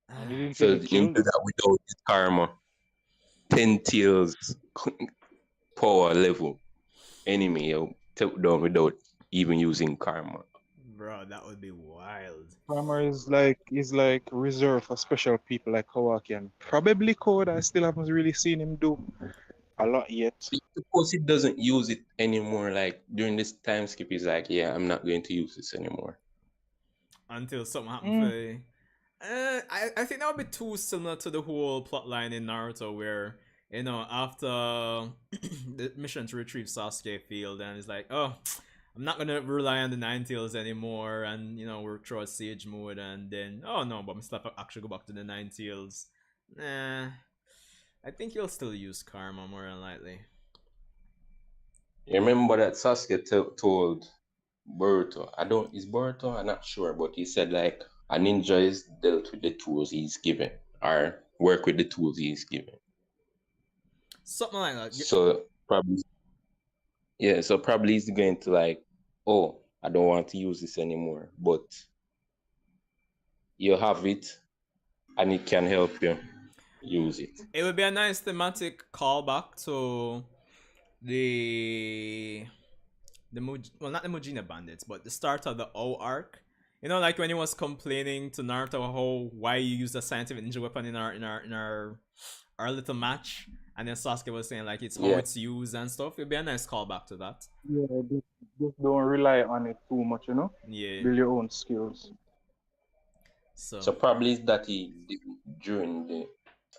And he didn't So get killed. into that without his karma. 10 tails power level enemy you took down without even using karma. Bro, that would be wild. Armor is like reserved for special people like Kawaki, and probably Code. I still haven't really seen him do a lot yet. Suppose he doesn't use it anymore, like during this time skip, he's like, yeah, I'm not going to use this anymore. Until something happens. I think that would be too similar to the whole plotline in Naruto where, after the mission to retrieve Sasuke failed and it's like, oh, I'm not gonna rely on the Nine Tails anymore, and we're through a Sage mode, and then oh no, but I'm still have to actually go back to the Nine Tails. Nah, I think he'll still use Karma more than likely. You remember that Sasuke told Boruto, is Boruto? I'm not sure, but he said like a ninja is dealt with the tools he's given, or work with the tools he's given. Something like that. So probably he's going to like, oh, I don't want to use this anymore, but you have it, and it can help you use it. It would be a nice thematic callback to the not the Mujina Bandits, but the start of the O arc. You know, like when he was complaining to Naruto how why you use the scientific ninja weapon in our little match, and then Sasuke was saying like it's how Yeah. it's used and stuff. It'd be a nice callback to that. Yeah, just don't rely on it too much, Yeah. Build your own skills. So probably that he did during the.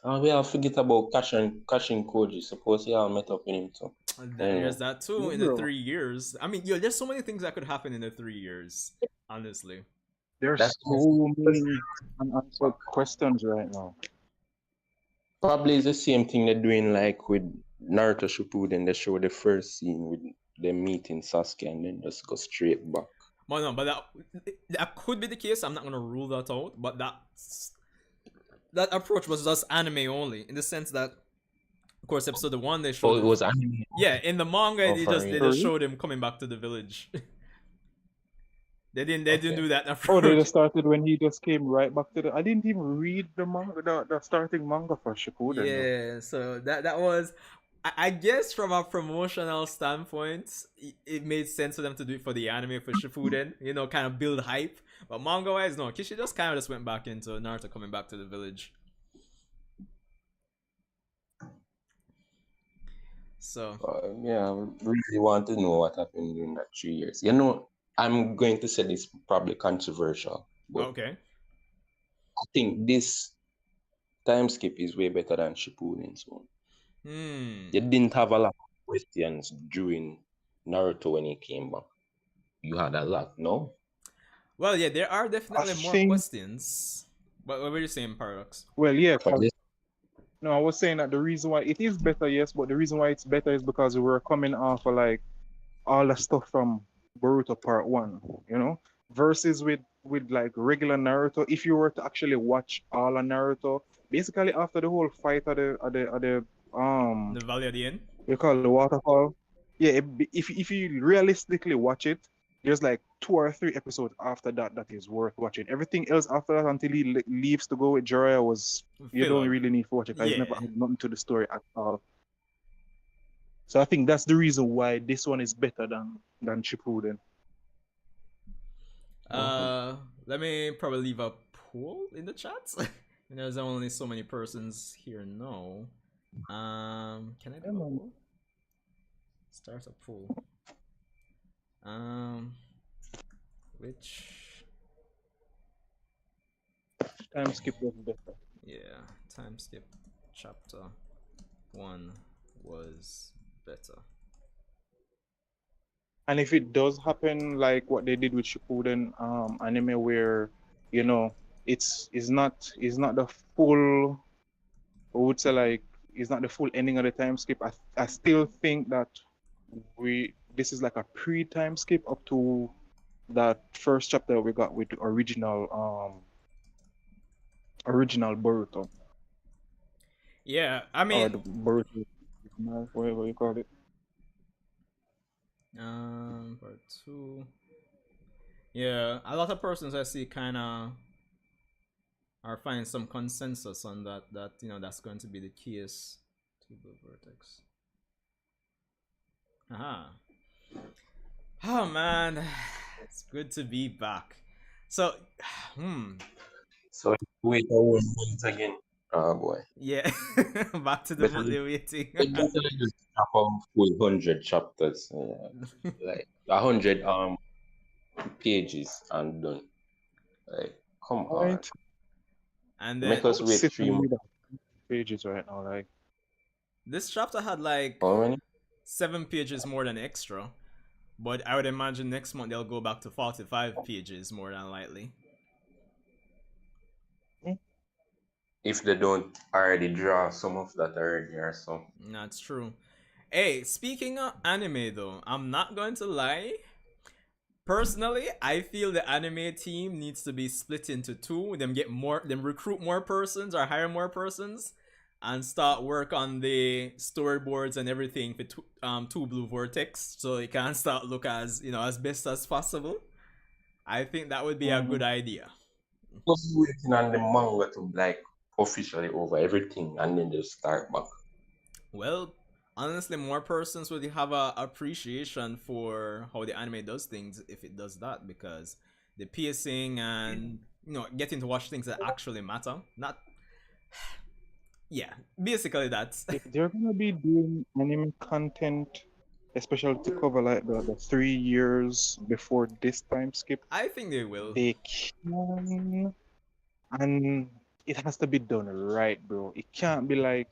Oh, we all forget about Kashin Koji. Suppose he all met up with him too. There's that too in the Bro. 3 years. I mean, yo, there's so many things that could happen in the 3 years. Honestly. There's That's- so many unanswered questions right now. Probably it's the same thing they're doing like with Naruto Shippuden. They show the first scene with them meeting Sasuke and then just go straight back. But no, but that could be the case. I'm not gonna rule that out. But that approach was just anime only, in the sense that, of course, episode 1 they showed. Oh, it was anime. Yeah, in the manga Oh, they for just real? showed him coming back to the village. They didn't do that Oh, approach. they just started when he just came right back to the. I didn't even read the manga, the starting manga for Shippuden. though. Yeah, so that was, I guess from a promotional standpoint, it made sense for them to do it for the anime for Shippuden, you know, kind of build hype. But manga wise, no, Kishi just kind of just went back into Naruto coming back to the village. So Yeah, I really want to know what happened during that 3 years. You know, I'm going to say this probably controversial, but okay, I think this time skip is way better than Shippuden. So you didn't have a lot of questions during Naruto when he came back. You had a lot, no? well, yeah, there are definitely I more think- questions. But what were you saying, Paradox? Well, yeah. But this, No, I was saying that the reason why it is better, yes, but the reason why it's better is because we were coming off of like all the stuff from Boruto Part 1, versus with like regular Naruto. If you were to actually watch all of Naruto, basically after the whole fight of the The Valley of the End? you call it the waterfall, yeah. If you realistically watch it, there's like 2 or 3 episodes after that is worth watching. Everything else after that until he leaves to go with Jiraiya you don't Filler. really need to watch it. 'Cause Yeah. It's never had nothing to the story at all. So I think that's the reason why this one is better than Shippuden. Let me probably leave a poll in the chat. There's only so many persons here now. Can I do a man. poll? Start a poll. Which Time skip was better. time skip chapter 1 was better. And if it does happen like what they did with Shippuden anime, where it's not the full, I would say, like, it's not the full ending of the time skip. I still think that this is like a pre-time skip up to that first chapter we got with the original Boruto, Yeah, I or mean, the Boruto, whatever you call it. part 2. Yeah, a lot of persons I see kind of are finding some consensus on that that's going to be the case. Two Blue Vortex. Aha. Oh man, it's good to be back. So, so wait a whole month again. Oh boy. yeah, back to the But- monthly waiting. It definitely just drop on full 100 chapters. Like 100 pages and done. Like, come on. Right? And Make then us wait Sit 3 and months. read pages right now, like. this chapter had like How many? 7 pages more than extra, but I would imagine next month they'll go back to 45 pages more than likely. If they don't already draw some of that already or so. That's true. Hey, speaking of anime though, I'm not going to lie. Personally, I feel the anime team needs to be split into 2. Them recruit more persons or hire more persons, and start work on the storyboards and everything for Two Blue Vortex, so it can start look as as best as possible. I think that would be a good idea. Just waiting on the manga to like officially over everything and then just start back. Well, honestly, more persons would have a appreciation for how the anime does things if it does that, because the piercing, and getting to watch things that actually matter. Not, yeah, basically that's. If they're gonna be doing anime content, especially to cover like the 3 years before this time skip, I think they will. they can, and it has to be done right, bro. It can't be like,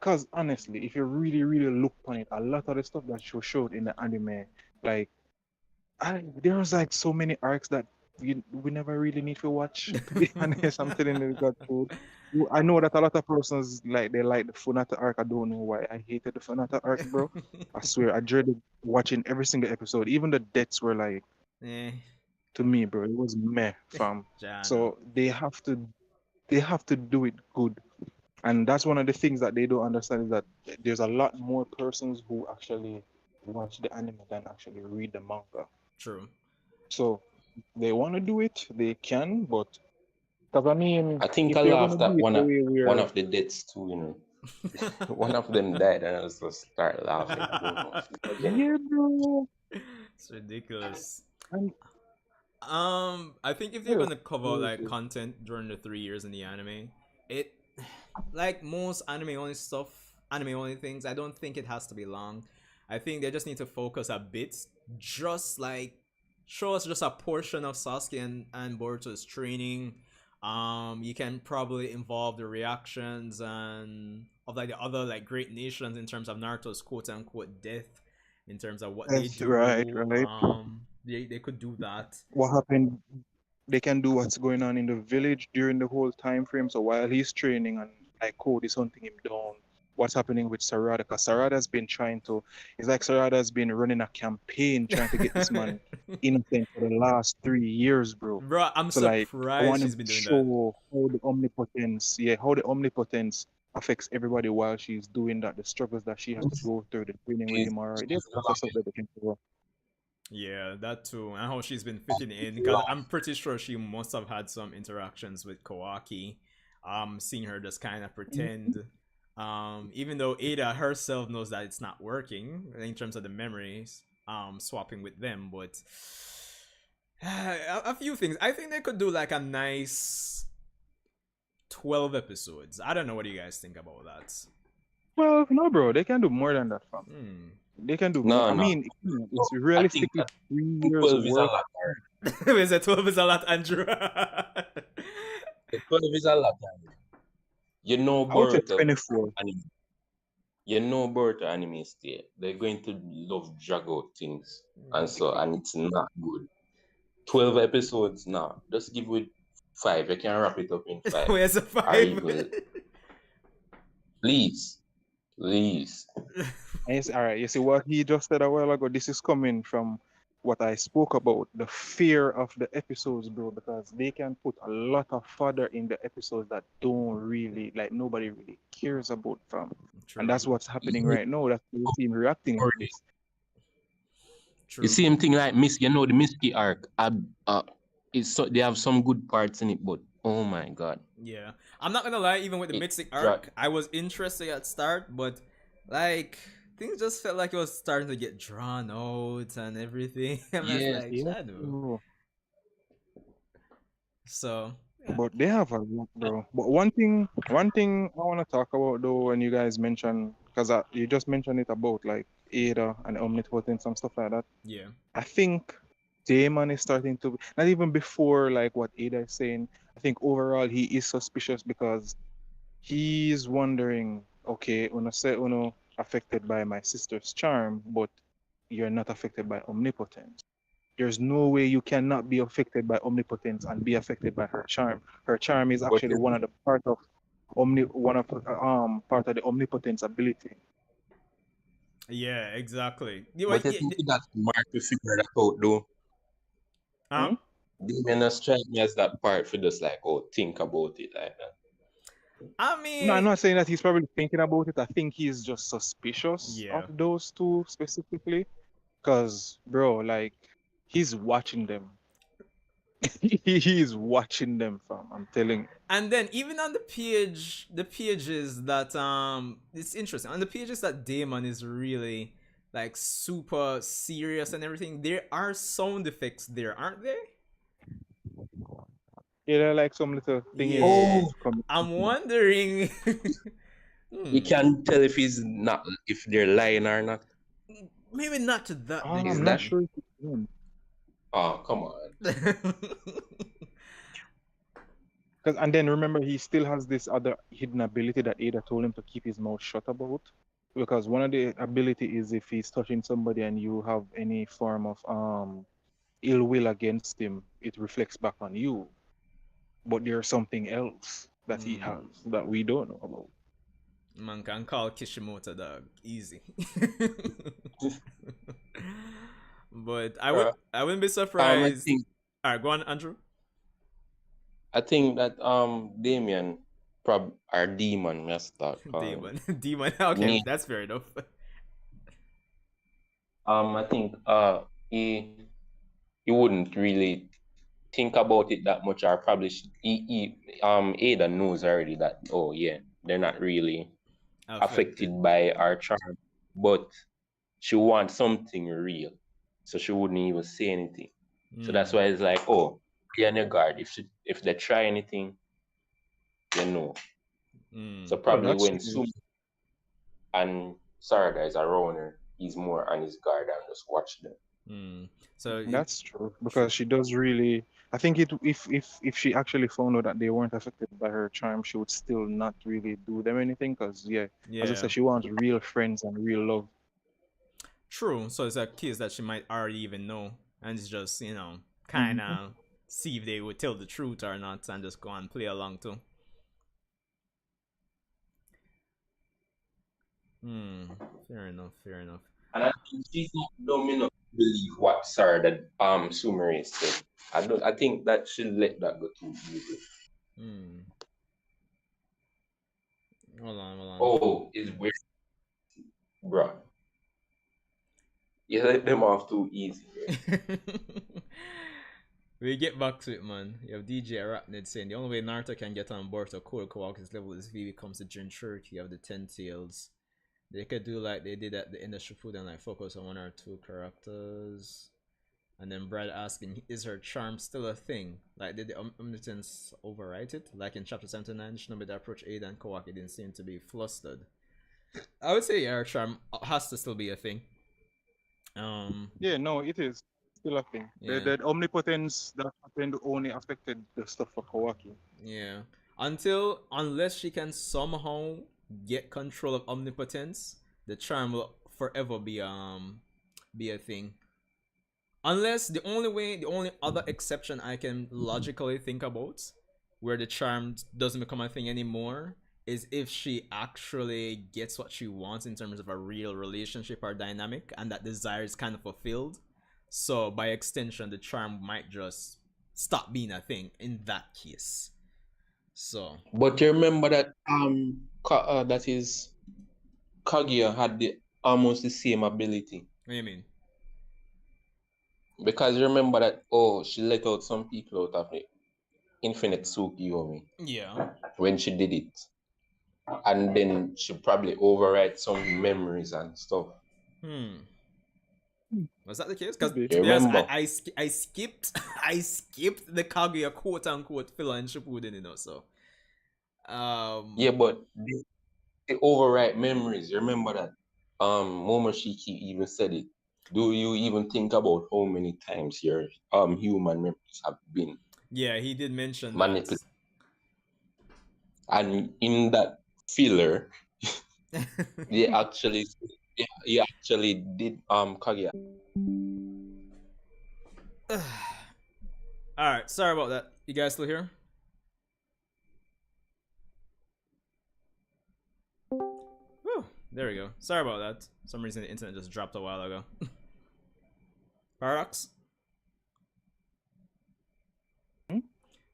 cause honestly, if you really look on it, a lot of the stuff that showed in the anime, like there was like so many arcs that we never really need to watch. To be honest, I'm telling you, God, food. I know that a lot of persons like they like the Funata arc. I don't know why. I hated the Funata arc, bro. I swear, I dreaded watching every single episode. Even the deaths were like, Eh, to me, bro, it was meh, fam. Jano. So they have to do it good, and that's one of the things that they don't understand is that there's a lot more persons who actually watch the anime than actually read the manga. True. So they want to do it, they can, but because I mean, I think if I they're gonna laughed do at it the way one we're of the deaths too, One of them died and I was just start laughing. I don't know. Again, yeah, bro. It's ridiculous. And I think if they're yeah, gonna cover like content during the 3 years in the anime, it like most anime only stuff, anime only things, I don't think it has to be long. I think they just need to focus a bit, just like show us just a portion of Sasuke and Boruto's training. You can probably involve the reactions and of like the other like great nations in terms of Naruto's quote unquote death, in terms of what they that's do. right. They could do that. What happened? They can do what's going on in the village during the whole time frame. So while he's training and like Code is hunting him down, what's happening with Sarada? Because Sarada's been trying to. It's like Sarada's been running a campaign trying to get this man innocent for the last 3 years, bro. Bro, I'm So like, I surprised want she's to been doing that. show how the omnipotence affects everybody while she's doing that. The struggles that she has to go through, the training with him. Alright, there's lots of stuff that they can cover. Yeah, that too, and how she's been fitting in. Because I'm pretty sure she must have had some interactions with Kawaki. Seeing her just kind of pretend. Even though Ada herself knows that it's not working in terms of the memories. Swapping with them, but a few things. I think they could do like a nice 12 episodes. I don't know what you guys think about that. Well, no, bro, they can do more than that, fam. They can do more. I No. mean, it's realistically 3 years 12 is a worth. lot. Is it 12 is a lot, Andrew? 12 is a lot. You know I would say Boruto 24. anime. You know Boruto anime stay. They're going to love drag out things. And it's not good. 12 episodes now. Just give it 5. You can wrap it up in 5. Where's the 5? Please. Yes, all right. You see what he just said a while ago. This is coming from what I spoke about, the fear of the episodes, bro, because they can put a lot of fodder in the episodes that don't really, like, nobody really cares about, fam. True. And that's what's happening right now. That's the team reacting like this. True. You see him thing like the Miski arc. They have some good parts in it, but oh my god. Yeah, I'm not gonna lie. Even with the Mystic arc, I was interested at start, but like things just felt like it was starting to get drawn out and everything. So. Yeah. But they have a lot, bro. But one thing I want to talk about though, when you guys mention, because you just mentioned it about like Ada and omnipotence and stuff like that. Yeah. I think Damon is starting to, not even before like what Ada is saying. I think overall he is suspicious because he's wondering, okay, Uno say Uno affected by my sister's charm, but you're not affected by omnipotence. There's no way you cannot be affected by omnipotence and be affected by her charm. Her charm is actually one of the part of the omnipotence ability. Yeah, exactly. But I think that's smart to figure that out though. Huh? They strike me as that part for just like, think about it like that. I mean, no, I'm not saying that he's probably thinking about it. I think he's just suspicious of those two specifically. Because, bro, like, he's watching them. He's watching them, fam. I'm telling you. And then even on the pages that it's interesting. On the pages that Damon is really like super serious and everything, there are sound effects there, aren't there? Yeah, they're like some little thingy. Yeah. Oh, I'm wondering. you Hmm. can tell if he's not, if they're lying or not. Maybe not to that Is I'm not that? degree. sure if it's him. Oh, come on. Cause, and then remember, he still has this other hidden ability that Ada told him to keep his mouth shut about. Because one of the ability is if he's touching somebody and you have any form of ill will against him, it reflects back on you. But there's something else that he has that we don't know about. Man can call Kishimoto dog easy. But Uh, I wouldn't be I surprised. think Alright, go on, Andrew. that Damien or Demon, let's start calling him. Demon. Demon. Okay, Need that's fair enough. I think he wouldn't really think about it that much, or probably Ada knows already that, oh yeah, they're not really Affected. affected by our charm, but she wants something real, so she wouldn't even say anything. So that's why it's like, oh, be on your guard. If they try anything, you know. So Mm. Oh, probably that's when true. Sum and Sarada is around her, he's more on his guard and just watch them. Mm. So you, That's true true. because she does really. I think it if she actually found out that they weren't affected by her charm, she would still not really do them anything. Because yeah, as I Yeah. said, she wants real friends and real love. True. So it's a case that she might already even know, and it's just kind Hmm. of see if they would tell the truth or not, and just go and play along too. Hmm. Fair enough. Fair enough. And I think she's not dumb enough to believe what Sarada Sumire said. I think that she'll let that go too easy. Hmm. Hold on. Hold on. Oh, it's weird, bro. You let them off too easy. We get back to it, man. You have DJ Arachnid saying the only way Naruto can get on board to Code Kawaka's level is if he becomes the Jinchuriki of the Ten Tails. They could do like they did at the end of Shippuden, like focus on one or two characters. And then Brad asking, is her charm still a thing? Like, did the Omnipotence overwrite it? Like in chapter 79, Shinobi that approached Ada and Kawaki didn't seem to be flustered. I would say her charm has to still be a thing. Yeah, no, it is still a thing. Yeah. The omnipotence that happened only affected the stuff for Kawaki. Yeah. Unless she can somehow get control of omnipotence, the charm will forever be a thing. Unless the only other exception I can logically think about where the charm doesn't become a thing anymore is if she actually gets what she wants in terms of a real relationship or dynamic and that desire is kind of fulfilled. So by extension, the charm might just stop being a thing in that case. So But you remember that that is Kaguya had almost the same ability. what do you mean? Because you remember that, oh, she let out some people out of the Infinite Tsukiyomi Yeah. when she did it. And then she probably override some memories and stuff. Was that the case? Could Because be. to You be honest, remember? I skipped I skipped the Kaguya quote unquote filler in Shippuden, so Yeah, but they override memories. You remember that? Momoshiki even said it. Do you even think about how many times your human memories have been yeah, he did mention that. manipulated? And in that filler, they actually he actually did Kaguya. All right, sorry about that. You guys still here? Whew, there we go. Sorry about that. For some reason the internet just dropped a while ago. Paradox?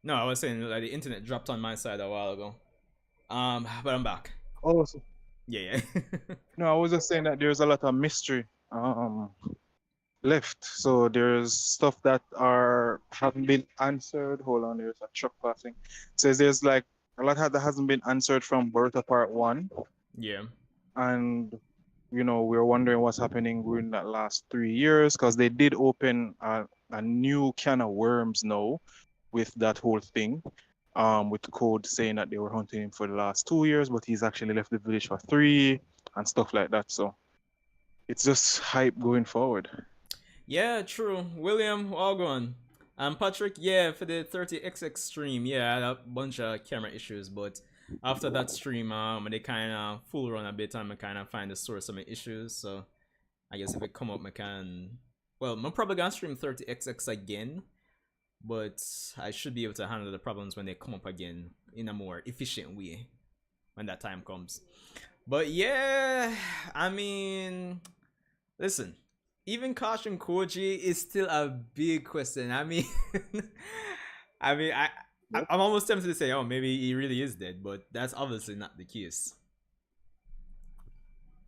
No, I was saying like the internet dropped on my side a while ago. But I'm back. Oh, so, Yeah. no, I was just saying that there's a lot of mystery left. So there's stuff that haven't been answered. Hold on, there's a truck passing. It says there's like a lot that hasn't been answered from Boruto Part 1. Yeah. And we were wondering what's happening during that last 3 years because they did open a new can of worms now with that whole thing. With the code saying that they were hunting him for the last 2 years, but he's actually left the village for three and stuff like that. So it's just hype going forward. Yeah, true. William, all gone. Patrick, yeah, for the 30XX stream, yeah, I had a bunch of camera issues, but after that stream, they kind of fool around a bit and I kind of find the source of my issues. So I guess if it come up, I can. Well, I'm probably gonna stream 30XX again, but I should be able to handle the problems when they come up again in a more efficient way when that time comes. But yeah, I mean, listen, even Caution Koji is still a big question. I mean, I mean, I'm almost tempted to say, oh, maybe he really is dead, but that's obviously not the case.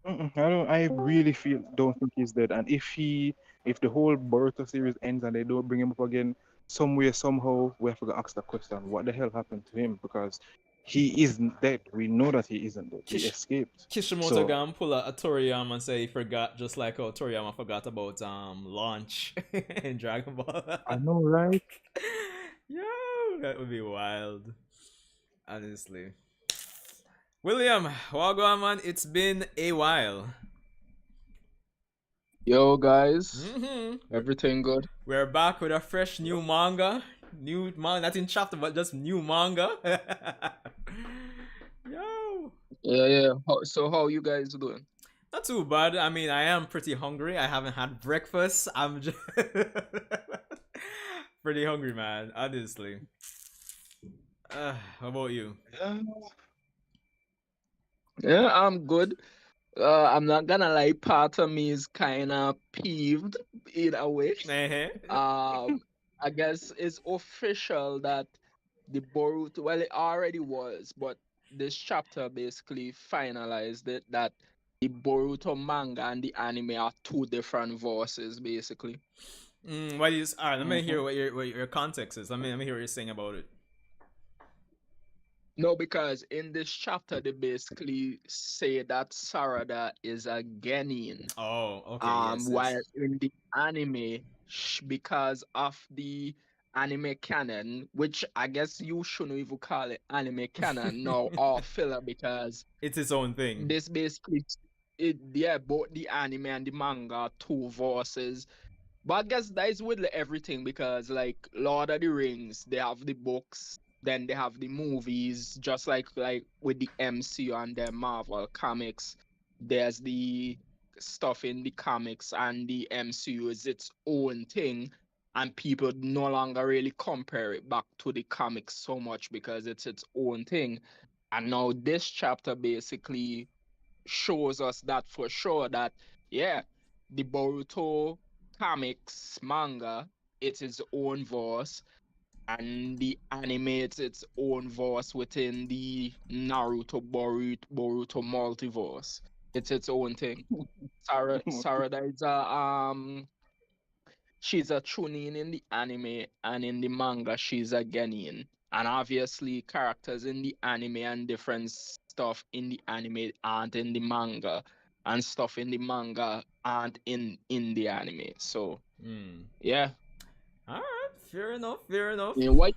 I really don't think he's dead. And if the whole Boruto series ends and they don't bring him up again, somewhere somehow we have to ask the question: what the hell happened to him? Because he isn't dead. We know that he isn't dead. He escaped. Kishimoto So gonna pull a Toriyama and say he forgot, just like how Toriyama forgot about launch in Dragon Ball. I know, right? Yo, that would be wild. Honestly. William, Wagwan man, it's been a while. Yo, guys, Mm-hmm. everything good? We're back with a fresh new manga. New manga, not in chapter, but just new manga. Yo. Yeah. How you guys doing? Not too bad. I mean, I am pretty hungry. I haven't had breakfast. I'm just pretty hungry, man. Honestly. How about you? Yeah, I'm good. I'm not gonna lie, part of me is kind of peeved in a way. I guess it's official that the Boruto, well, it already was, but this chapter basically finalized it that the Boruto manga and the anime are two different voices, basically. What is? All right, let me hear what your context is. Let me hear what you're saying about it. No, because in this chapter they basically say that Sarada is a Genin. Oh, okay. While in the anime, because of the anime canon, which I guess you shouldn't even call it anime canon, no, or filler, because it's its own thing. this basically, both the anime and the manga are two voices. But I guess that is with everything because, like, Lord of the Rings, they have the books, then they have the movies, just like with the MCU and the Marvel comics. There's the stuff in the comics, and the MCU is its own thing, and people no longer really compare it back to the comics so much because it's its own thing. And now this chapter basically shows us that for sure that yeah, the Boruto comics manga, it's its own voice, and the anime it's its own voice within the Naruto Boruto multiverse. It's its own thing. Sarada is she's a Chunin in the anime, and in the manga she's a Genin. And obviously characters in the anime and different stuff in the anime aren't in the manga, and stuff in the manga aren't in the anime. So yeah. All right, fair enough. Yeah, what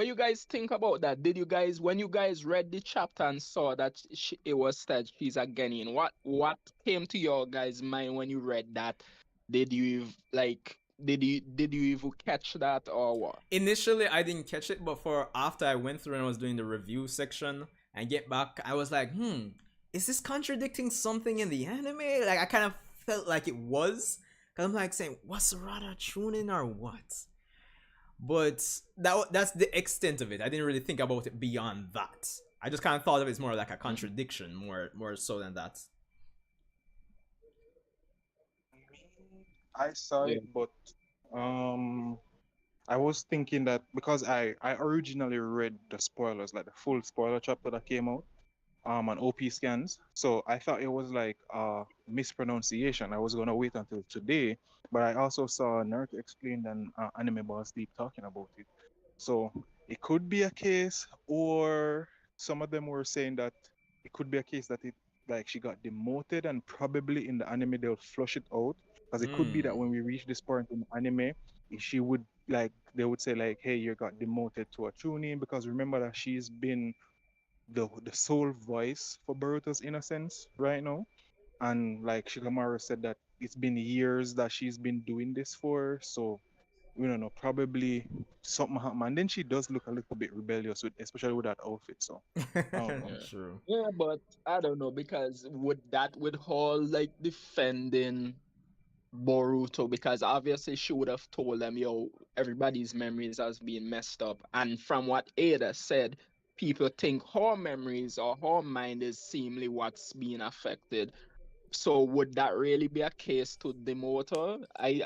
you guys think about that? Did you guys, when you guys read the chapter and saw that it was said she's a Ghanaian, what came to your guys' mind when you read that? Did you did you even catch that or what? Initially, I didn't catch it, but for after I went through and I was doing the review section and get back, I was like, is this contradicting something in the anime? Like, I kind of felt like it was. Cause I'm like saying, what's Sarada tuning or what? But that's the extent of it. I didn't really think about it beyond that. I just kind of thought of it as more like a contradiction, more so than that. I saw it, but I was thinking that because I originally read the spoilers, like the full spoiler chapter that came out, on OP scans. So I thought it was like a mispronunciation. I was gonna wait until today, but I also saw Naruto explained and Anime Boss Deep talking about it. So it could be a case, or some of them were saying that it could be a case that like she got demoted, and probably in the anime they'll flush it out, because it could be that Mm. when we reach this point in the anime, she would like they would say like, hey, you got demoted to a tuning, because remember that she's been the sole voice for Boruto's innocence right now. And like Shikamaru said that it's been years that she's been doing this for, so we don't know, probably something happened. And then she does look a little bit rebellious, with, especially with that outfit. So I don't know. Yeah. True. Yeah, but I don't know because would that with her like defending Boruto because obviously she would have told them, yo, everybody's memories has been messed up. And from what Ada said, people think her memories or her mind is seemingly what's being affected. So would that really be a case to demote her?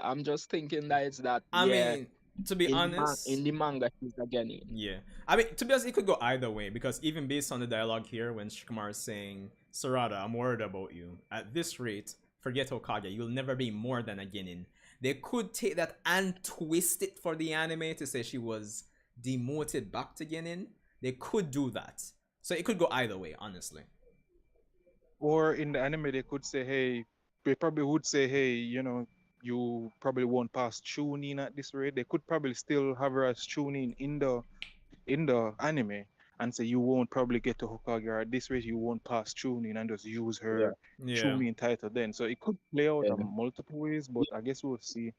I'm just thinking that it's that I yeah, mean, to be in honest, the manga she's again in. yeah. I mean, to be honest, it could go either way because even based on the dialogue here, when Shikamaru is saying, Sarada, I'm worried about you. At this rate, forget Hokage, you'll never be more than a Genin. They could take that and twist it for the anime to say she was demoted back to Genin. They could do that. So it could go either way, honestly. Or in the anime, they could say, hey, they probably would say, hey, you probably won't pass tuning at this rate. They could probably still have her as tuning in the anime, and say you won't probably get to Hokage, or at this rate you won't pass tuning, and just use Yeah. her Yeah. tuning title then. So it could play out Yeah. on multiple ways, but I guess we'll see.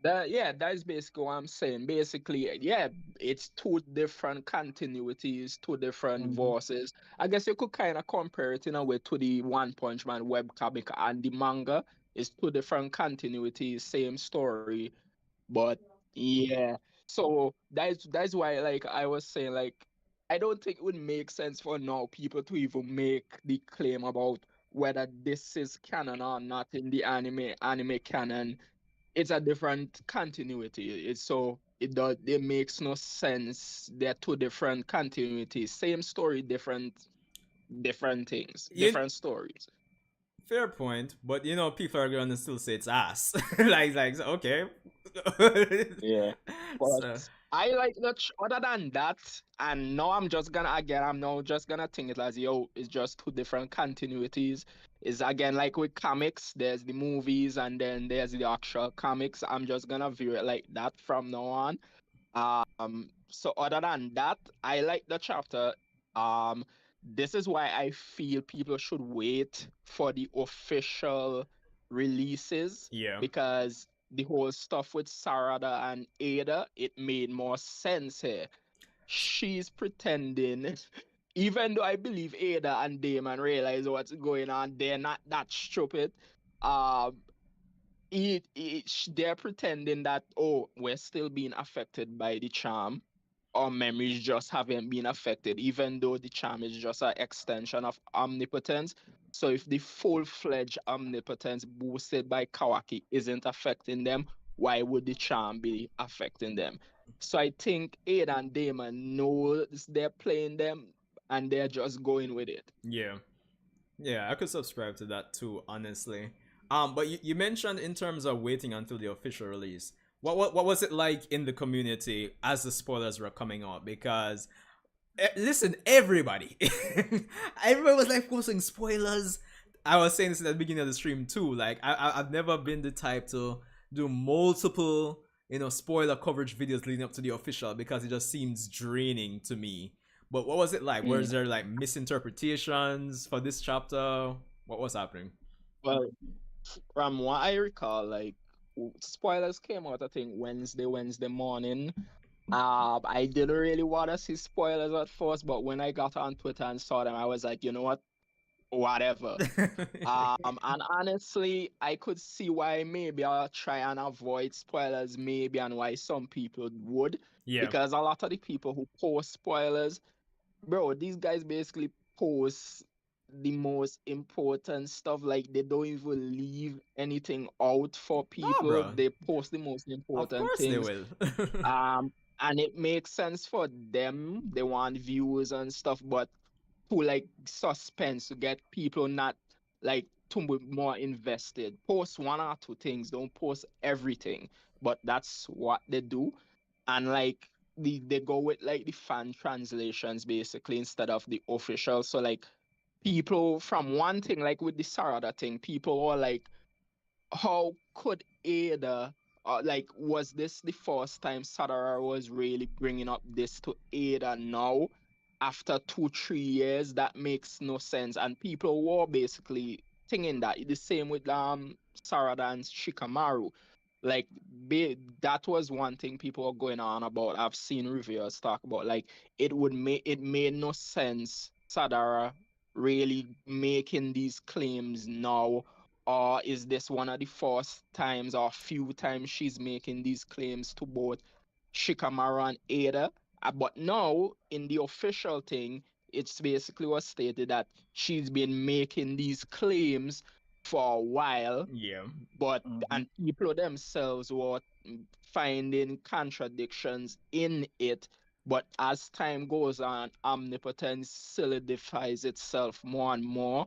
That is basically what I'm saying. Basically, yeah, it's two different continuities, two different Hmm. voices. I guess you could kind of compare it in a way to the One Punch Man webcomic and the manga. It's two different continuities, same story, but yeah. So that's why like I was saying like I don't think it would make sense for now people to even make the claim about whether this is canon or not in the anime canon. It's a different continuity. It's so it makes no sense. They're two different continuities, same story, different things, You different stories. fair point, but people are gonna still say it's ass. like okay. Yeah. But So I like that. Other than that, and now I'm just gonna again, I'm now just gonna think it as yo, it's just two different continuities. Is again like with comics, there's the movies and then there's the actual comics. I'm just gonna view it like that from now on. So other than that, I like the chapter. Um, this is why I feel people should wait for the official releases yeah. because the whole stuff with Sarada and Ada, it made more sense here. She's pretending, even though I believe Ada and Damon realize what's going on, they're not that stupid. Um, they're pretending that oh we're still being affected by the charm our memories just haven't been affected even though the charm is just an extension of omnipotence. So if the full-fledged omnipotence boosted by Kawaki isn't affecting them, why would the charm be affecting them? So I think Ada and Damon know they're playing them and they're just going with it. Yeah. Yeah, I could subscribe to that too, honestly. But you mentioned in terms of waiting until the official release. What was it like in the community as the spoilers were coming out? Because listen, everybody, everybody was like posting spoilers. I was saying this at the beginning of the stream too. Like I've never been the type to do multiple spoiler coverage videos leading up to the official because it just seems draining to me. But what was it like? Was Mm. there like misinterpretations for this chapter? What was happening? Well, from what I recall, like spoilers came out, I think Wednesday morning. I didn't really want to see spoilers at first, but when I got on Twitter and saw them, I was like, you know what, whatever. And honestly, I could see why maybe I'll try and avoid spoilers, maybe, and why some people would, Yeah. because a lot of the people who post spoilers, bro, these guys basically post the most important stuff. Like they don't even leave anything out for No, people. bro. They post the most Of important course they things. will. Um, and it makes sense for them. They want views and stuff, but to like suspense to get people not like to be more invested. Post one or two things. Don't post everything. But that's what they do, and like they go with like the fan translations basically instead of the official. So like people from one thing, like with the Sarada thing, people were like, how could Ada, like, was this the first time Sadara was really bringing up this to Ada now? After 2, 3 years, that makes no sense. And people were basically thinking that the same with Sarada and Shikamaru. Like, that was one thing people were going on about. I've seen reviewers talk about, like, it made no sense Sadara really making these claims now, or is this one of the first times or few times she's making these claims to both Shikamaru and Ada? But now, in the official thing, it's basically was stated that she's been making these claims for a while, Yeah. but Mm-hmm. and people themselves were finding contradictions in it. But as time goes on, omnipotence solidifies itself more and more,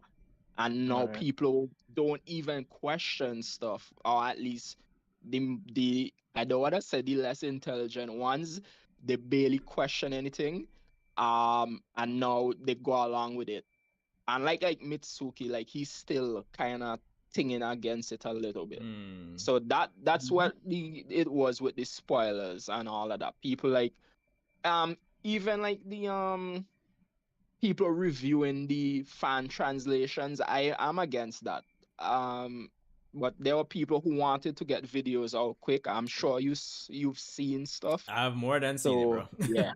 and now Right. people don't even question stuff, or at least the I don't want to say the less intelligent ones, they barely question anything, and now they go along with it. And like Mitsuki, like he's still kind of tinging against it a little bit. Mm. So that's Mm-hmm. what it was with the spoilers and all of that. People like even like the people reviewing the fan translations, I am against that. Um, but there were people who wanted to get videos out quick. I'm sure you've seen stuff. I've more than seen it, So bro. yeah,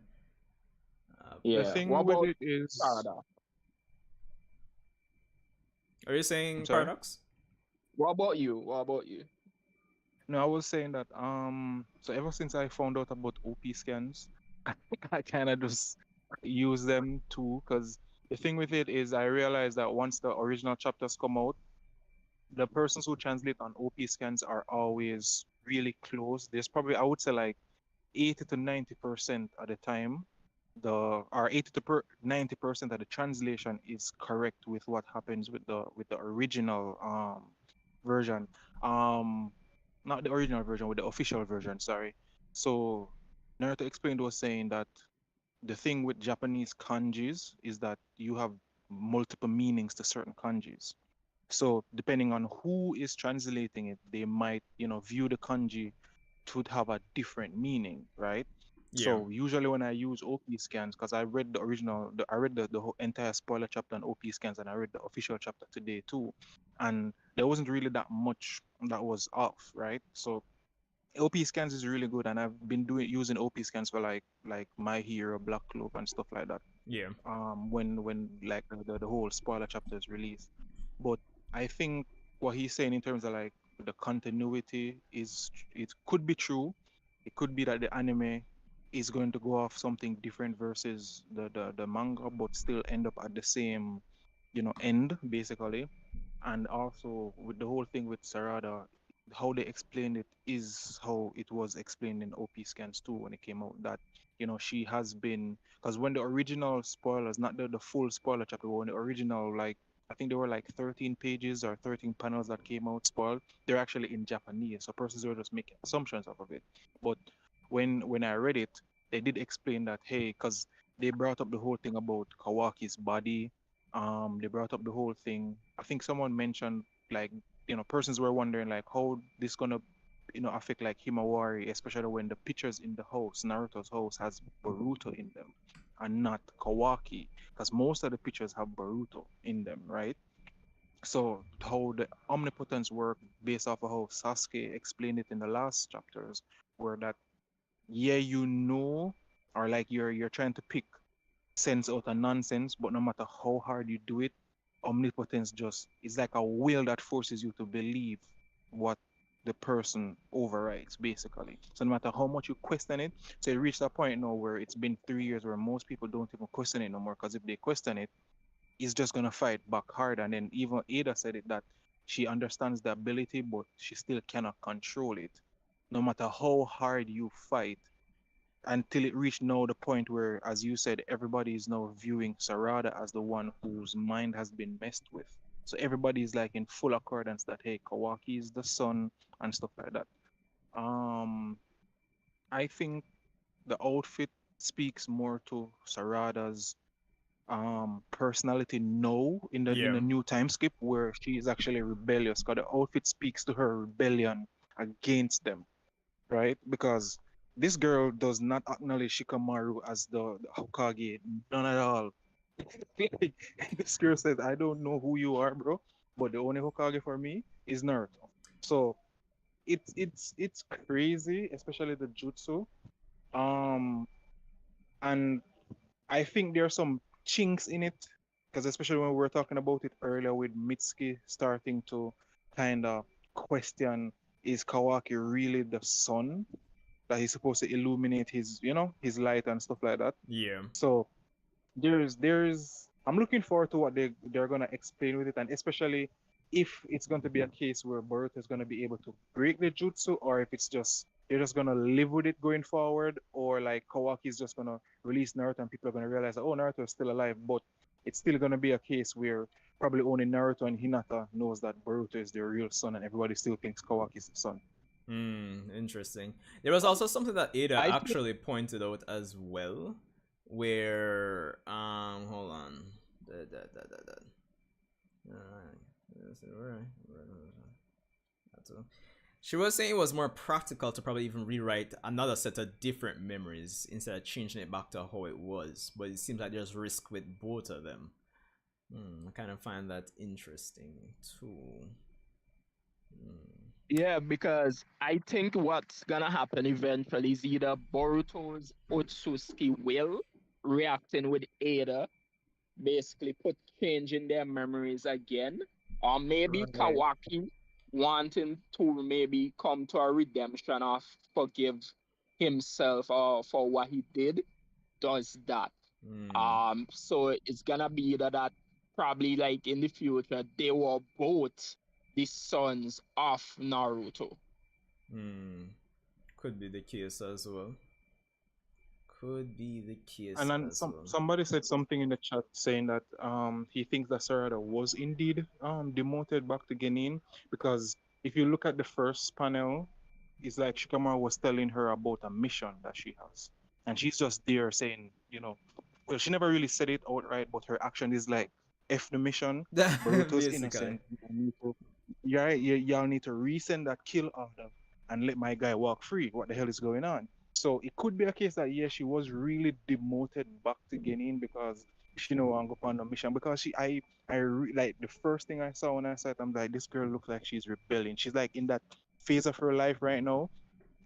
The yeah. What thing with about it is, Sarada? Are you I'm saying sorry. Paradox? What about you? What about you? No, I was saying that so ever since I found out about OP scans, I kind of just use them too, because the thing with it is I realized that once the original chapters come out, the persons who translate on OP scans are always really close. There's probably, I would say, like 80 to 90% of the time, the or 80 to 90% of the translation is correct with what happens with the original version. Um, Not the original version, with the official version, sorry. So Naruto explained was saying that the thing with Japanese kanjis is that you have multiple meanings to certain kanjis. So depending on who is translating it, they might, view the kanji to have a different meaning, right? Yeah. So usually when I use OP scans, because I read the original, I read the whole entire spoiler chapter on OP scans, and I read the official chapter today too, and there wasn't really that much that was off, right? So OP scans is really good, and I've been doing using OP scans for like My Hero, Black Clover, and stuff like that. Yeah. When like the whole spoiler chapter is released. But I think what he's saying in terms of like the continuity is, it could be true. It could be that the anime is going to go off something different versus the manga, but still end up at the same, end basically. And also with the whole thing with Sarada, how they explained it is how it was explained in OP scans too when it came out, that she has been, because when the original spoilers, not the full spoiler chapter, but when the original, like, I think there were like 13 pages or 13 panels that came out spoiled, they're actually in Japanese, so persons were just making assumptions off of it. But when I read it, they did explain that, hey, because they brought up the whole thing about Kawaki's body. They brought up the whole thing. I think someone mentioned, like, persons were wondering like how this gonna affect like Himawari, especially when the pictures in the house, Naruto's house, has Boruto in them and not Kawaki, because most of the pictures have Boruto in them, right? So how the omnipotence work based off of how Sasuke explained it in the last chapters, where that, yeah, or like you're trying to pick sense out of nonsense, but no matter how hard you do it, omnipotence just is like a will that forces you to believe what the person overrides, basically. So no matter how much you question it, so it reached a point now where it's been 3 years where most people don't even question it no more, because if they question it, it's just gonna fight back hard. And then even Ada said it, that she understands the ability, but she still cannot control it. No matter how hard you fight, until it reached now the point where, as you said, everybody is now viewing Sarada as the one whose mind has been messed with. So everybody is like in full accordance that, hey, Kawaki is the son and stuff like that. Um, I think the outfit speaks more to Sarada's personality now in the Yeah. new time skip where she is actually rebellious because the outfit speaks to her rebellion against them, right? Because this girl does not acknowledge Shikamaru as the Hokage, none at all. This girl says, I don't know who you are, bro, but the only Hokage for me is Naruto. So it's crazy, especially the jutsu. Um, and I think there are some chinks in it, because especially when we were talking about it earlier with Mitsuki starting to kind of question, is Kawaki really the sun that he's supposed to illuminate his, his light and stuff like that. Yeah. So I'm looking forward to what they're gonna explain with it, and especially if it's going to be a case where Boruto is gonna be able to break the jutsu, or if it's just they're just gonna live with it going forward, or like Kawaki is just gonna release Naruto and people are gonna realize that, oh, Naruto is still alive, but it's still gonna be a case where probably only Naruto and Hinata knows that Boruto is their real son, and everybody still thinks Kawaki is the son. Interesting. There was also something that Ada I think actually pointed out as well, where hold on. She was saying it was more practical to probably even rewrite another set of different memories instead of changing it back to how it was. But it seems like there's risk with both of them. I kind of find that interesting too. Yeah, because I think what's gonna happen eventually is either Boruto's Otsutsuki will reacting with Ada, basically put change in their memories again, or maybe Right. Kawaki wanting to maybe come to a redemption or forgive himself or for what he did, does that. Hmm. So it's gonna be that probably like in the future they were both the sons of Naruto. Hmm. Could be the case as well. Could be the And case then as well. somebody said something in the chat saying that he thinks that Sarada was indeed demoted back to Genin, because if you look at the first panel, it's like Shikamaru was telling her about a mission that she has, and she's just there saying, well, she never really said it outright, but her action is like, "F the mission, Boruto's Basically. innocent. Y'all need to resend that kill order and let my guy walk free. What the hell is going on?" So it could be a case that, yeah, she was really demoted back to Genin because she no longer on the mission. Because like the first thing I saw when I saw it, I'm like, this girl looks like she's rebelling. She's like in that phase of her life right now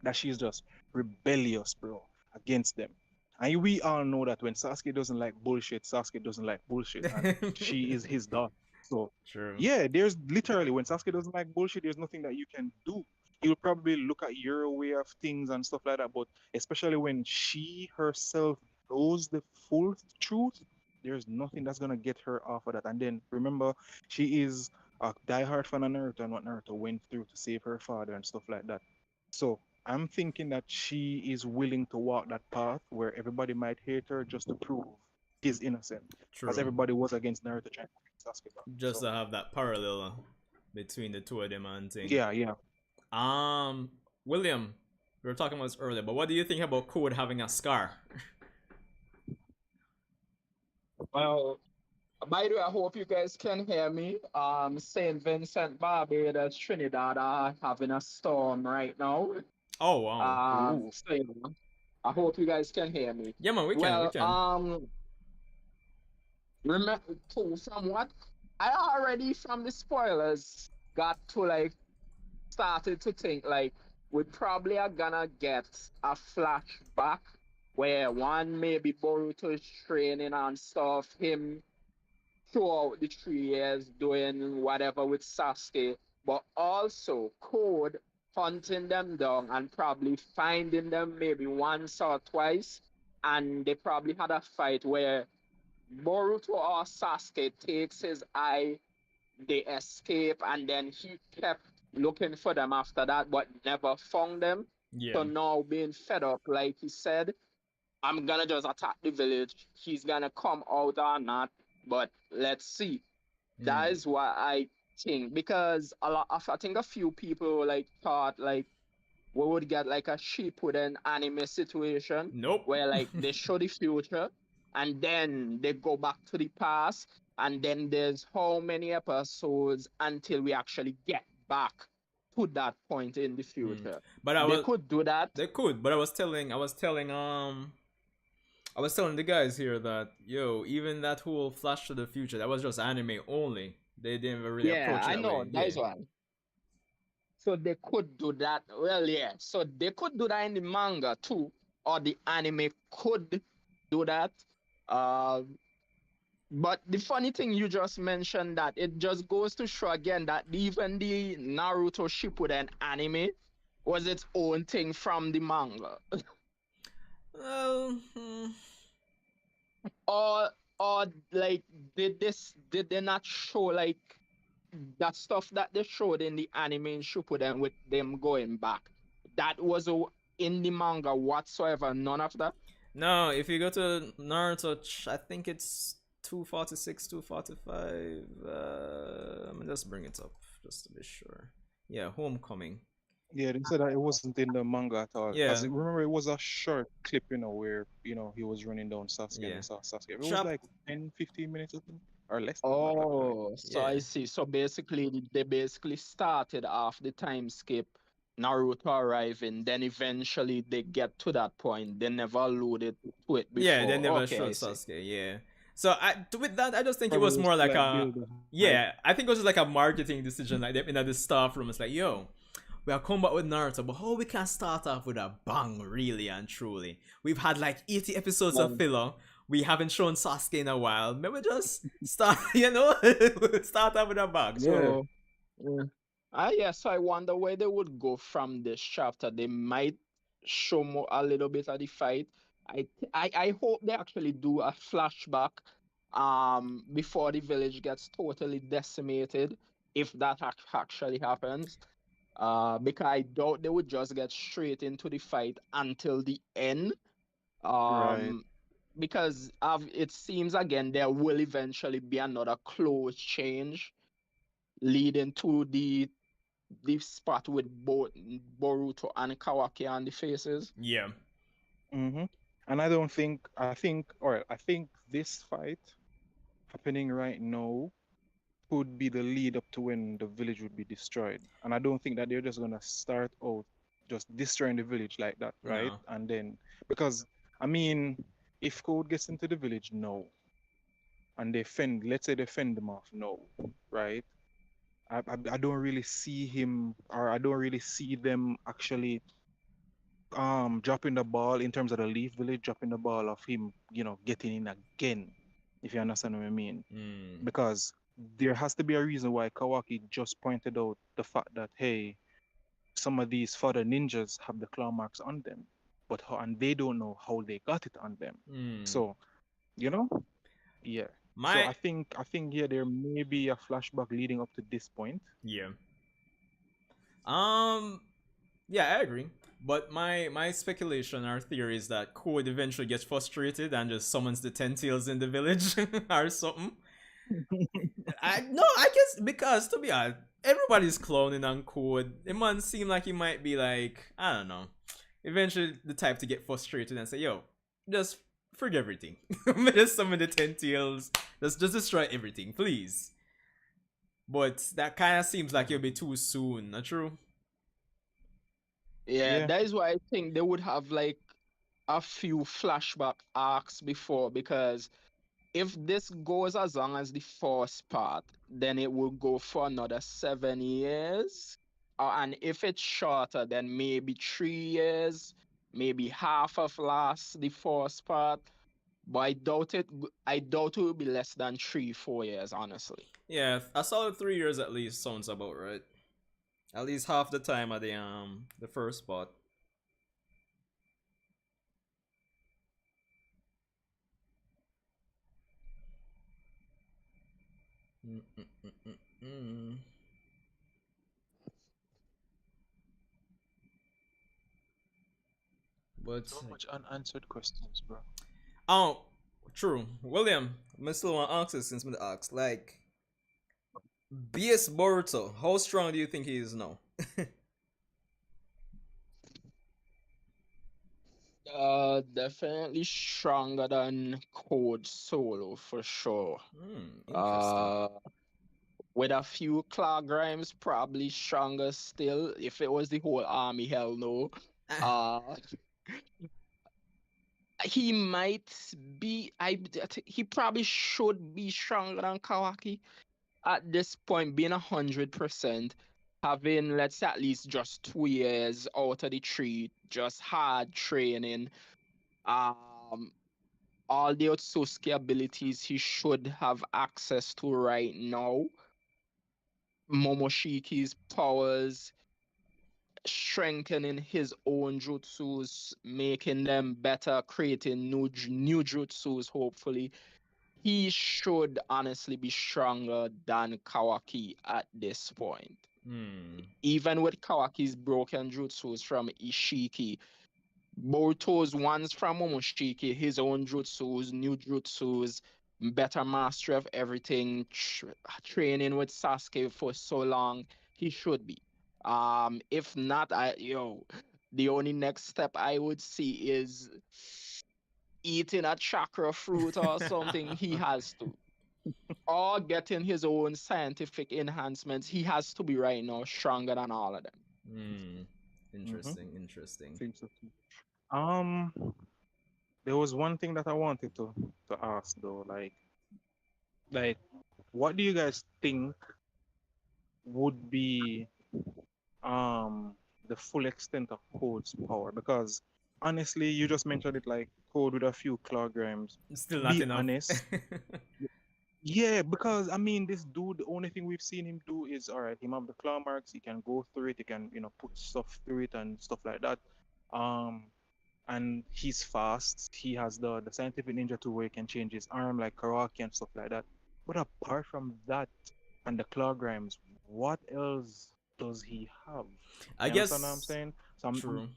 that she's just rebellious, bro, against them. And we all know that when Sasuke doesn't like bullshit, Sasuke doesn't like bullshit, and she is his daughter. So True. yeah, there's literally when Sasuke doesn't like bullshit, there's nothing that you can do. He'll probably look at your way of things and stuff like that. But especially when she herself knows the full truth, there's nothing that's gonna get her off of that. And then remember, she is a diehard fan of Naruto and what Naruto went through to save her father and stuff like that. So I'm thinking that she is willing to walk that path where everybody might hate her just to prove he's innocent, as True. everybody was against Naruto trying to bring Sasuke back. Just So to have that parallel between the two of them and thing. yeah, yeah. Um, William, we were talking about this earlier, but what do you think about Code having a scar? Well, by the way, I hope you guys can hear me. Saint Vincent, Barbados, Trinidad are having a storm right now. Oh wow. Ooh. So, I hope you guys can hear me. Yeah man, we can, we Well, can. remember from what I already from the spoilers got to like started to think like we probably are gonna get a flashback where one maybe Boruto's training and stuff, him throughout the 3 years doing whatever with Sasuke, but also Code hunting them down and probably finding them maybe once or twice. And they probably had a fight where Boruto or Sasuke takes his eye, they escape, and then he kept looking for them after that, but never found them. Yeah. So now being fed up, like he said, I'm gonna just attack the village. He's gonna come out or not, but let's see. That is what I think because a lot of I think a few people like thought like we would get like a Shippuden anime situation Nope. where like they show the future. and then they go back to the past, and then there's how many episodes until we actually get back to that point in the Mm. future. But I They was could do that. they could, but I was telling the guys here that yo, even that whole Flash to the Future, that was just anime only. They didn't really Yeah, approach it I that know way. that Yeah. is one. So they could do that. Well, yeah. So they could do that in the manga too, or the anime could do that. Uh, but the funny thing you just mentioned that it just goes to show again that even the Naruto Shippuden anime was its own thing from the manga. Well, or or like did they not show like that stuff that they showed in the anime in Shippuden with them going back? That was in the manga whatsoever. None of that. no, if you go to Naruto, I think it's 246, 245. Let me just bring it up just to be sure. Yeah, Homecoming. Yeah, they said that it wasn't in the manga at all. Because Yeah, remember, it was a short clip, where, he was running down Sasuke and yeah. he saw Sasuke. It was Chap. like 10, 15 minutes or something, or less than that, actually. Oh, so Yeah, I see. So basically, they basically started off the time skip, Naruto arriving, then eventually they get to that point. They never alluded to it yeah. They before. never Okay, showed I see. Sasuke. Yeah. So with that, I just think it was Probably more just to, like like, a build the hype. yeah. I think it was just like a marketing decision. Like them in the staff room, it's like, yo, we are coming back with Naruto, but how we can start off with a bang, really and truly. We've had like 80 episodes of filler. We haven't shown Sasuke in a while. Maybe just start, start off with a bang. Yeah, So, yeah. Yeah, so I wonder where they would go from this chapter. They might show more a little bit of the fight. I hope they actually do a flashback before the village gets totally decimated, if that actually happens. Because I doubt they would just get straight into the fight until the end. right. Um, because it seems again there will eventually be another close change leading to the spot with both Boruto and Kawaki on the faces. Yeah. Mm-hmm. And I think this fight happening right now could be the lead up to when the village would be destroyed. And I don't think that they're just gonna start out just destroying the village like that, right? No. And then because I mean, if Code gets into the village now and let's say they fend them off now, right? I don't really see him, or I don't really see them actually dropping the ball in terms of the Leaf Village, dropping the ball of him, getting in again, if you understand what I mean. Mm. Because there has to be a reason why Kawaki just pointed out the fact that, hey, some of these further ninjas have the claw marks on them, and they don't know how they got it on them. Mm. So, you know, yeah. So My I think yeah, there may be a flashback leading up to this point. yeah. Um Yeah, I agree. But my speculation or theory is that Code eventually gets frustrated and just summons the Ten Tails in the village or something. I guess because to be honest, everybody's cloning on Code. It might seem like he might be like, I don't know. Eventually the type to get frustrated and say, yo, just forget everything. Just summon the Ten Tails. Just destroy everything, please. But that kind of seems like it'll be too soon, not true? Yeah, Yeah. that is why I think they would have like a few flashback arcs before, because if this goes as long as the first part, then it will go for another 7 years. And if it's shorter, then maybe 3 years, maybe half of the first part. But I doubt it. I doubt it will be less than 3, 4 years, honestly. Yeah, a solid 3 years at least sounds about right. At least half the time of the first spot. Mm-mm-mm-mm-mm. But So much unanswered questions, bro. oh, true, William. I still want to ask this since we asked. Like, BS Boruto, how strong do you think he is now? Definitely stronger than Code Solo for sure. Interesting. Uh, with a few Claw Grimes, probably stronger still. If it was the whole army, hell no. Ah, Uh, he might be. He probably should be stronger than Kawaki at this point, being 100%, having let's say at least just 2 years out of the tree, just hard training. Um, all the Otsuki abilities he should have access to right now. Momoshiki's powers, strengthening his own jutsus, making them better, creating new jutsus, hopefully. He should honestly be stronger than Kawaki at this point. hmm. Even with Kawaki's broken jutsus from Ishiki, Boruto's ones from Momoshiki, his own jutsus, new jutsus, better mastery of everything, training with Sasuke for so long, he should be. If not, the only next step I would see is eating a chakra fruit or something. He has to, or getting his own scientific enhancements. He has to be right now stronger than all of them. Hmm. Mm-hmm. Interesting. Interesting. Seems so too. Um, there was one thing that I wanted to ask though, like, what do you guys think would be um the full extent of Code's power? Because honestly, you just mentioned it like Code with a few kilograms. To Still not be enough. honest, yeah, because I mean, this dude, the only thing we've seen him do is all right. Him have the claw marks. He can go through it. He can, put stuff through it and stuff like that. Um, and he's fast. He has the scientific ninja tool where he can change his arm like karate and stuff like that. But apart from that and the claw grimes, what else does he have? I You understand what I'm guess. saying? So I'm True.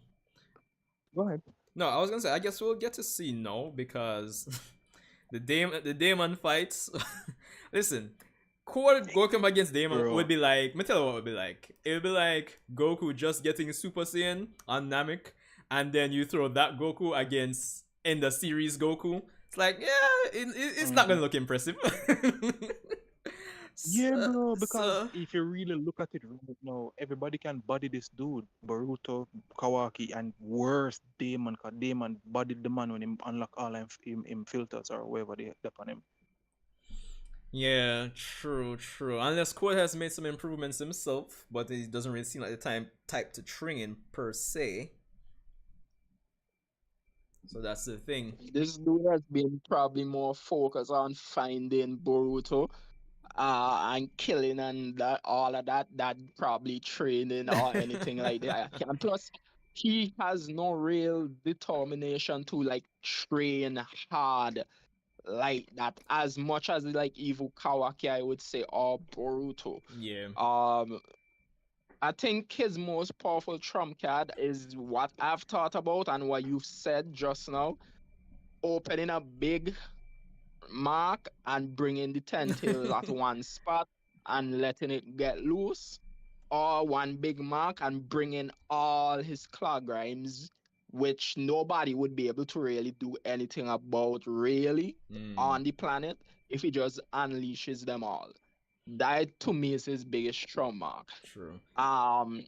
go ahead. No, I was gonna say. I guess we'll get to see no because the demon fights. Listen, Core Goku against Demon would Bro. be like. Me tell you what it would be like. It would be like Goku just getting Super Saiyan on Namek, and then you throw that Goku against in the series Goku. It's like, yeah, it's not Mhm. gonna look impressive. Yeah, so, bro, because so if you really look at it right now, everybody can body this dude, Boruto, Kawaki, and worse, Damon, because Damon bodied the man when he unlock all him filters or whatever they up on him. yeah, true, true. Unless Core has made some improvements himself, but it doesn't really seem like the type to train in per se. So that's the thing. This dude has been probably more focused on finding Boruto and killing and that all of that than probably training or anything like that. And plus, he has no real determination to like train hard like that as much as like evil Kawaki, I would say, or Boruto. Yeah. Um, I think his most powerful trump card is what I've thought about and what you've said just now, opening a big mark and bringing the 10 tails at one spot and letting it get loose, or one big mark and bringing all his claw grimes, which nobody would be able to really do anything about really Mm, on the planet if he just unleashes them all. That to me is his biggest trauma. true. Um,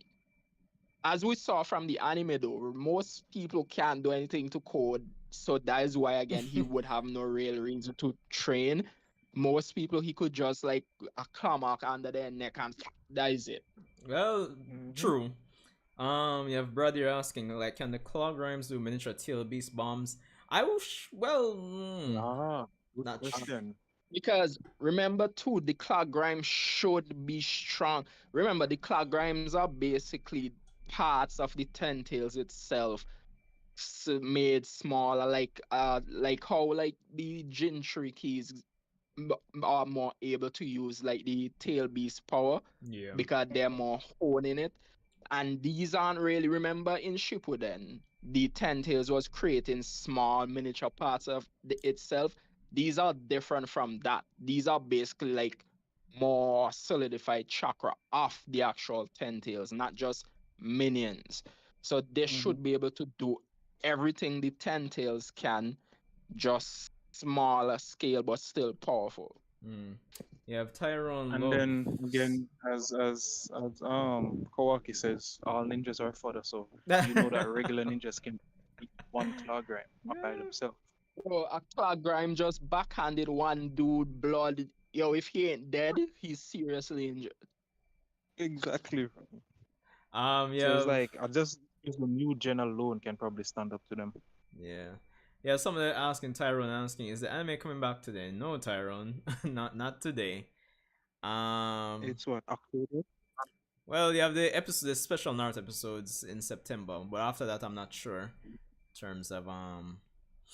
as we saw from the anime though, most people can't do anything to code. So that is why again he would have no real reason to train. Most people he could just like a claw mark under their neck and that is it. Well, Mm-hmm. true. You have brother asking like, can the Clog Rhymes do miniature tail beast bombs? I wish. Well, Ah, good not. question. Because remember too, the cloud grime should be strong. Remember, the cloud grimes are basically parts of the tentacles itself, made smaller, like how like the gentry keys are more able to use like the tail beast power Yeah. because they're more honing it. And these aren't really, remember in Shippuden, the Ten Tails was creating small miniature parts of itself. These are different from that. These are basically like more solidified chakra of the actual Ten Tails, not just minions. So they Mm-hmm. should be able to do everything the Ten Tails can, just smaller scale but still powerful. Hmm. You have Tyrone And Love. then again, as Kawaki says, all ninjas are fodder. So you know that regular ninjas can beat one claw grind by themselves. So a Clark Grime just backhanded one dude blood. Yo, if he ain't dead, he's seriously injured. Exactly. You So it's have like I just the new gen alone can probably stand up to them. yeah. Yeah, someone asking Tyrone asking, is the anime coming back today? No, Tyrone. not today. Um It's what, October? well, you have the special Naruto episodes in September, but after that I'm not sure in terms of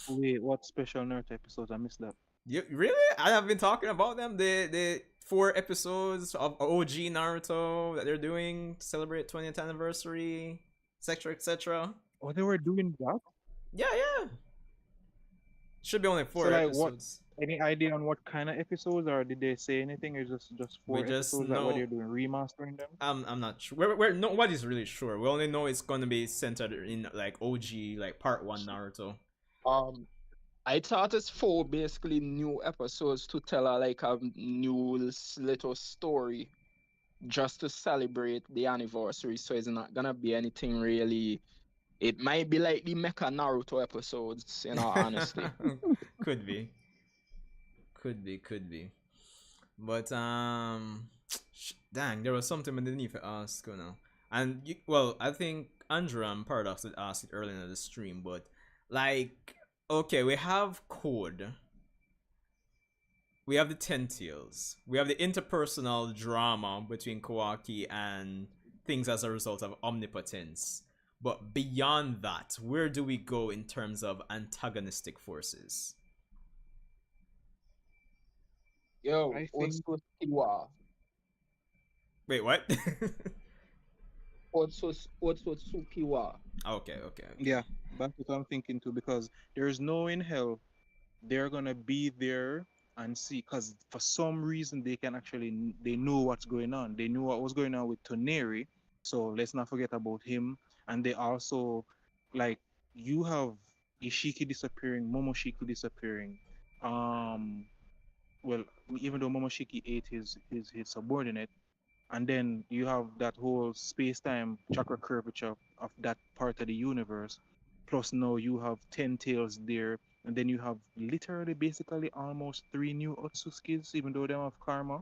Wait, what special Naruto episodes? I missed that. you really? I have been talking about them. The 4 episodes of OG Naruto that they're doing to celebrate 20th anniversary, etc. etc. Oh, they were doing that? Yeah, yeah. Should be only So four like what, episodes. any idea on what kind of episodes, or did they say anything, or just We four just episodes, like what know they're doing, remastering them? I'm not sure. We're nobody's really sure. We only know it's gonna be centered in like OG, like part one Naruto. Um, I thought it's four basically new episodes to tell a like a new little story just to celebrate the anniversary. So it's not gonna be anything really. It might be like the Mecha Naruto episodes, in all honesty. Could be, could be. But dang, there was something underneath it ask, you know. And well, I think Andrew and Paradox did ask it earlier in the stream, but like, okay, we have code. We have the Ten Tails. We have the interpersonal drama between Kawaki and things as a result of omnipotence. But beyond that, where do we go in terms of antagonistic forces? Yo, I think Otsukiwa. Wait, what? Otsutsukiwa. Okay. yeah, that's what I'm thinking too, because there's no in hell they're gonna be there and see, because for some reason they can actually they know what's going on. They knew what was going on with Toneri, so let's not forget about him. And they also, like, you have Ishiki disappearing, Momoshiki disappearing. Um, well, even though Momoshiki ate his subordinate, and then you have that whole space-time chakra curvature of that part of the universe. Plus now you have 10 tails there, and then you have literally basically almost three new Otsutskis, even though they don't have karma.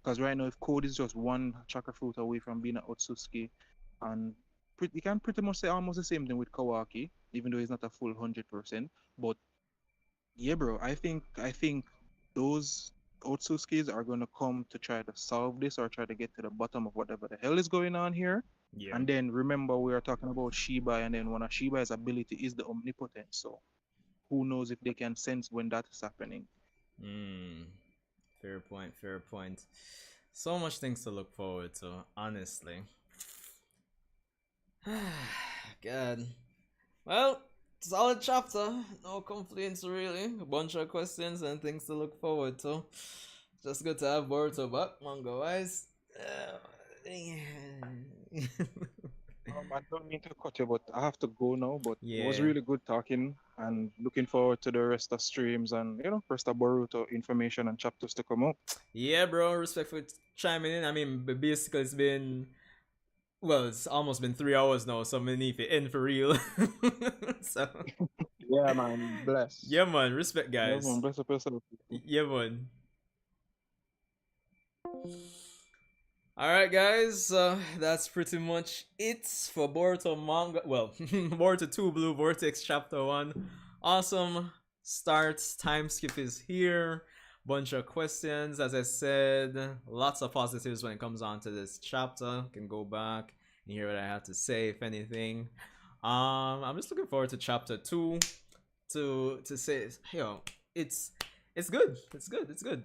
Because right now, if Code is just one chakra fruit away from being an Otsutsuki, and you can pretty much say almost the same thing with Kawaki, even though he's not a full 100%. But yeah, bro, I think those Otsutskis are gonna come to try to solve this or try to get to the bottom of whatever the hell is going on here. Yeah. And then remember we are talking about Shiba, and then one of Shiba's ability is the omnipotence. So who knows if they can sense when that is happening. Hmm. Fair point. Fair point. So much things to look forward to, honestly. God. Well, solid chapter. No complaints really. A bunch of questions and things to look forward to. Just good to have Boruto back, manga wise. I don't mean to cut you, but I have to go now. But it was Yeah. really good talking, and looking forward to the rest of streams and rest of Boruto information and chapters to come out. Yeah, bro. Respect for chiming in. I mean, basically, it's been it's almost been 3 hours now, so I'm gonna need to end for real. So, Yeah, man. Bless. yeah, man. Respect, Yeah, guys. man, bless up yourself. Yeah, man. Alright, guys, that's pretty much it for Boruto Manga. Well, Boruto 2 Blue Vortex Chapter 1. Awesome start. Time skip is here. Bunch of questions, as I said. Lots of positives when it comes on to this chapter. Can go back and hear what I had to say, if anything. I'm just looking forward to Chapter 2 to say, yo, it's good. It's good. It's good.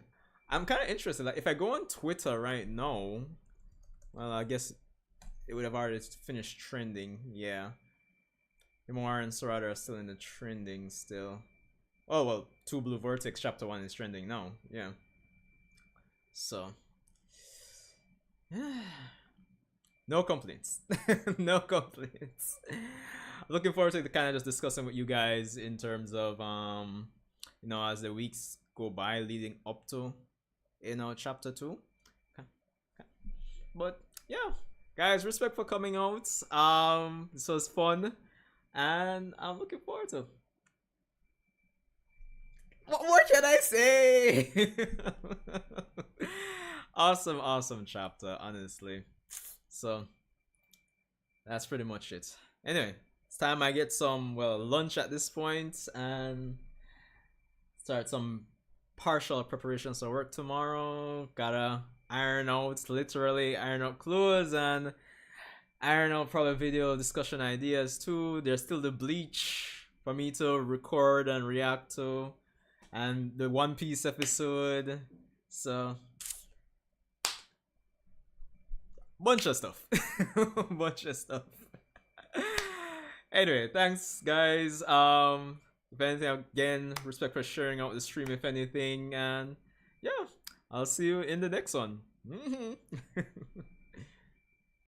I'm kind of interested. Like, if I go on Twitter right now, well, I guess it would have already finished trending. Yeah, Memoir and Sarada are still in the trending still. Oh well, 2 Blue Vortex Chapter 1 is trending now. Yeah. So, no complaints. No complaints. looking forward to kind of just discussing with you guys in terms of you know, as the weeks go by leading up to, you know, chapter 2. But yeah, guys, respect for coming out. This was fun, and I'm looking forward to. What should I say? Awesome chapter, honestly. So that's pretty much it. Anyway, it's time I get some lunch at this point and start some partial preparations for work tomorrow. Gotta literally iron out clothes and iron out probably video discussion ideas too. There's still the Bleach for me to record and react to, and the One Piece episode. So bunch of stuff. Anyway, thanks guys. If anything, again, respect for sharing out the stream if anything, and yeah, I'll see you in the next one.